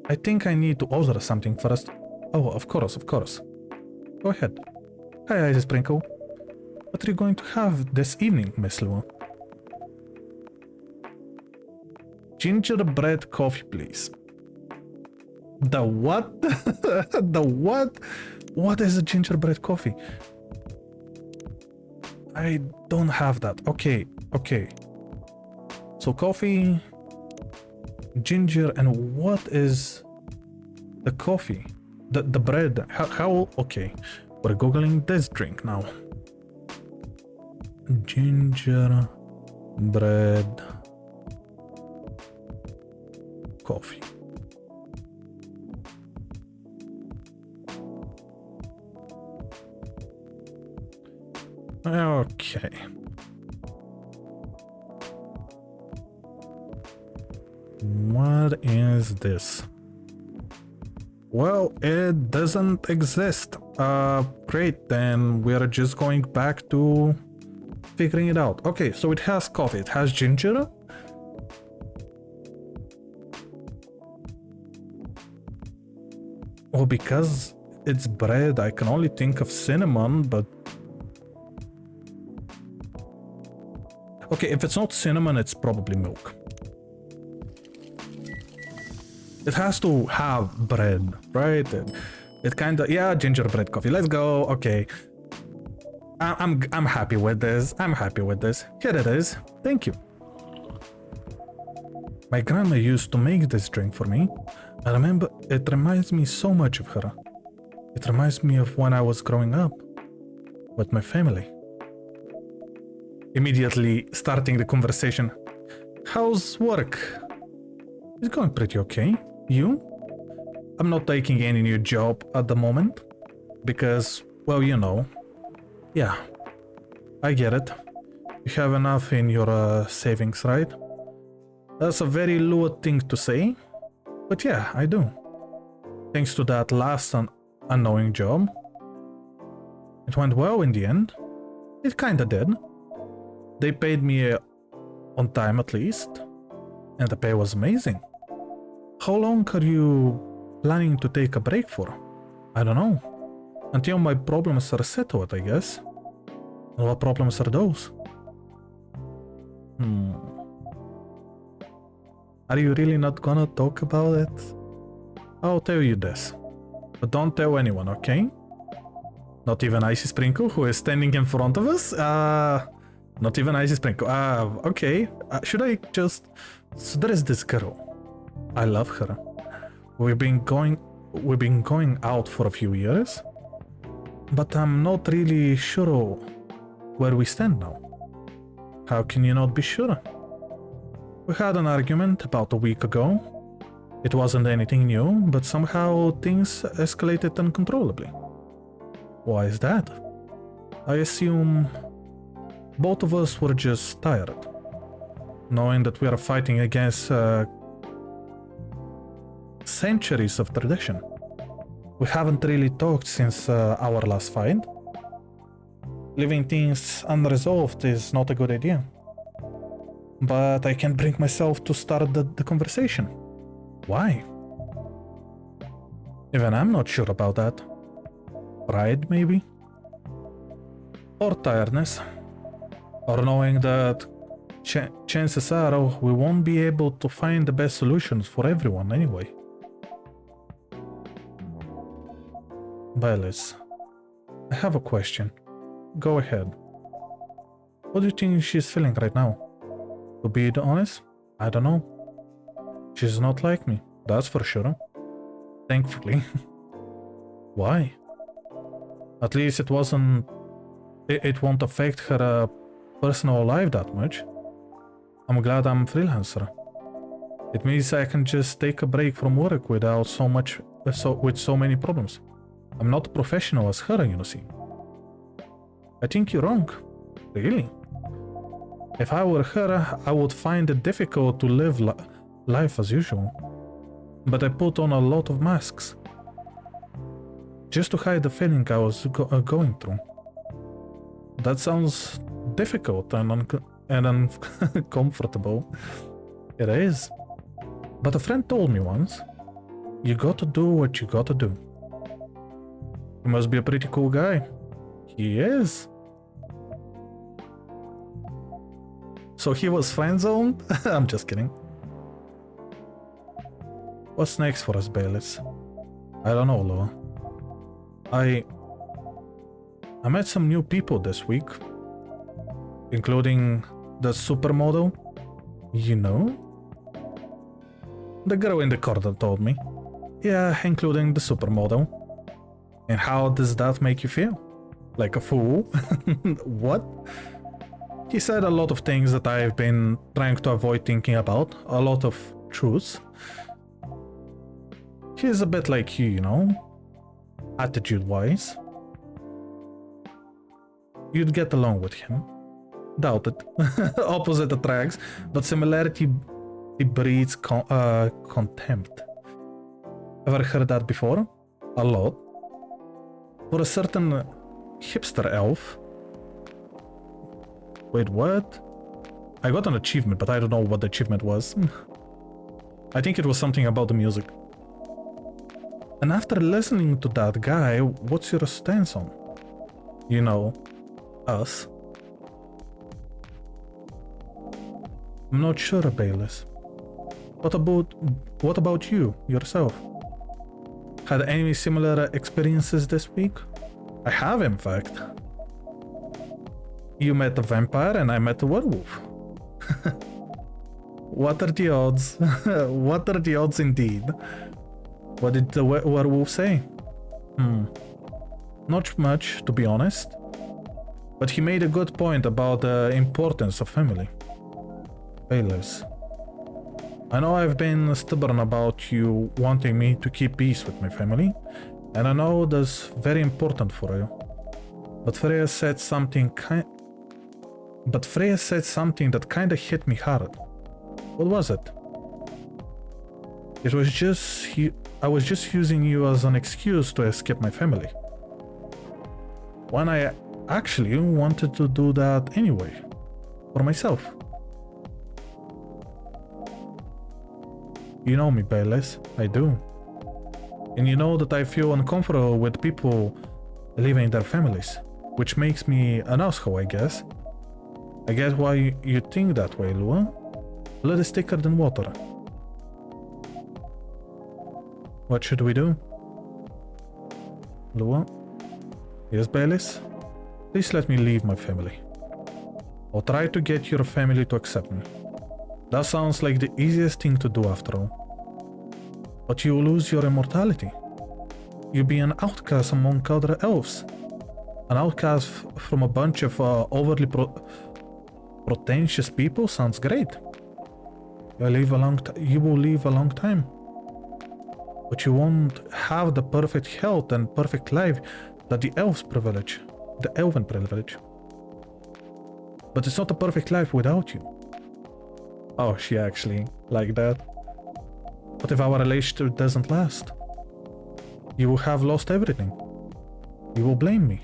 I think I need to order something first. Oh, of course. Go ahead. Hi, Ice Sprinkle. What are you going to have this evening, Miss Lua? Gingerbread coffee, please. The what? The what? What is a gingerbread coffee? I don't have that. Okay. So coffee, ginger, and what is the coffee? The bread. How? Okay. We're googling this drink now. Gingerbread coffee. Okay. What is this? Well, it doesn't exist. Great, then we're just going back to figuring it out. Okay, so it has coffee, it has ginger. Well, because it's bread, I can only think of cinnamon, but... Okay, if it's not cinnamon, it's probably milk. It has to have bread, right? It kind of... Yeah, gingerbread coffee. Let's go. Okay. I'm happy with this. Here it is. Thank you. My grandma used to make this drink for me. I remember it reminds me so much of her. It reminds me of when I was growing up with my family. Immediately starting the conversation. How's work? It's going pretty okay. You? I'm not taking any new job at the moment. Because, well, you know. Yeah, I get it. You have enough in your savings, right? That's a very Lua thing to say. But yeah, I do. Thanks to that last unknowing job. It went well in the end. It kinda did. They paid me on time at least. And the pay was amazing. How long are you planning to take a break for? I don't know. Until my problems are settled, I guess. And what problems are those? Are you really not gonna talk about it? I'll tell you this. But don't tell anyone, okay? Not even Icy Sprinkle, who is standing in front of us? Not even Icy Sprinkle. Okay. Should I just... So there is this girl. I love her. We've been going out for a few years. But I'm not really sure where we stand now. How can you not be sure? We had an argument about a week ago. It wasn't anything new, but somehow things escalated uncontrollably. Why is that? I assume both of us were just tired, knowing that we are fighting against centuries of tradition. We haven't really talked since our last fight. Leaving things unresolved is not a good idea. But I can't bring myself to start the conversation. Why? Even I'm not sure about that. Pride, maybe? Or tiredness. Or knowing that chances are we won't be able to find the best solutions for everyone anyway. Bailes, I have a question. Go ahead. What do you think she's feeling right now? To be honest, I don't know. She's not like me, that's for sure. Thankfully. Why? At least it won't affect her personal life that much. I'm glad I'm a freelancer. It means I can just take a break from work without with so many problems. I'm not a professional as her, you see. I think you're wrong. Really? If I were her, I would find it difficult to live life as usual. But I put on a lot of masks. Just to hide the feeling I was going through. That sounds difficult and uncomfortable. It is. But a friend told me once, you gotta do what you gotta do. He must be a pretty cool guy. He is. So he was friend-zoned? I'm just kidding. What's next for us, Bailes? I don't know, Loa. I met some new people this week, including the supermodel. You know? The girl in the corner told me. Yeah, including the supermodel. And how does that make you feel? Like a fool? What? He said a lot of things that I've been trying to avoid thinking about, a lot of truths. He's a bit like you know? Attitude-wise. You'd get along with him. Doubt it. Opposite attracts, but similarity breeds contempt. Ever heard that before? A lot. For a certain hipster elf. Wait, what? I got an achievement, but I don't know what the achievement was. I think it was something about the music. And after listening to that guy, what's your stance on? You know, us. I'm not sure, Bailes. What about you, yourself? Had any similar experiences this week? I have, in fact. You met a vampire and I met a werewolf. What are the odds? What are the odds indeed? What did the werewolf say? Not much, to be honest. But he made a good point about the importance of family. Bailes, I know I've been stubborn about you wanting me to keep peace with my family, and I know that's very important for you. But Freya said something that kinda hit me hard. What was it? It was just I was just using you as an excuse to escape my family. When I actually wanted to do that anyway, for myself. You know me, Bailes, I do. And you know that I feel uncomfortable with people leaving their families, which makes me an asshole, I guess. I get why you think that way, Lua. Blood is thicker than water. What should we do? Lua? Yes, Bailes? Please let me leave my family. I'll try to get your family to accept me. That sounds like the easiest thing to do after all. But you lose your immortality. You'll be an outcast among other elves. An outcast from a bunch of overly pretentious people sounds great. You will live a long time. But you won't have the perfect health and perfect life that the elven privilege. But it's not a perfect life without you. Oh, she actually like that. What if our relationship doesn't last? You will have lost everything. You will blame me.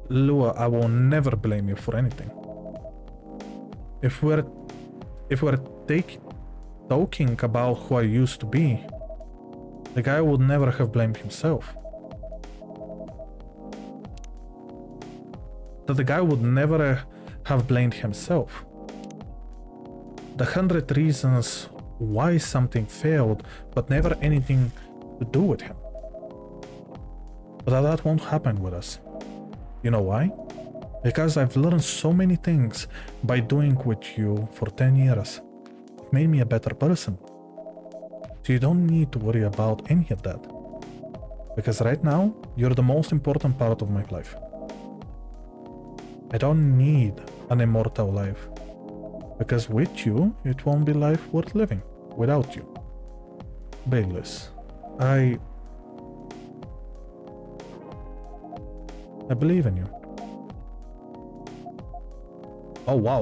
Lua, I will never blame you for anything. If we're talking about who I used to be, the guy would never have blamed himself. The guy would never have blamed himself. the 100 reasons why something failed, but never anything to do with him. But that won't happen with us. You know why? Because I've learned so many things by doing with you for 10 years. It made me a better person. So you don't need to worry about any of that. Because right now, you're the most important part of my life. I don't need an immortal life. Because with you, it won't be life worth living without you. Bayless, I believe in you. Oh wow.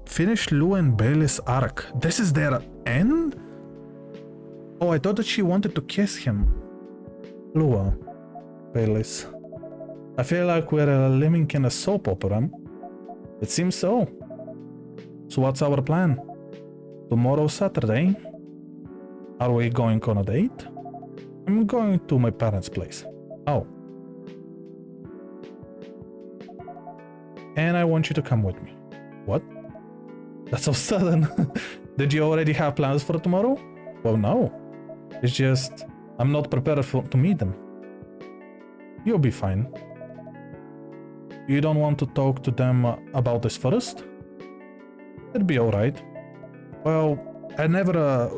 Finish Lou and Bayless' arc. This is their end? Oh, I thought that she wanted to kiss him. Lua, Bayless. I feel like we're living in a soap opera. It seems so. So what's our plan? Tomorrow Saturday? Are we going on a date? I'm going to my parents' place. Oh. And I want you to come with me. What? That's so sudden. Did you already have plans for tomorrow? Well, no. It's just, I'm not prepared to meet them. You'll be fine. You don't want to talk to them about this first? It'd be alright. Well, I never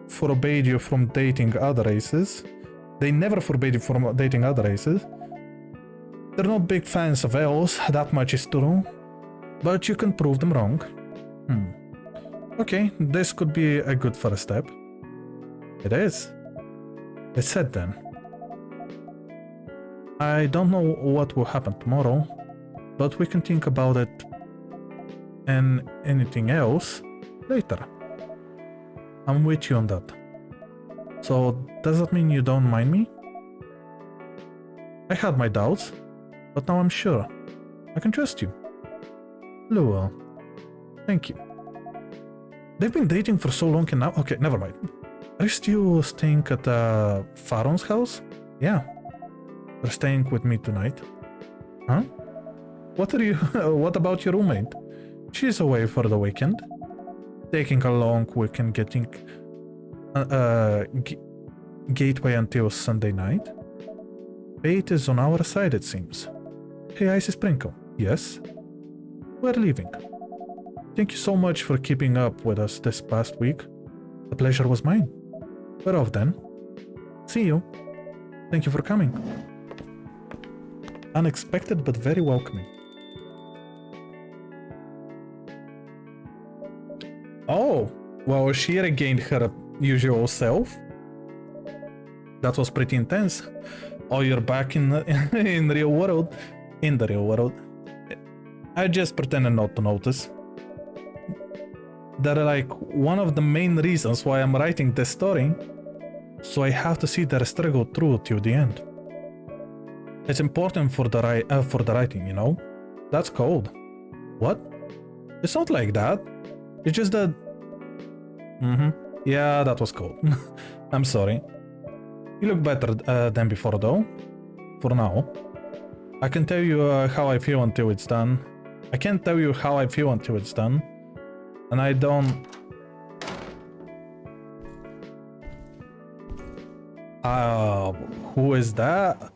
forbade you from dating other races. They never forbade you from dating other races. They're not big fans of elves, that much is true. But you can prove them wrong. Okay, this could be a good first step. It is. It's said then. I don't know what will happen tomorrow, but we can think about it and anything else later. I'm with you on that. So, does that mean you don't mind me? I had my doubts, but now I'm sure. I can trust you. Lua, thank you. They've been dating for so long and now... Okay, never mind. Are you still staying at Faron's house? Yeah. They're staying with me tonight. Huh? What are you... What about your roommate? She's away for the weekend. Taking a long weekend getting... Gateway until Sunday night. Fate is on our side, it seems. Hey, Icy Sprinkle. Yes? We're leaving. Thank you so much for keeping up with us this past week. The pleasure was mine. We're off then. See you. Thank you for coming. Unexpected but very welcoming. Oh, well, she regained her usual self. That was pretty intense. Oh, you're back in the real world. In the real world. I just pretended not to notice. They're like one of the main reasons why I'm writing this story, so I have to see their struggle through till the end. It's important for the writing, you know? That's cold. What? It's not like that. It's just that... Yeah, that was cold. I'm sorry. You look better than before though. For now. I can tell you how I feel until it's done. I can't tell you how I feel until it's done. And I don't... who is that?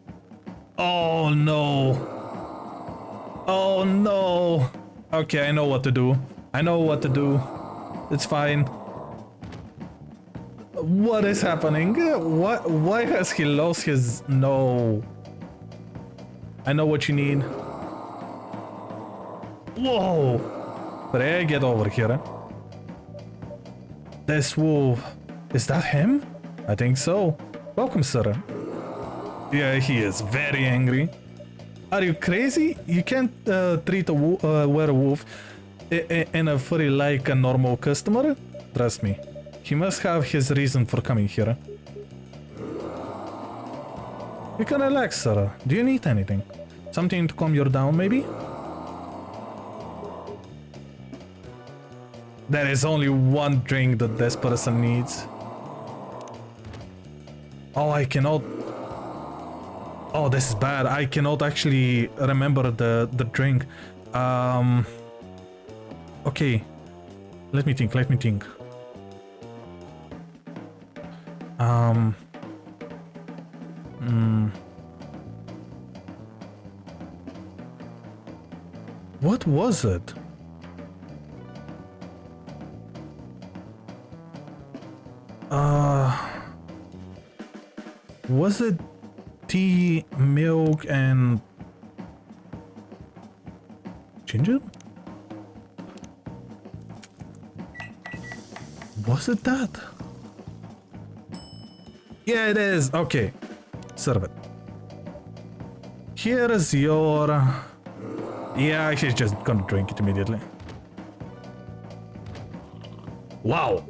Oh no. Oh no. Okay, I know what to do. I know what to do. It's fine. What is happening? What? Why has he lost his... No. I know what you need. Whoa. Freya, get over here. This wolf. Is that him? I think so. Welcome, sir. Yeah, he is very angry. Are you crazy? You can't treat a werewolf in a furry like a normal customer? Trust me. He must have his reason for coming here. You can relax, sir. Do you need anything? Something to calm you down, maybe? There is only one drink that this person needs. Oh, I cannot Oh, this is bad. I cannot actually remember the drink. Okay. Let me think. What was it? Was it tea, milk, and ginger? Was it that? Yeah, it is. Okay. Serve it. Here is your... Yeah, she's just gonna drink it immediately. Wow.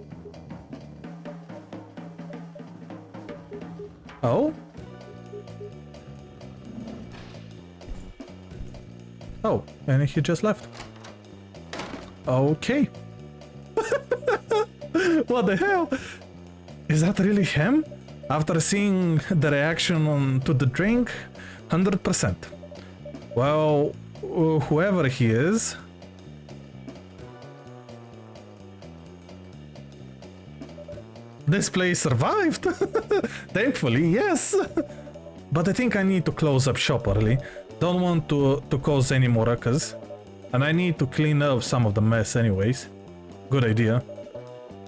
Oh? Oh, and he just left. Okay. What the hell? Is that really him? After seeing the reaction to the drink, 100%. Well, whoever he is... This place survived! Thankfully, yes! But I think I need to close up shop early. Don't want to cause any more ruckus. And I need to clean up some of the mess anyways. Good idea.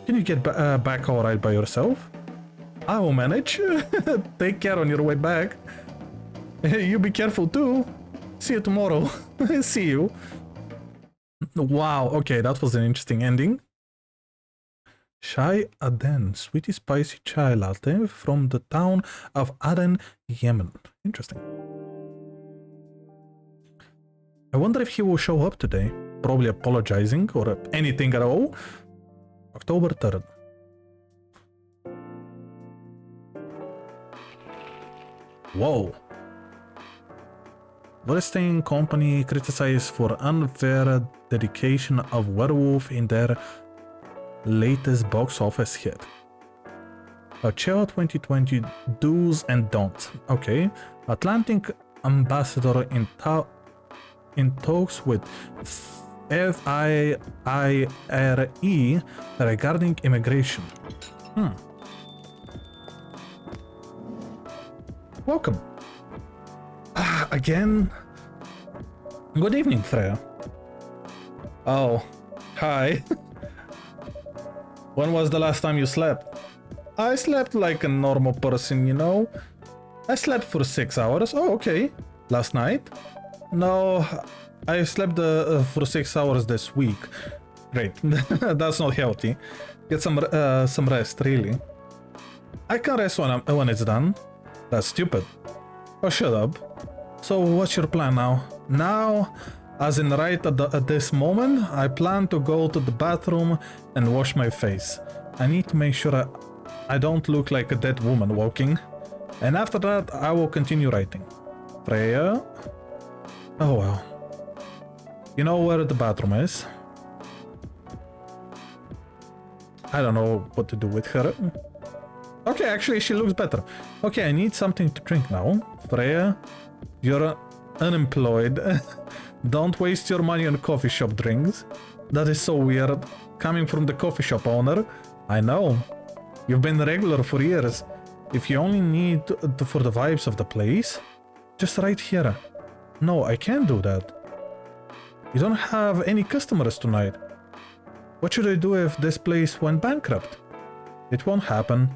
Can you get back alright by yourself? I will manage. Take care on your way back. You be careful too. See you tomorrow. See you. Wow, okay, that was an interesting ending. Chai Aden, sweetie spicy chai latte from the town of Aden, Yemen. Interesting. I wonder if he will show up today. Probably apologizing or anything at all. October 3rd. Whoa. Western company criticized for unfair dedication of Werewolf in their latest box office hit. A Chill 2020 do's and don'ts. Okay. Atlantic ambassador in talks with FIRE regarding immigration. Welcome. Again? Good evening, Freya. Oh, hi. When was the last time you slept? I slept like a normal person, you know. I slept for 6 hours. Oh, okay. Last night? No, I slept for 6 hours this week. Great. That's not healthy. Get some rest, really. I can rest when it's done. That's stupid. Oh, shut up. So what's your plan now? Now, as in right at this moment, I plan to go to the bathroom and wash my face. I need to make sure I don't look like a dead woman walking. And after that, I will continue writing. Freya? Oh well. You know where the bathroom is? I don't know what to do with her. Okay, actually she looks better. Okay, I need something to drink now. Freya, you're unemployed. Don't waste your money on coffee shop drinks. That is so weird. Coming from the coffee shop owner. I know. You've been regular for years. If you only need for the vibes of the place, just right here. No, I can't do that. You don't have any customers tonight. What should I do if this place went bankrupt? It won't happen.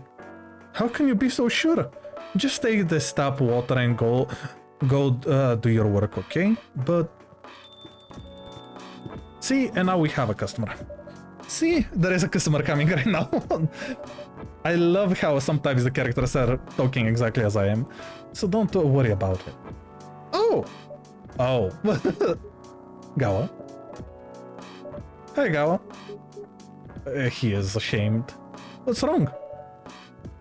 How can you be so sure? Just take this tap water and go do your work, okay? But... See, and now we have a customer. See, there is a customer coming right now. I love how sometimes the characters are talking exactly as I am. So don't worry about it. Oh! Oh. Gawa. Hey, Gawa. He is ashamed. What's wrong?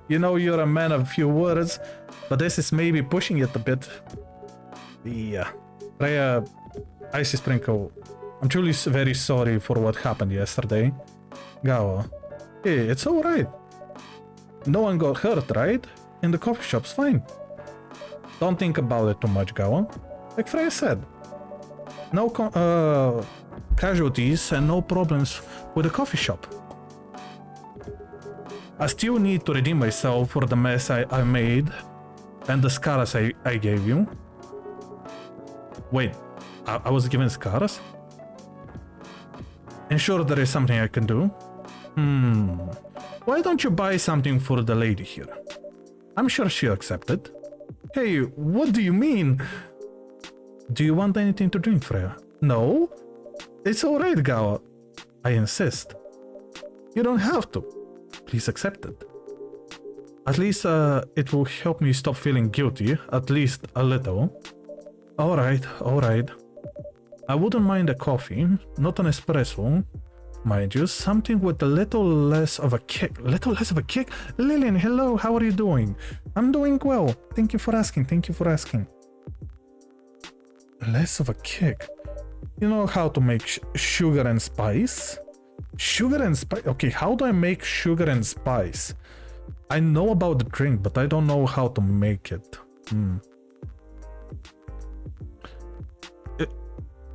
You know you're a man of few words, but this is maybe pushing it a bit. Yeah. Freya, Icy Sprinkle, I'm truly very sorry for what happened yesterday. Gawa. Hey, it's alright. No one got hurt, right? In the coffee shop's fine. Don't think about it too much, Gawa. Like Freya said, no casualties and no problems with the coffee shop. I still need to redeem myself for the mess I made and the scars I gave you. Wait, I was given scars? And sure there is something I can do. Why don't you buy something for the lady here? I'm sure she'll accept it. Hey, what do you mean? Do you want anything to drink, Freya? No? It's alright, Gawa. I insist. You don't have to. Please accept it. At least it will help me stop feeling guilty, at least a little. Alright. I wouldn't mind a coffee, not an espresso. Mind you, something with a little less of a kick. Lillian, hello, how are you doing? I'm doing well. Thank you for asking. Less of a kick. You know how to make sugar and spice? Sugar and spice? Okay, how do I make sugar and spice? I know about the drink, but I don't know how to make it.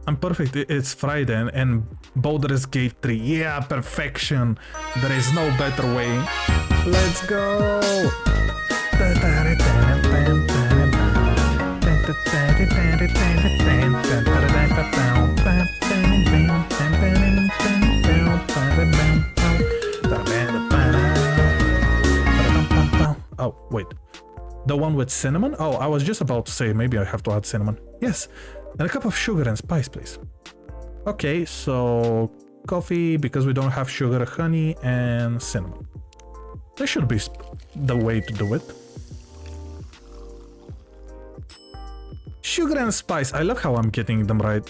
I'm perfect. It's Friday and Baldur's Gate 3. Yeah, perfection. There is no better way. Let's go. Oh, wait. The one with cinnamon? Oh, I was just about to say maybe I have to add cinnamon. Yes. And a cup of sugar and spice, please. Okay, so coffee, because we don't have sugar, honey, and cinnamon. That should be the way to do it. Sugar and spice. I love how I'm getting them right.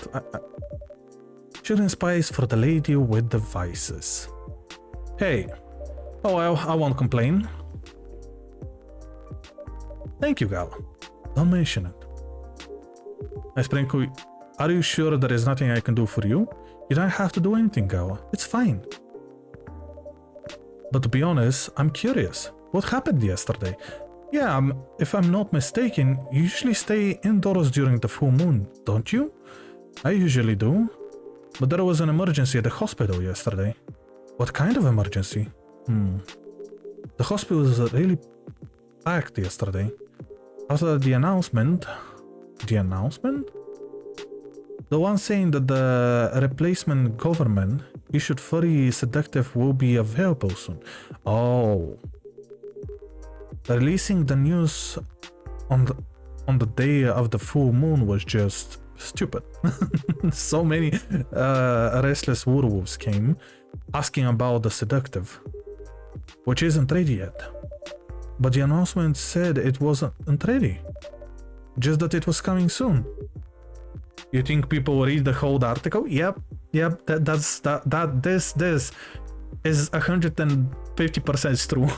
Sugar and spice for the lady with the vices. Hey. Oh, well, I won't complain. Thank you, Gal. Don't mention it. Are you sure there is nothing I can do for you? You don't have to do anything, Gawa. It's fine. But to be honest, I'm curious. What happened yesterday? Yeah, if I'm not mistaken, you usually stay indoors during the full moon, don't you? I usually do. But there was an emergency at the hospital yesterday. What kind of emergency? The hospital was really packed yesterday. After the announcement... The one saying that the replacement government issued furry sedative will be available soon. Oh. Releasing the news on the day of the full moon was just stupid. So many restless werewolves came asking about the sedative, which isn't ready yet. But the announcement said it wasn't ready. Just that it was coming soon. You think people will read the whole article? Yep. This is 150% true.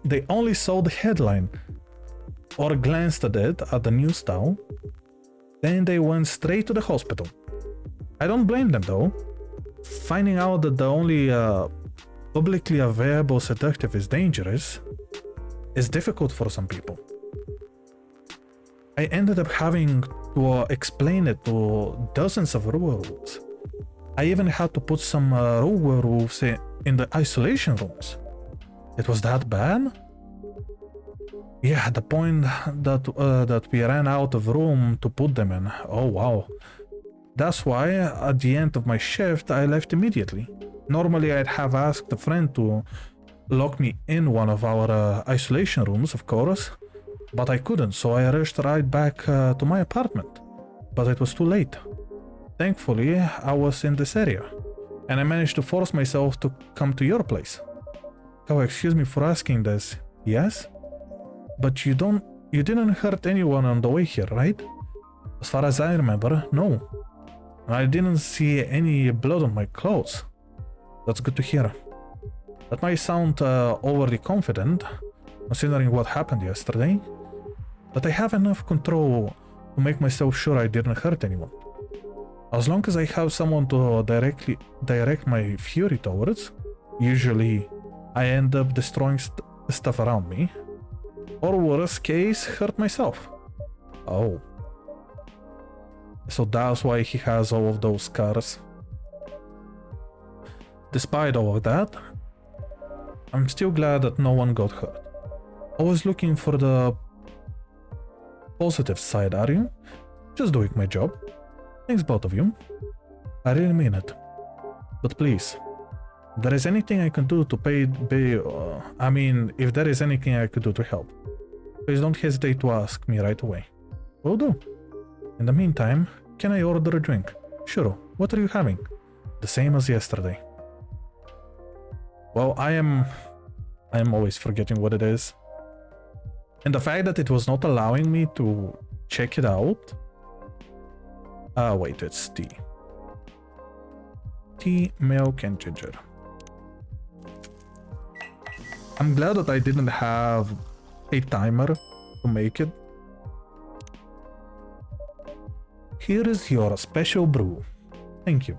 They only saw the headline or glanced at it at the news stall. Then they went straight to the hospital. I don't blame them though. Finding out that the only publicly available sedative is dangerous is difficult for some people. I ended up having to explain it to dozens of werewolves. I even had to put some werewolves in the isolation rooms. It was that bad? Yeah, at the point that we ran out of room to put them in. Oh wow. That's why at the end of my shift I left immediately. Normally I'd have asked a friend to lock me in one of our isolation rooms, of course. But I couldn't, so I rushed right back to my apartment. But it was too late. Thankfully, I was in this area, and I managed to force myself to come to your place. Oh, excuse me for asking this. Yes? But you didn't hurt anyone on the way here, right? As far as I remember, no. I didn't see any blood on my clothes. That's good to hear. That might sound overly confident, considering what happened yesterday, but I have enough control to make myself sure I didn't hurt anyone. As long as I have someone to direct my fury towards, usually I end up destroying stuff around me. Or worst case, hurt myself. Oh. So that's why he has all of those scars. Despite all of that, I'm still glad that no one got hurt. I was looking for the positive side, are you? Just doing my job. Thanks, both of you. I really mean it. But please, if there is anything I can do to if there is anything I could do to help, please don't hesitate to ask me right away. Will do. In the meantime, can I order a drink? Sure. What are you having? The same as yesterday. Well, I am always forgetting what it is. And the fact that it was not allowing me to check it out. Wait, it's tea. Tea, milk, and ginger. I'm glad that I didn't have a timer to make it. Here is your special brew. Thank you.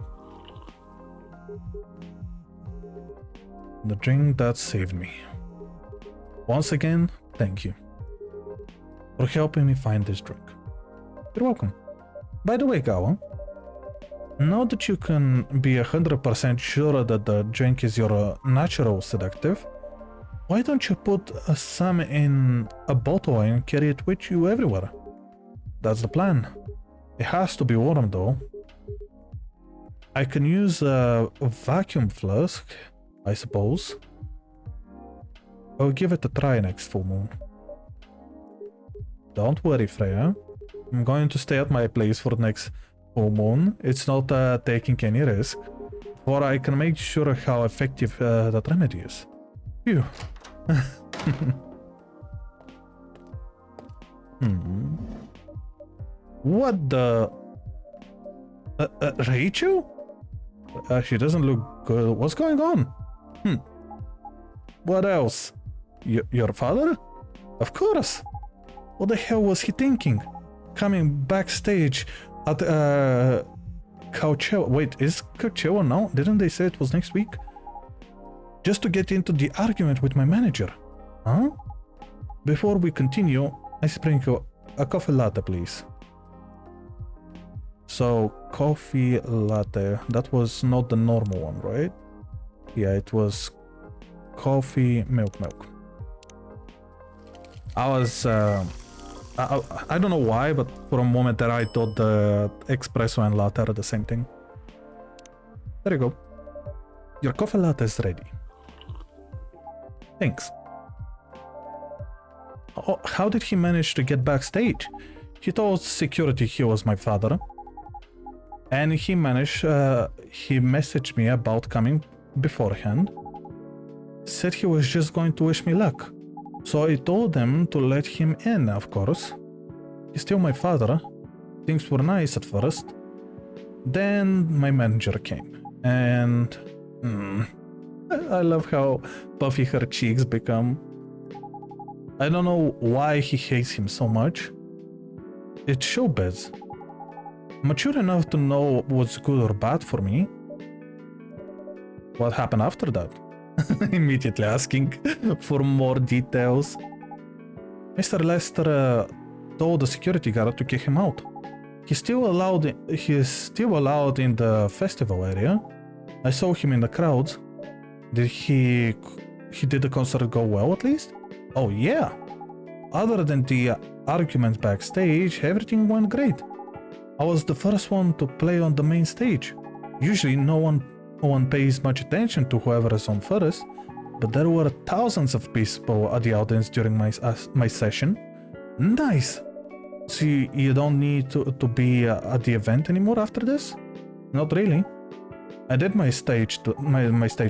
The drink that saved me. Once again, thank you for helping me find this drink. You're welcome. By the way, Gawa, now that you can be 100% sure that the drink is your natural sedative, why don't you put some in a bottle and carry it with you everywhere? That's the plan. It has to be warm though. I can use a vacuum flask, I suppose. I'll give it a try next full moon. Don't worry, Freya. I'm going to stay at my place for the next full moon. It's not taking any risk, for I can make sure how effective that remedy is. Phew. What the? Rachel? She doesn't look good. What's going on? What else? Your father? Of course. What the hell was he thinking? Coming backstage at Coachella. Wait, is Coachella now? Didn't they say it was next week? Just to get into the argument with my manager. Huh? Before we continue, I sprinkle a coffee latte, please. So, coffee latte. That was not the normal one, right? Yeah, it was coffee, milk. I was, I don't know why, but for a moment there I thought the espresso and latte are the same thing. There you go. Your coffee latte is ready. Thanks. Oh, how did he manage to get backstage? He told security he was my father. And he messaged me about coming beforehand. Said he was just going to wish me luck. So I told them to let him in, of course. He's still my father. Things were nice at first. Then my manager came. And... I love how puffy her cheeks become. I don't know why he hates him so much. It's showbiz. Mature enough to know what's good or bad for me. What happened after that? Immediately asking for more details. Mr. Lester told the security guard to kick him out. He's still allowed in the festival area. I saw him in the crowds. Did did the concert go well at least? Oh yeah. Other than the arguments backstage, everything went great. I was the first one to play on the main stage. Usually no one pays much attention to whoever is on first, but there were thousands of people at the audience during my session. Nice! So you don't need to be at the event anymore after this? Not really. I did my stage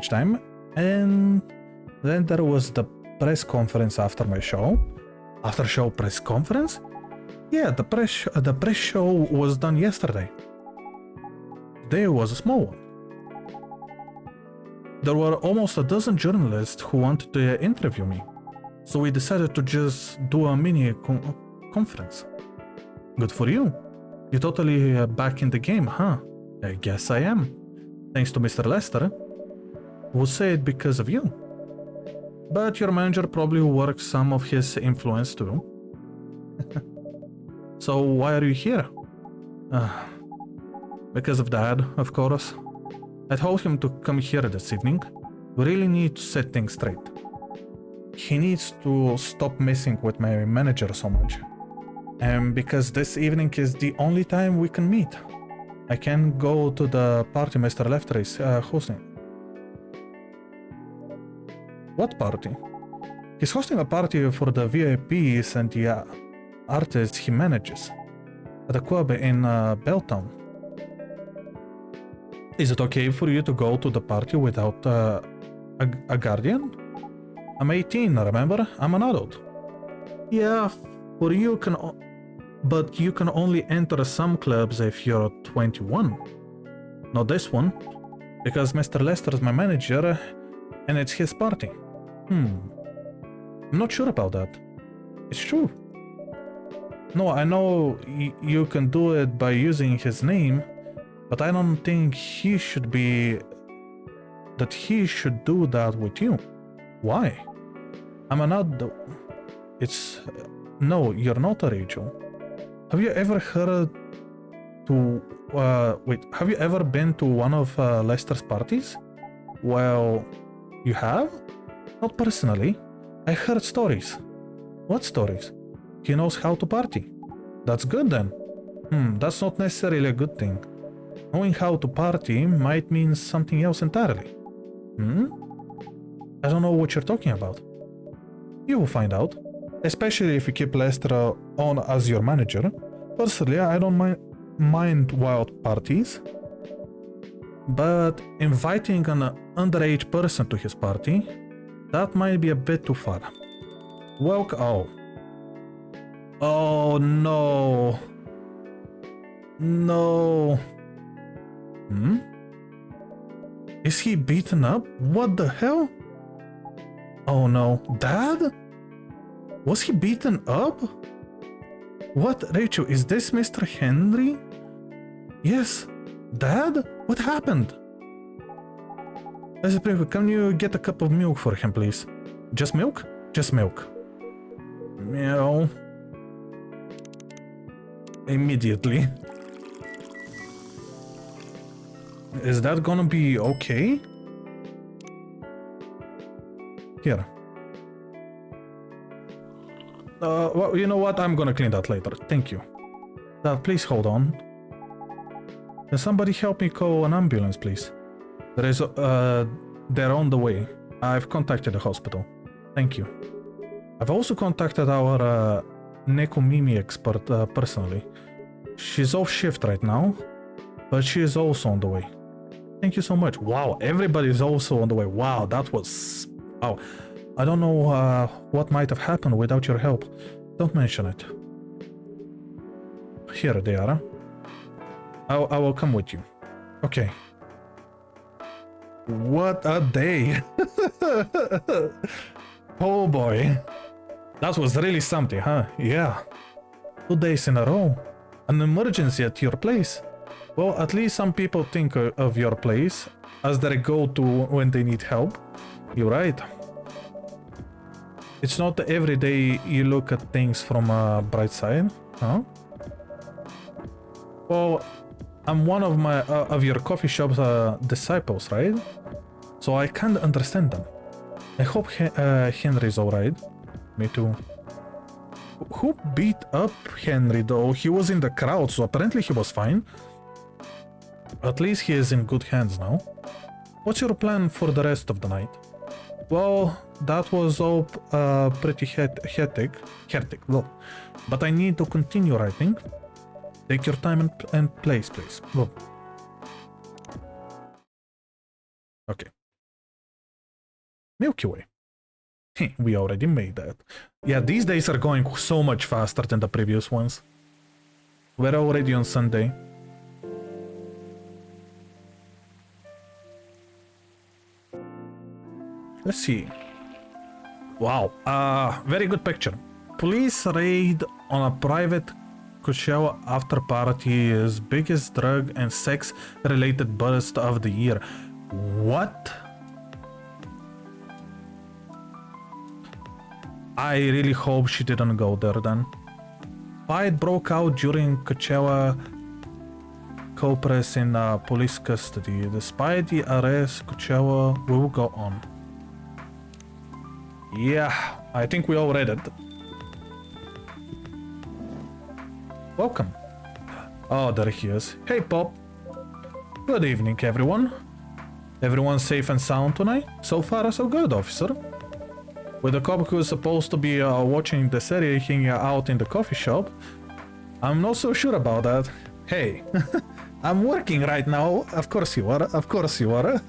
time, and then there was the press conference after my show. After show press conference? Yeah, the press show was done yesterday. Today was a small one. There were almost a dozen journalists who wanted to interview me, so we decided to just do a mini conference. Good for you. You're totally back in the game, huh? I guess I am. Thanks to Mr. Lester. We'll say it because of you. But your manager probably works some of his influence too. So why are you here? Because of Dad, of course. I told him to come here this evening. We really need to set things straight. He needs to stop messing with my manager so much. And because this evening is the only time we can meet. I can't go to the party Mr. Lefter is hosting. What party? He's hosting a party for the VIPs and the artists he manages at a club in Belltown. Is it okay for you to go to the party without a guardian? I'm 18, remember? I'm an adult. Yeah, for you can... But you can only enter some clubs if you're 21. Not this one, because Mr. Lester is my manager and it's his party. I'm not sure about that. It's true. No, I know you can do it by using his name, but I don't think he should do that with you. Why? I'm an adult. It's... No, you're not a Rachel. Have you ever have you ever been to one of Lester's parties? Well, you have? Not personally. I heard stories. What stories? He knows how to party. That's good then. That's not necessarily a good thing. Knowing how to party might mean something else entirely. I don't know what you're talking about. You will find out. Especially if you keep Lester on as your manager. Personally, I don't mind wild parties. But inviting an underage person to his party, that might be a bit too far. Oh no. No. Is he beaten up? What the hell? Oh no. Dad? Was he beaten up? What, Rachel, is this Mr. Henry? Yes. Dad? What happened? Can you get a cup of milk for him, please? Just milk? Just milk. Meow. Immediately. Is that gonna be okay? Here. Well, you know what? I'm gonna clean that later. Thank you. Dad, please hold on. Can somebody help me call an ambulance, please? They're on the way. I've contacted the hospital. Thank you. I've also contacted our Nekomimi expert personally. She's off shift right now, but she is also on the way. Thank you so much. Wow, everybody's also on the way. Wow, that was... Wow. I don't know what might have happened without your help. Don't mention it. Here they are. I will come with you. Okay. What a day. Oh boy. That was really something, huh? Yeah. 2 days in a row. An emergency at your place. Well, at least some people think of your place as their go-to when they need help. You're right. It's not every day you look at things from a bright side, huh? Well, I'm one of your coffee shop's disciples, right? So I can't understand them. I hope Henry's alright. Me too. Who beat up Henry though? He was in the crowd, so apparently he was fine. At least he is in good hands now. What's your plan for the rest of the night? Well, that was all pretty hectic. Well, but I need to continue writing. Take your time and place, please. Well. Okay. Milky Way. We already made that. Yeah, these days are going so much faster than the previous ones. We're already on Sunday. Let's see. Wow, very good picture. Police raid on a private Coachella after party is biggest drug and sex related burst of the year. What? I really hope she didn't go there then. Fight broke out during Coachella Copres in police custody. Despite the arrest, Coachella will go on. Yeah, I think we all read it. Welcome. Oh, there he is. Hey, Pop. Good evening, everyone. Everyone safe and sound tonight? So far, so good, officer. With the cop who's supposed to be watching the series hanging out in the coffee shop, I'm not so sure about that. Hey, I'm working right now. Of course you are. Of course you are.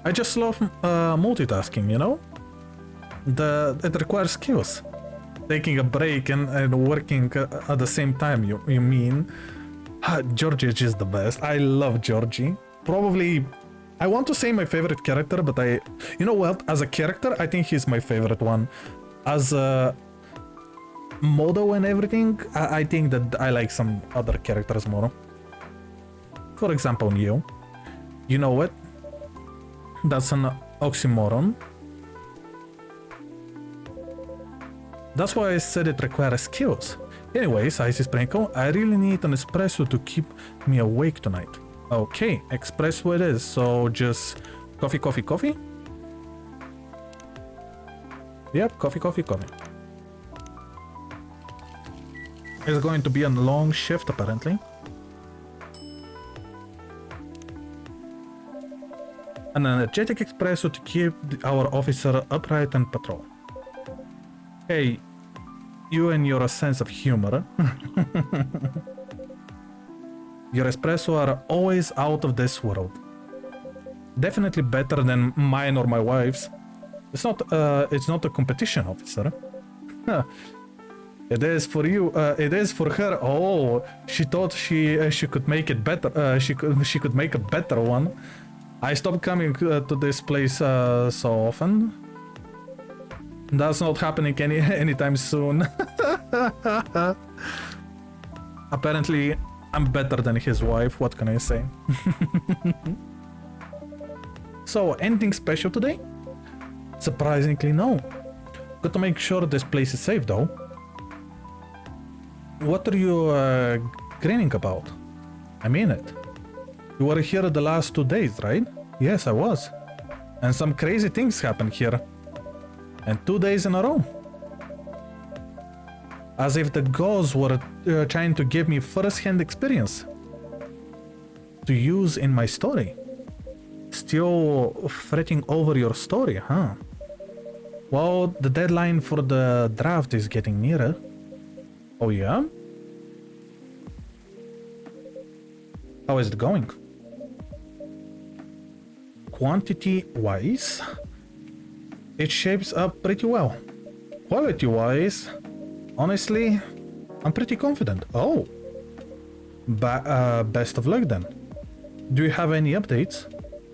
I just love multitasking, you know? It requires skills. Taking a break and working at the same time, you mean? Georgie is just the best. I love Georgie. Probably, I want to say my favorite character, but you know what? As a character, I think he's my favorite one. As a model and everything, I think that I like some other characters more. For example, Neo. You know what? That's an oxymoron. That's why I said it requires skills. Anyways, Icy Sprinkle, I really need an espresso to keep me awake tonight. Okay, espresso it is, so just coffee, coffee, coffee? Yep, coffee, coffee, coffee. It's going to be a long shift, apparently. An energetic espresso to keep our officer upright and patrol. Hey, you and your sense of humor. Your espresso are always out of this world. Definitely better than mine or my wife's. It's not a competition, officer. It is for you. It is for her. Oh, she thought she could make it better. She could make a better one. I stopped coming to this place so often. That's not happening anytime soon. Apparently, I'm better than his wife. What can I say? So, anything special today? Surprisingly, no. Got to make sure this place is safe, though. What are you grinning about? I mean it. You were here the last 2 days, right? Yes, I was. And some crazy things happened here. And 2 days in a row. As if the gods were trying to give me first-hand experience to use in my story. Still fretting over your story, huh? Well, the deadline for the draft is getting nearer. Oh yeah? How is it going? Quantity-wise, it shapes up pretty well. Quality-wise, honestly, I'm pretty confident. Oh, best of luck then. Do you have any updates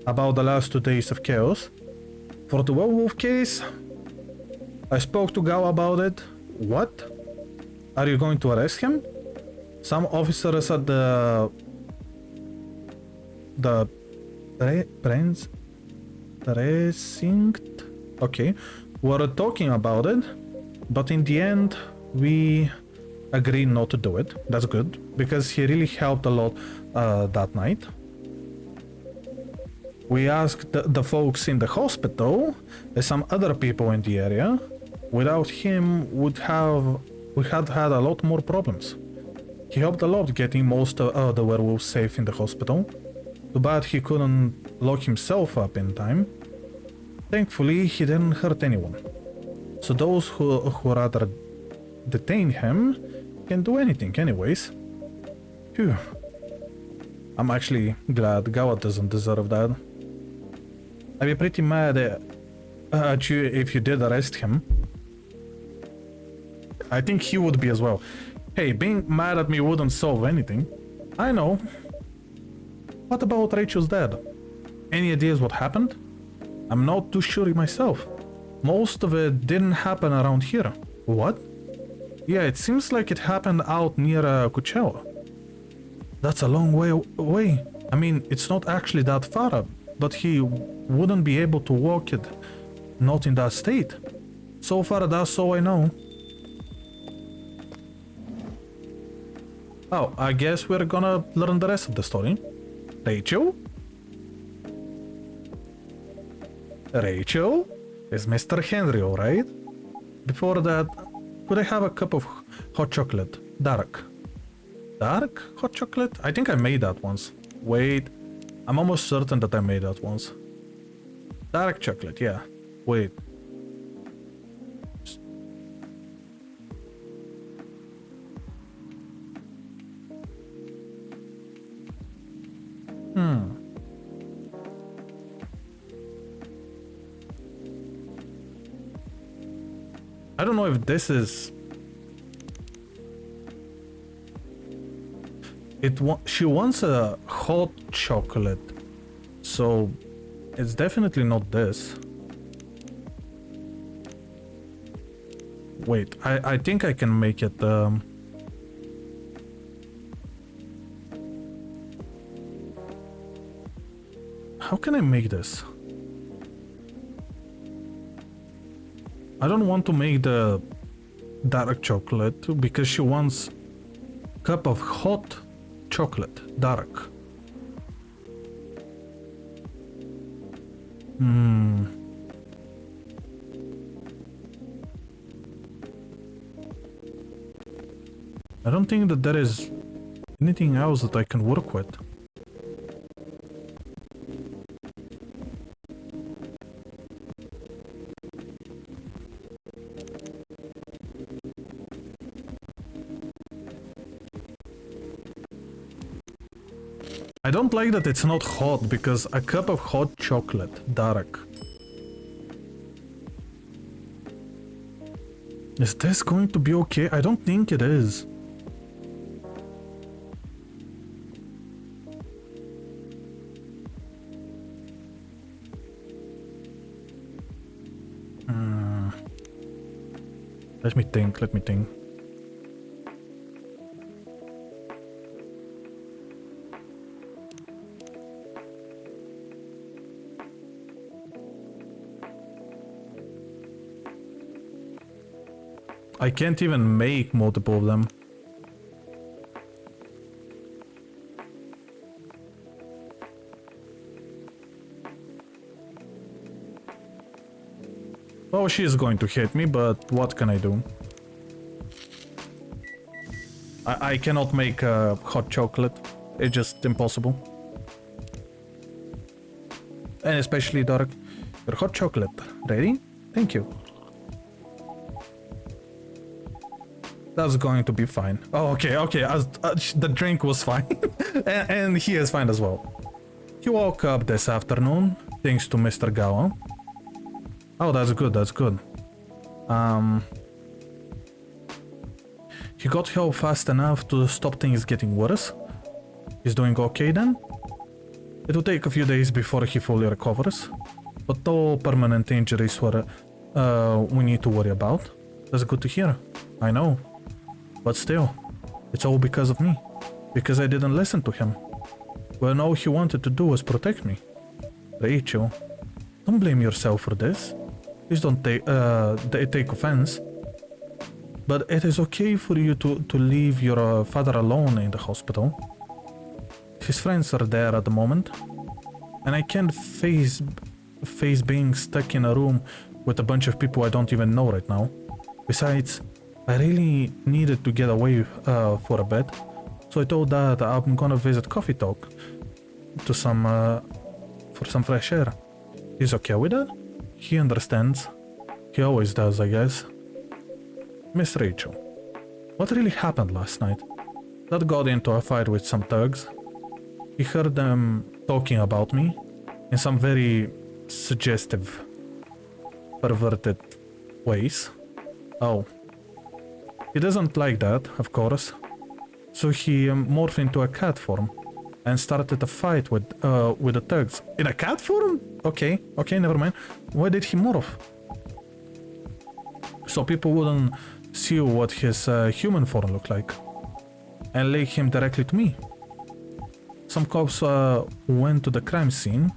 about the last 2 days of chaos? For the werewolf case, I spoke to Gao about it. What? Are you going to arrest him? Some officers at the precinct, okay, were talking about it, but in the end, we agreed not to do it. That's good, because he really helped a lot that night. We asked the folks in the hospital and some other people in the area. Without him, we had a lot more problems. He helped a lot getting most of the werewolves safe in the hospital. Too bad he couldn't lock himself up in time. Thankfully, he didn't hurt anyone. So those who rather detain him can do anything anyways. Phew. I'm actually glad Gawa doesn't deserve that. I'd be pretty mad at you if you did arrest him. I think he would be as well. Hey, being mad at me wouldn't solve anything. I know. What about Rachel's dad? Any ideas what happened? I'm not too sure myself. Most of it didn't happen around here. What? Yeah, it seems like it happened out near Coachella. That's a long way away. I mean, it's not actually that far up, but he wouldn't be able to walk it not in that state. So far, that's all I know. Oh, I guess we're gonna learn the rest of the story. Rachel? Rachel? Is Mr. Henry alright? Before that, could I have a cup of hot chocolate? Dark. Dark hot chocolate? I think I made that once. Wait, I'm almost certain that I made that once. Dark chocolate, yeah. Wait. I don't know if this is... She wants a hot chocolate, so it's definitely not this. Wait, I think I can make it... How can I make this? I don't want to make the dark chocolate because she wants a cup of hot chocolate, dark. I don't think that there is anything else that I can work with. I don't like that it's not hot, because a cup of hot chocolate, dark. Is this going to be okay? I don't think it is. Let me think. I can't even make multiple of them. Oh, she is going to hit me, but what can I do? I cannot make hot chocolate. It's just impossible. And especially dark. Your hot chocolate. Ready? Thank you. That's going to be fine. Oh, okay. The drink was fine. and he is fine as well. He woke up this afternoon, thanks to Mr. Gawa. Oh, that's good. He got help fast enough to stop things getting worse. He's doing okay then? It will take a few days before he fully recovers, but no permanent injuries we need to worry about. That's good to hear. I know. But still, it's all because of me. Because I didn't listen to him. When all he wanted to do was protect me. Rachel, don't blame yourself for this. Please don't take offense. But it is okay for you to leave your father alone in the hospital. His friends are there at the moment. And I can't face being stuck in a room with a bunch of people I don't even know right now. Besides, I really needed to get away for a bit, so I told Dad I'm gonna visit Coffee Talk for some fresh air. He's okay with that? He understands. He always does, I guess. Miss Rachel, what really happened last night? Dad got into a fight with some thugs. He heard them talking about me in some very suggestive, perverted ways. Oh. He doesn't like that, of course, so he morphed into a cat form and started a fight with the thugs. In a cat form? Okay, never mind. Why did he morph? So people wouldn't see what his human form looked like and link him directly to me. Some cops went to the crime scene.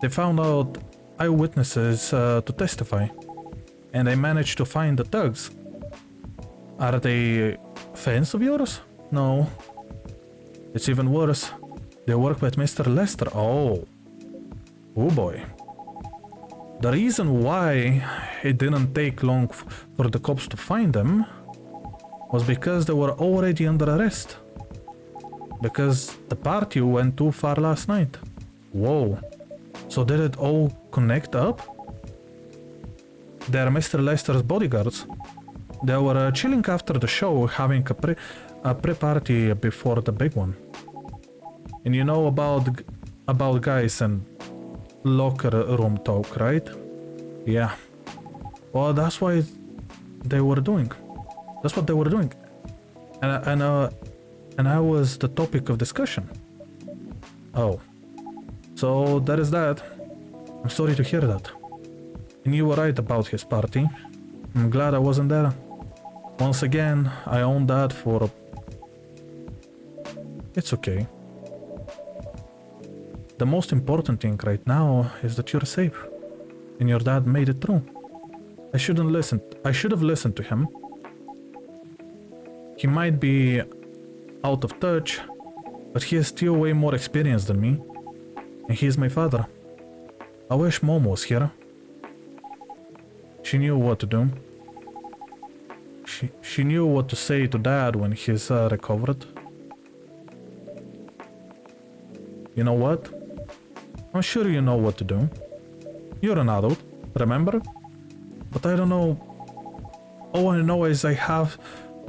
They found out eyewitnesses to testify, and I managed to find the thugs. Are they fans of yours? No. It's even worse. They work with Mr. Lester. Oh. Oh boy. The reason why it didn't take long for the cops to find them was because they were already under arrest. Because the party went too far last night. Whoa. So did it all connect up? They're Mr. Lester's bodyguards. They were chilling after the show, having a pre-party before the big one. And you know about guys and locker room talk, right? Yeah. Well, that's what they were doing. And I was the topic of discussion. Oh. So that is that. I'm sorry to hear that. And you were right about his party. I'm glad I wasn't there. Once again, I own that for... It's okay. The most important thing right now is that you're safe. And your dad made it through. I should have listened to him. He might be out of touch, but he is still way more experienced than me. And he is my father. I wish Mom was here. She knew what to do. She knew what to say to Dad when he's recovered. You know what? I'm sure you know what to do. You're an adult, remember? But I don't know. All I know is I have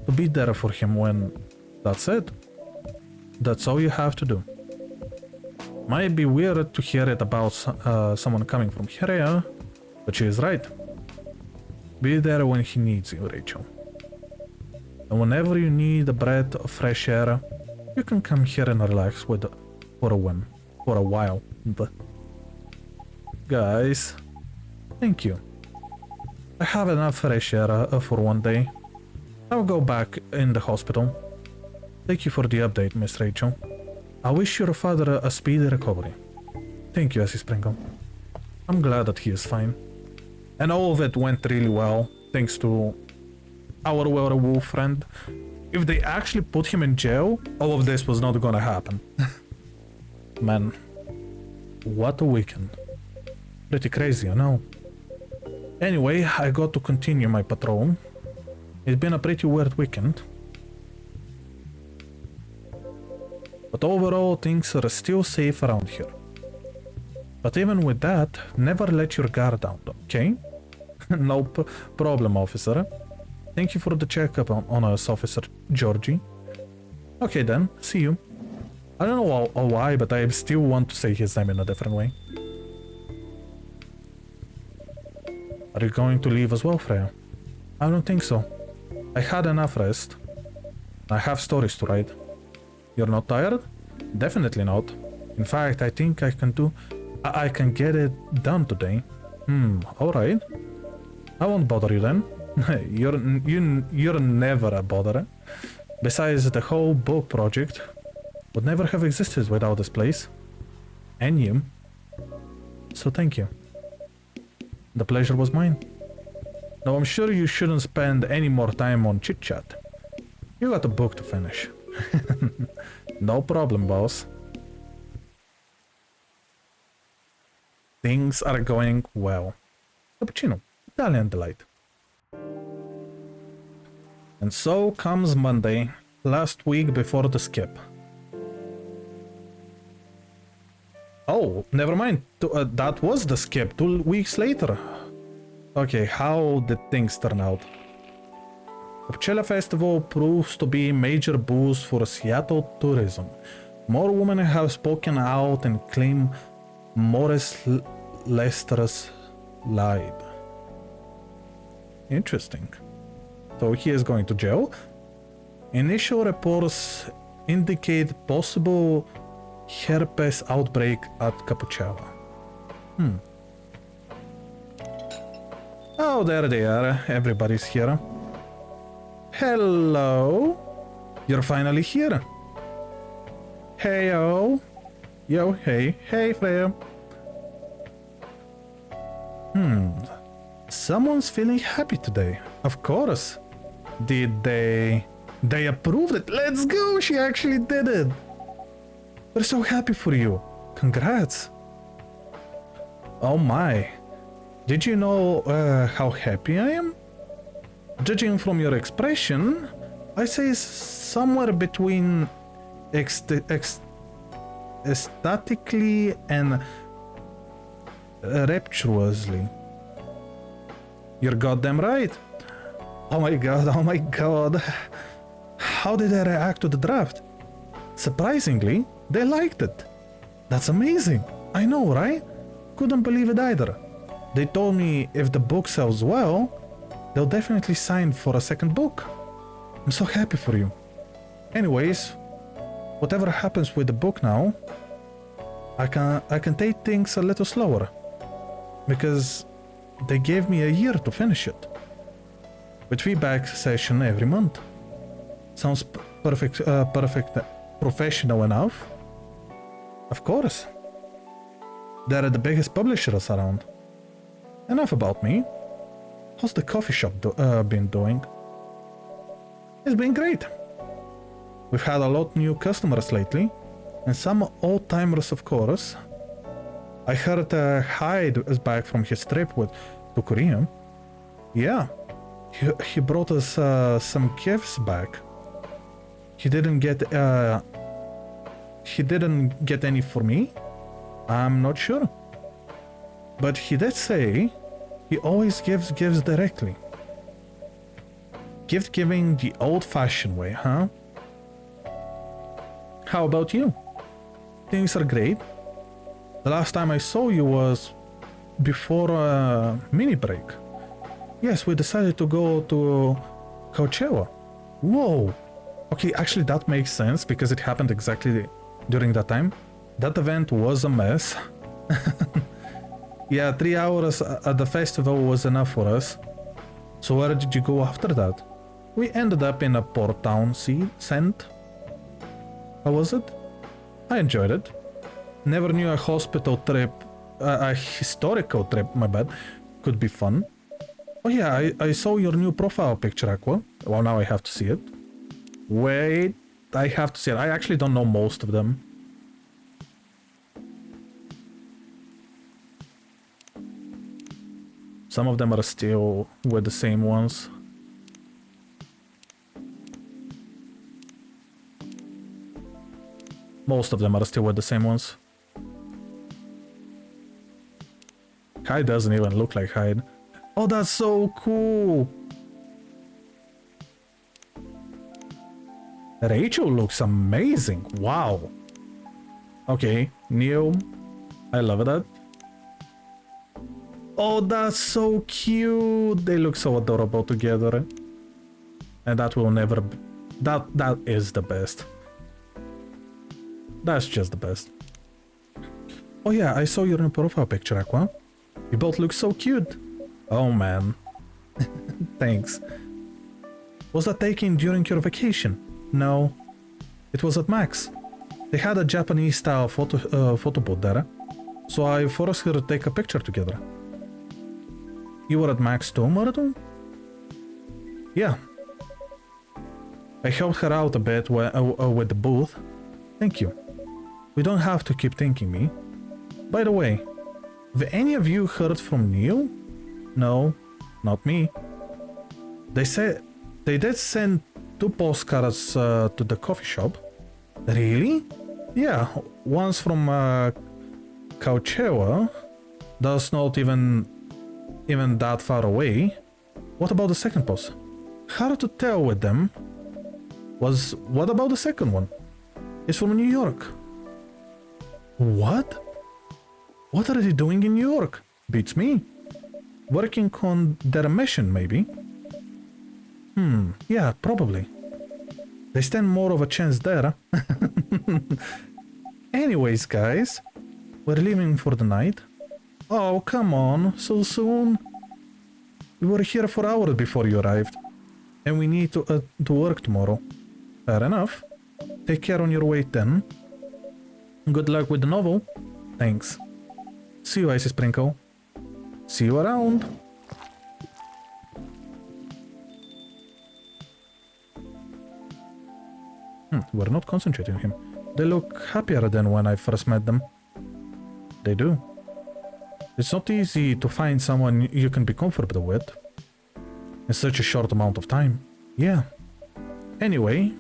to be there for him when... That's it. That's all you have to do. Might be weird to hear it about someone coming from here, but she is right. Be there when he needs you, Rachel. And whenever you need a breath of fresh air, you can come here and relax for a while. But guys, thank you. I have enough fresh air for one day. I'll go back in the hospital. Thank you for the update, Miss Rachel. I wish your father a speedy recovery. Thank you, Essie Sprinkle. I'm glad that he is fine. And all of it went really well, thanks to our werewolf friend. If they actually put him in jail, all of this was not gonna happen. Man, what a weekend. Pretty crazy, I know. Anyway, I got to continue my patrol. It's been a pretty weird weekend. But overall, things are still safe around here. But even with that, never let your guard down, okay? No problem, officer. Thank you for the checkup on us, Officer Georgie. Okay then, see you. I don't know why, but I still want to say his name in a different way. Are you going to leave as well, Freya? I don't think so. I had enough rest. I have stories to write. You're not tired? Definitely not. In fact, I think I can get it done today. Alright. I won't bother you then. You're never a bother. Besides, the whole book project would never have existed without this place. And you. So thank you. The pleasure was mine. Now I'm sure you shouldn't spend any more time on chit-chat. You got a book to finish. No problem, boss. Things are going well. Cappuccino, Italian delight. And so comes Monday, last week before the skip. Oh, never mind. That was the skip 2 weeks later. Okay, how did things turn out? The Coachella Festival proves to be a major boost for Seattle tourism. More women have spoken out and claimed Morris Lester's lied. Interesting. So he is going to jail? Initial reports indicate possible herpes outbreak at Coachella. Oh, there they are. Everybody's here. Hello. You're finally here. Hey-o. Yo, hey. Hey, Freya. Hmm. Someone's feeling happy today. Of course. Did they... They approved it. Let's go. She actually did it. We're so happy for you. Congrats. Oh my. Did you know how happy I am? Judging from your expression, I say somewhere between ecstatically and rapturously. You're goddamn right. Oh my god, oh my god. How did they react to the draft? Surprisingly, they liked it. That's amazing. I know, right? Couldn't believe it either. They told me if the book sells well, they'll definitely sign for a second book. I'm so happy for you. Anyways, whatever happens with the book now, I can take things a little slower. Because they gave me a year to finish it. With feedback session every month. Sounds perfect, professional enough. Of course. They're the biggest publishers around. Enough about me. How's the coffee shop been doing? It's been great. We've had a lot new customers lately, and some old-timers of course. I heard Hyde is back from his trip to Korea. Yeah, he brought us some gifts back. He didn't get any for me. I'm not sure. But he did say he always gives gifts directly. Gift giving the old-fashioned way, huh? How about you? Things are great. The last time I saw you was before a mini break. Yes, we decided to go to Coachella. Whoa. Okay, actually that makes sense because it happened exactly during that time. That event was a mess. Yeah, 3 hours at the festival was enough for us. So where did you go after that? We ended up in a port town, Scent. How was it? I enjoyed it. Never knew a historical trip, my bad, could be fun. Oh yeah, I saw your new profile picture, Aqua. Well, now I have to see it. Wait, I have to see it. I actually don't know most of them. Some of them are still with the same ones. Most of them are still with the same ones. Hyde doesn't even look like Hyde. Oh, that's so cool! Rachel looks amazing. Wow. Okay, Neil. I love that. Oh, that's so cute. They look so adorable together. And that will never be... That is the best. That's just the best. Oh yeah, I saw your new profile picture, Aqua. You both look so cute. Oh man. Thanks. Was that taken during your vacation? No. It was at Max. They had a Japanese style photo booth there. So I forced her to take a picture together. You were at Max too, Murdo? Yeah. I helped her out a bit with the booth. Thank you. We don't have to keep thanking me. By the way, have any of you heard from Neil? No, not me. They said they did send 2 postcards to the coffee shop. Really? Yeah, one's from Coachella. That's not even that far away. What about the second post? Hard to tell with them. What about the second one? It's from New York. What? What are they doing in New York? Beats me. Working on their mission, maybe? Yeah, probably. They stand more of a chance there. Anyways, guys, we're leaving for the night. Oh, come on, so soon? We were here for hours before you arrived. And we need to work tomorrow. Fair enough. Take care on your way then. Good luck with the novel. Thanks. See you, Icy Sprinkle. See you around. We're not concentrating on him. They look happier than when I first met them. They do. It's not easy to find someone you can be comfortable with in such a short amount of time. Yeah. Anyway,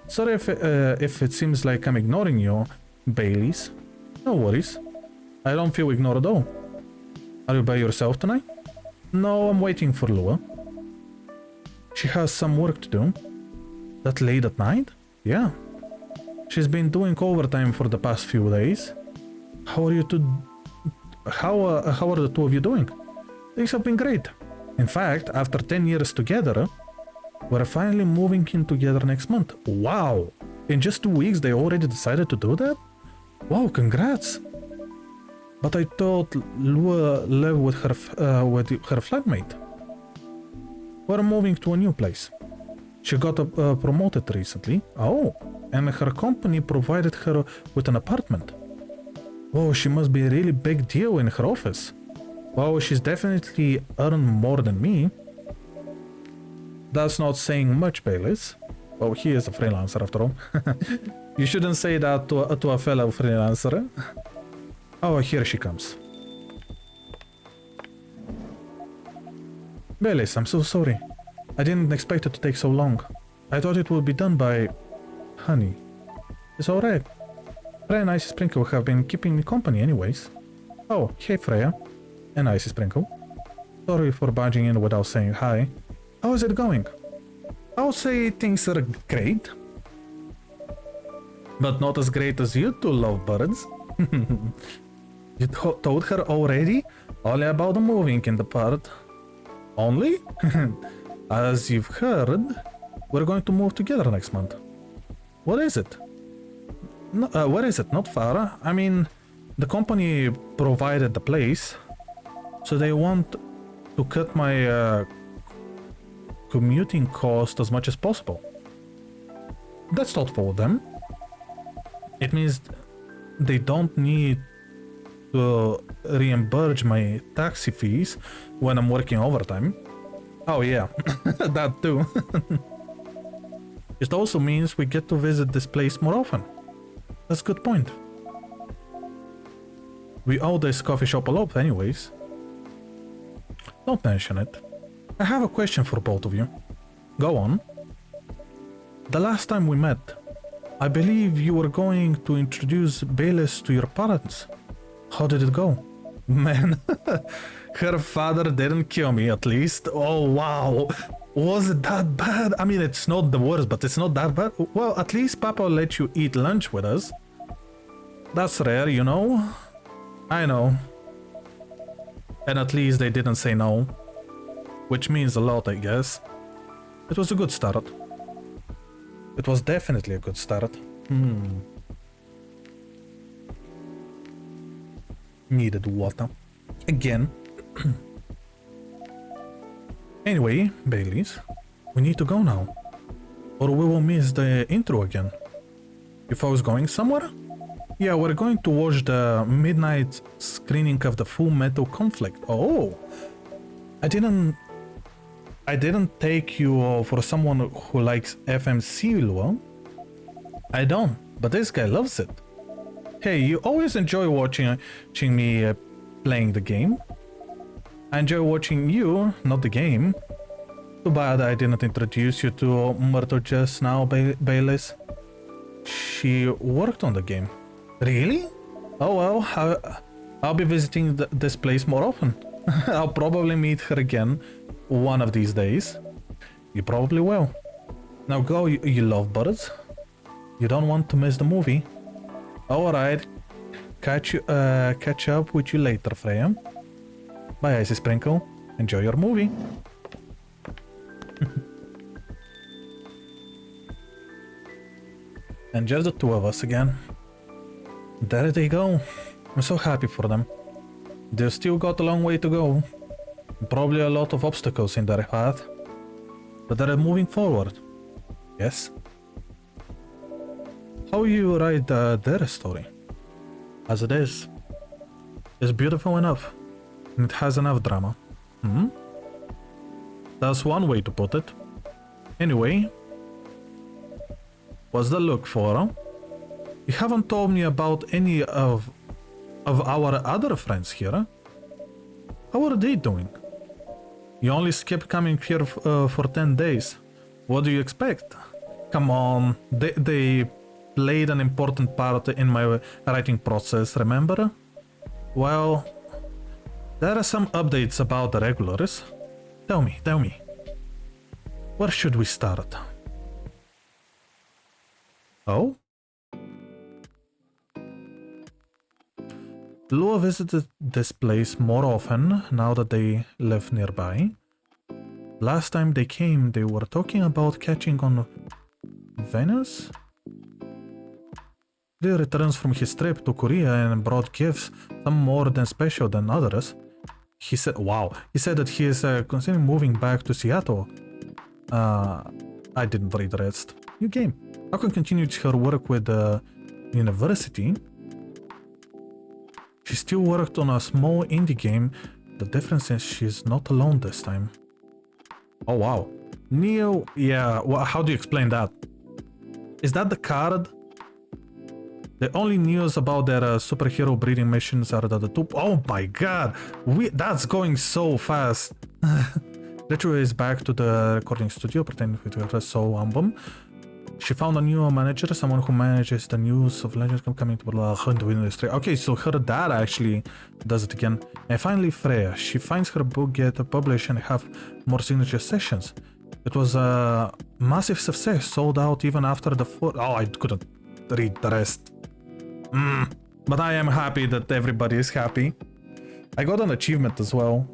sorry if it seems like I'm ignoring you, Baileys. No worries. I don't feel ignored at all. Are you by yourself tonight? No, I'm waiting for Lua. She has some work to do. That late at night? Yeah. She's been doing overtime for the past few days. How are you two... How are the two of you doing? Things have been great. In fact, after 10 years together, we're finally moving in together next month. Wow! In just 2 weeks they already decided to do that? Wow, congrats! But I thought Lua lived with her flatmate. We're moving to a new place. She got promoted recently. Oh, and her company provided her with an apartment. Oh, she must be a really big deal in her office. Well, she's definitely earned more than me. That's not saying much, Baylis. Well, he is a freelancer after all. You shouldn't say that to a fellow freelancer. Oh, here she comes. Baylis, I'm so sorry. I didn't expect it to take so long. I thought it would be done by... Honey. It's alright. Freya and Icy Sprinkle have been keeping me company anyways. Oh, hey Freya. And Icy Sprinkle. Sorry for barging in without saying hi. How is it going? I would say things are great. But not as great as you two lovebirds. You told her already? Only about the moving in the part. Only? As you've heard, we're going to move together next month. What is it? No, where is it? Not far. I mean, the company provided the place, so they want to cut my commuting cost as much as possible. That's thoughtful of them. It means they don't need to reimburse my taxi fees when I'm working overtime. Oh yeah, that too. It also means we get to visit this place more often. That's a good point. We owe this coffee shop a lot anyways. Don't mention it. I have a question for both of you. Go on. The last time we met, I believe you were going to introduce Baylis to your parents. How did it go? Man, her father didn't kill me at least. Oh wow, was it that bad? I mean, it's not the worst, but it's not that bad. Well, at least Papa let you eat lunch with us. That's rare, you know? I know. And at least they didn't say no. Which means a lot, I guess. It was a good start. It was definitely a good start. Needed water. Again. Anyway, Baileys, we need to go now. Or we will miss the intro again. If I was going somewhere? Yeah, we're going to watch the midnight screening of the Full Metal Conflict. Oh! I didn't take you for someone who likes FMC, Lua. I don't, but this guy loves it. Hey, you always enjoy watching me playing the game. I enjoy watching you, not the game. Too bad I didn't introduce you to Myrtle just now, Baylis. She worked on the game. Really? Oh well, I'll be visiting this place more often. I'll probably meet her again one of these days. You probably will. Now go, you lovebirds. You don't want to miss the movie. Alright. Catch up with you later, Freya. Bye, Icy Sprinkle. Enjoy your movie. And just the two of us again. There they go. I'm so happy for them. They've still got a long way to go. Probably a lot of obstacles in their path. But they're moving forward. Yes. How you write their story? As it is. It's beautiful enough. It has enough drama. Hmm? That's one way to put it. Anyway, what's the look for? Huh? You haven't told me about any of our other friends here. Huh? How are they doing? You only kept coming here for 10 days. What do you expect? Come on, they played an important part in my writing process, remember? Well, there are some updates about the regulars. Tell me. Where should we start? Oh? Lua visited this place more often now that they live nearby. Last time they came, they were talking about catching on Venus? He returns from his trip to Korea and brought gifts, some more than special than others. He said, wow, he said that he is considering moving back to Seattle. I didn't read the rest. New game. Akon continued her work with the university. She still worked on a small indie game. The difference is she's not alone this time. Oh wow. Neo, yeah, how do you explain that? Is that the card? The only news about their superhero breeding missions are that the two... Oh my god! That's going so fast! Retro is back to the recording studio, pretending to so album. She found a new manager, someone who manages the news of Legends coming to the industry. Okay, so her dad actually does it again. And finally Freya. She finds her book get published and have more signature sessions. It was a massive success, sold out even after the Oh, I couldn't read the rest. But I am happy that everybody is happy. I got an achievement as well.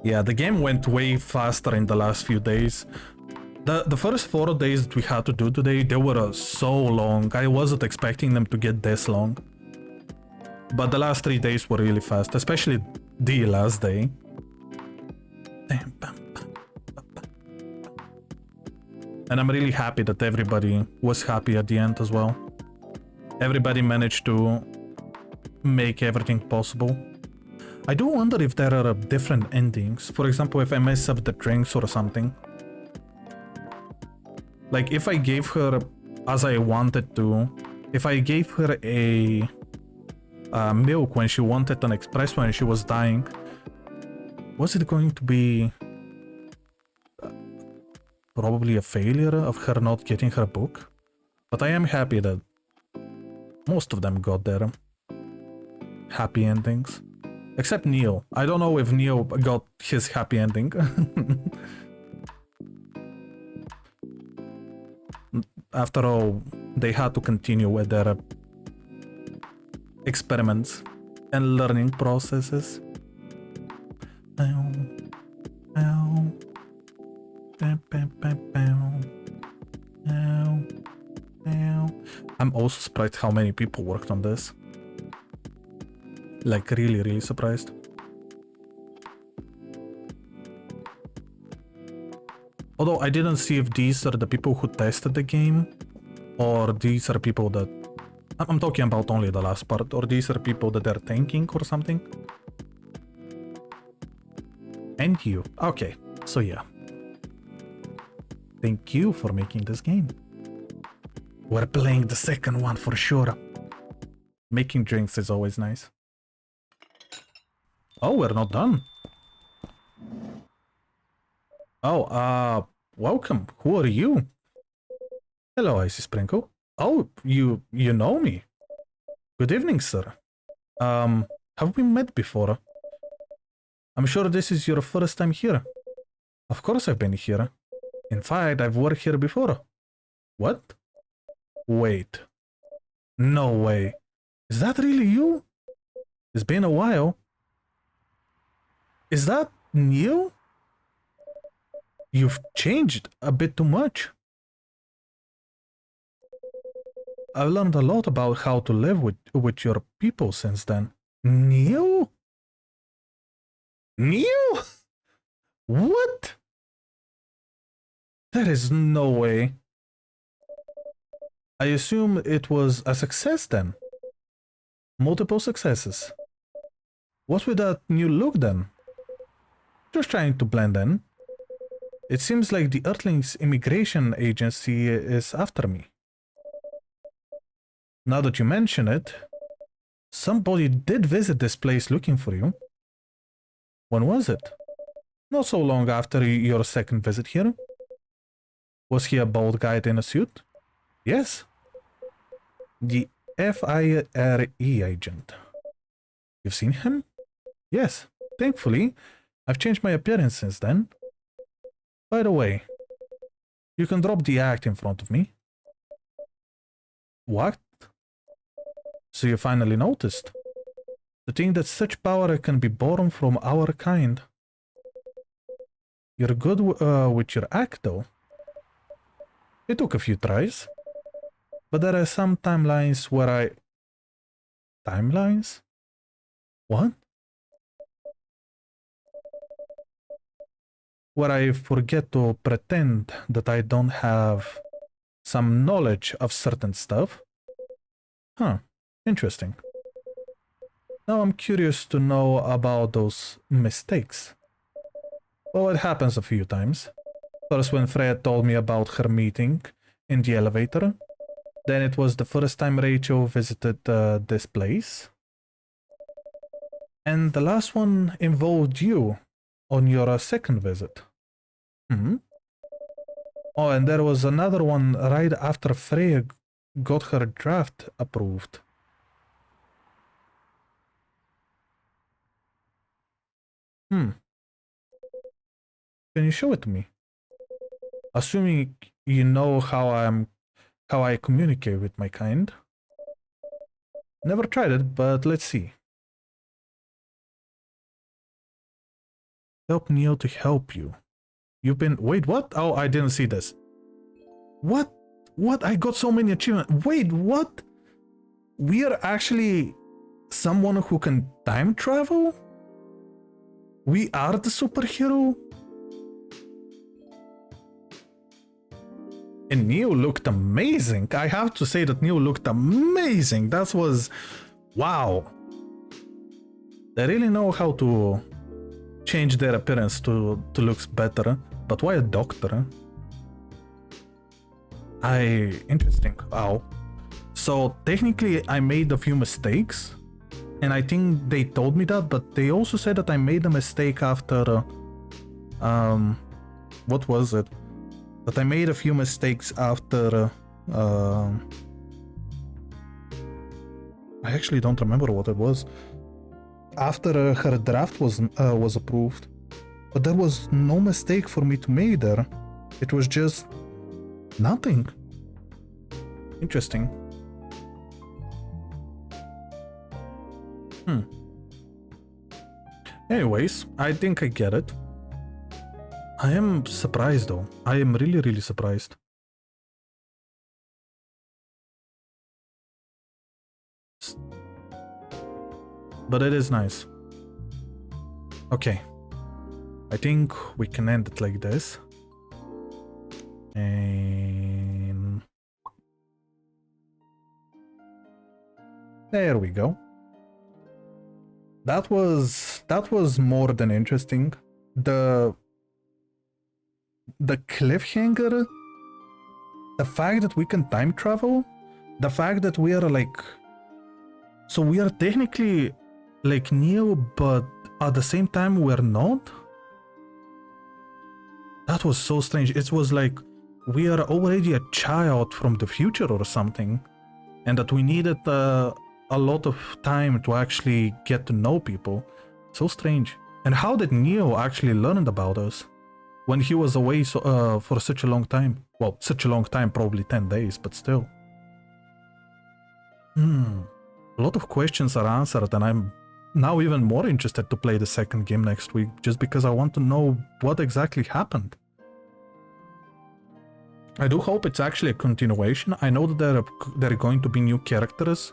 Yeah, the game went way faster in the last few days. The first 4 days that we had to do today, they were so long. I wasn't expecting them to get this long. But the last 3 days were really fast, especially the last day. And I'm really happy that everybody was happy at the end as well. Everybody managed to make everything possible. I do wonder if there are different endings. For example, if I mess up the drinks or something. Like if I gave her as I wanted to, if I gave her a milk when she wanted an espresso and she was dying, was it going to be probably a failure of her not getting her book? But I am happy that most of them got their happy endings. Except Neo. I don't know if Neo got his happy ending. After all, they had to continue with their experiments and learning processes. I'm also surprised how many people worked on this. Like really surprised. Although I didn't see if these are the people who tested the game, or these are people that... I'm talking about only the last part, or these are people that they're thanking or something. And you. Okay, so yeah. Thank you for making this game. We're playing the second one for sure. Making drinks is always nice. Oh, we're not done. Oh, welcome. Who are you? Hello, Icy Sprinkle. Oh, you know me. Good evening, sir. Have we met before? I'm sure this is your first time here. Of course I've been here. In fact, I've worked here before. What? Wait. No way. Is that really you? It's been a while. Is that new? You've changed a bit too much. I've learned a lot about how to live with your people since then. New? New? What? There is no way. I assume it was a success then. Multiple successes. What with that new look then? Just trying to blend in. It seems like the Earthlings Immigration Agency is after me. Now that you mention it, somebody did visit this place looking for you. When was it? Not so long after your second visit here. Was he a bald guy in a suit? Yes. The FIRE agent. You've seen him? Yes. Thankfully, I've changed my appearance since then. By the way, you can drop the act in front of me. What? So you finally noticed? To think that such power can be born from our kind. You're good with your act, though. It took a few tries. But there are some timelines where I... Timelines? What? Where I forget to pretend that I don't have some knowledge of certain stuff. Huh. Interesting. Now I'm curious to know about those mistakes. Well, it happens a few times. First when Freya told me about her meeting in the elevator. Then it was the first time Rachel visited this place. And the last one involved you on your second visit. Hmm? Oh, and there was another one right after Freya got her draft approved. Hmm. Can you show it to me? Assuming you know how I communicate with my kind. Never tried it, but let's see. Help Neil to help you. You've been... Wait, what? Oh, I didn't see this. What? What? I got so many achievements. Wait, what? We are actually someone who can time travel? We are the superhero? And Neil looked amazing. I have to say that Neil looked amazing. That was... Wow. They really know how to change their appearance to looks better. But why a doctor? Interesting. Wow. So technically I made a few mistakes. And I think they told me that, but they also said that I made a mistake after... what was it? That I made a few mistakes after... I actually don't remember what it was. After her draft was approved. But there was no mistake for me to make there. It was just... nothing. Interesting. Anyways, I think I get it. I am surprised though. I am really, really surprised. But it is nice. Okay. I think we can end it like this. And... there we go. That was more than interesting. The cliffhanger, the fact that we can time travel, the fact that we are like, so we are technically like Neo, but at the same time we're not. That was so strange. It was like we are already a child from the future or something, and that we needed a lot of time to actually get to know people. So strange. And how did Neo actually learn about us when he was away for such a long time? Well, such a long time, probably 10 days, but still. A lot of questions are answered, and I'm now even more interested to play the second game next week, just because I want to know what exactly happened. I do hope it's actually a continuation. I know that there are going to be new characters,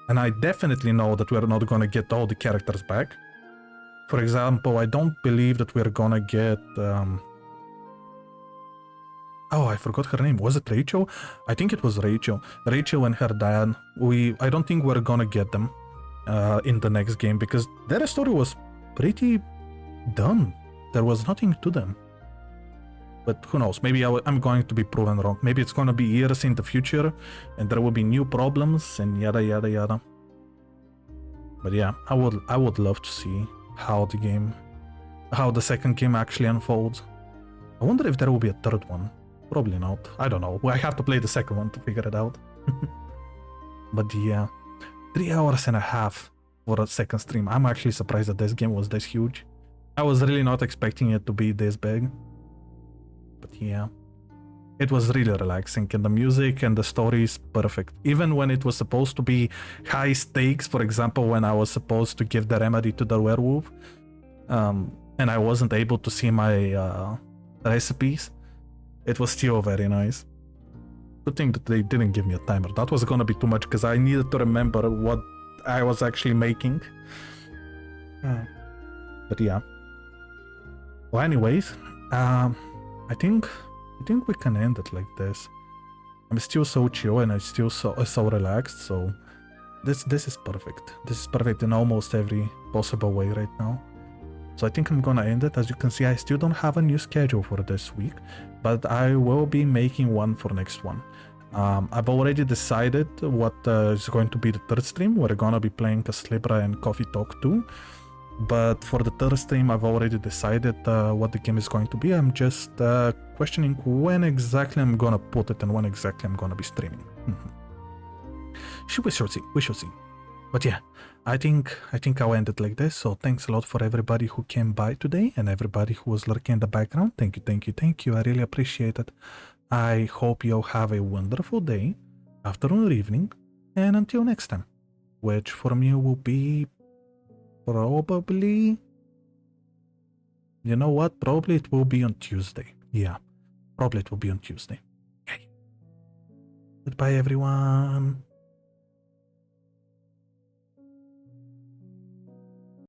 and I definitely know that we're not gonna get all the characters back. For example, I don't believe that we're gonna get... Oh, I forgot her name. Was it Rachel? I think it was Rachel. Rachel and her dad. I don't think we're gonna get them in the next game because their story was pretty done. There was nothing to them. But who knows? Maybe I'm going to be proven wrong. Maybe it's gonna be years in the future, and there will be new problems and yada yada yada. But yeah, I would love to see how the second game actually unfolds. I wonder if there will be a third one. Probably not. I don't know. I have to play the second one to figure it out. But yeah, 3 hours and a half for a second stream. I'm actually surprised that this game was this huge. I was really not expecting it to be this big. But yeah, it was really relaxing, and the music and the story is perfect. Even when it was supposed to be high stakes, for example, when I was supposed to give the remedy to the werewolf, and I wasn't able to see my recipes, it was still very nice. Good thing that they didn't give me a timer. That was gonna be too much because I needed to remember what I was actually making. But yeah. Well, anyways, I think we can end it like this. I'm still so chill and I'm still so relaxed. So this is perfect. This is perfect in almost every possible way right now. So I think I'm gonna end it. As you can see, I still don't have a new schedule for this week, but I will be making one for next one. I've already decided what is going to be the third stream. We're gonna be playing Caslibra and Coffee Talk 2. But for the third stream, I've already decided what the game is going to be. I'm just questioning when exactly I'm gonna put it and when exactly I'm gonna be streaming. We shall see. We shall see. But yeah, I think I'll end it like this. So thanks a lot for everybody who came by today and everybody who was lurking in the background. Thank you. I really appreciate it. I hope you'll have a wonderful day, afternoon or evening, and until next time, which for me will be probably, you know what? Probably it will be on Tuesday. Yeah, probably it will be on Tuesday. Okay. Goodbye, everyone.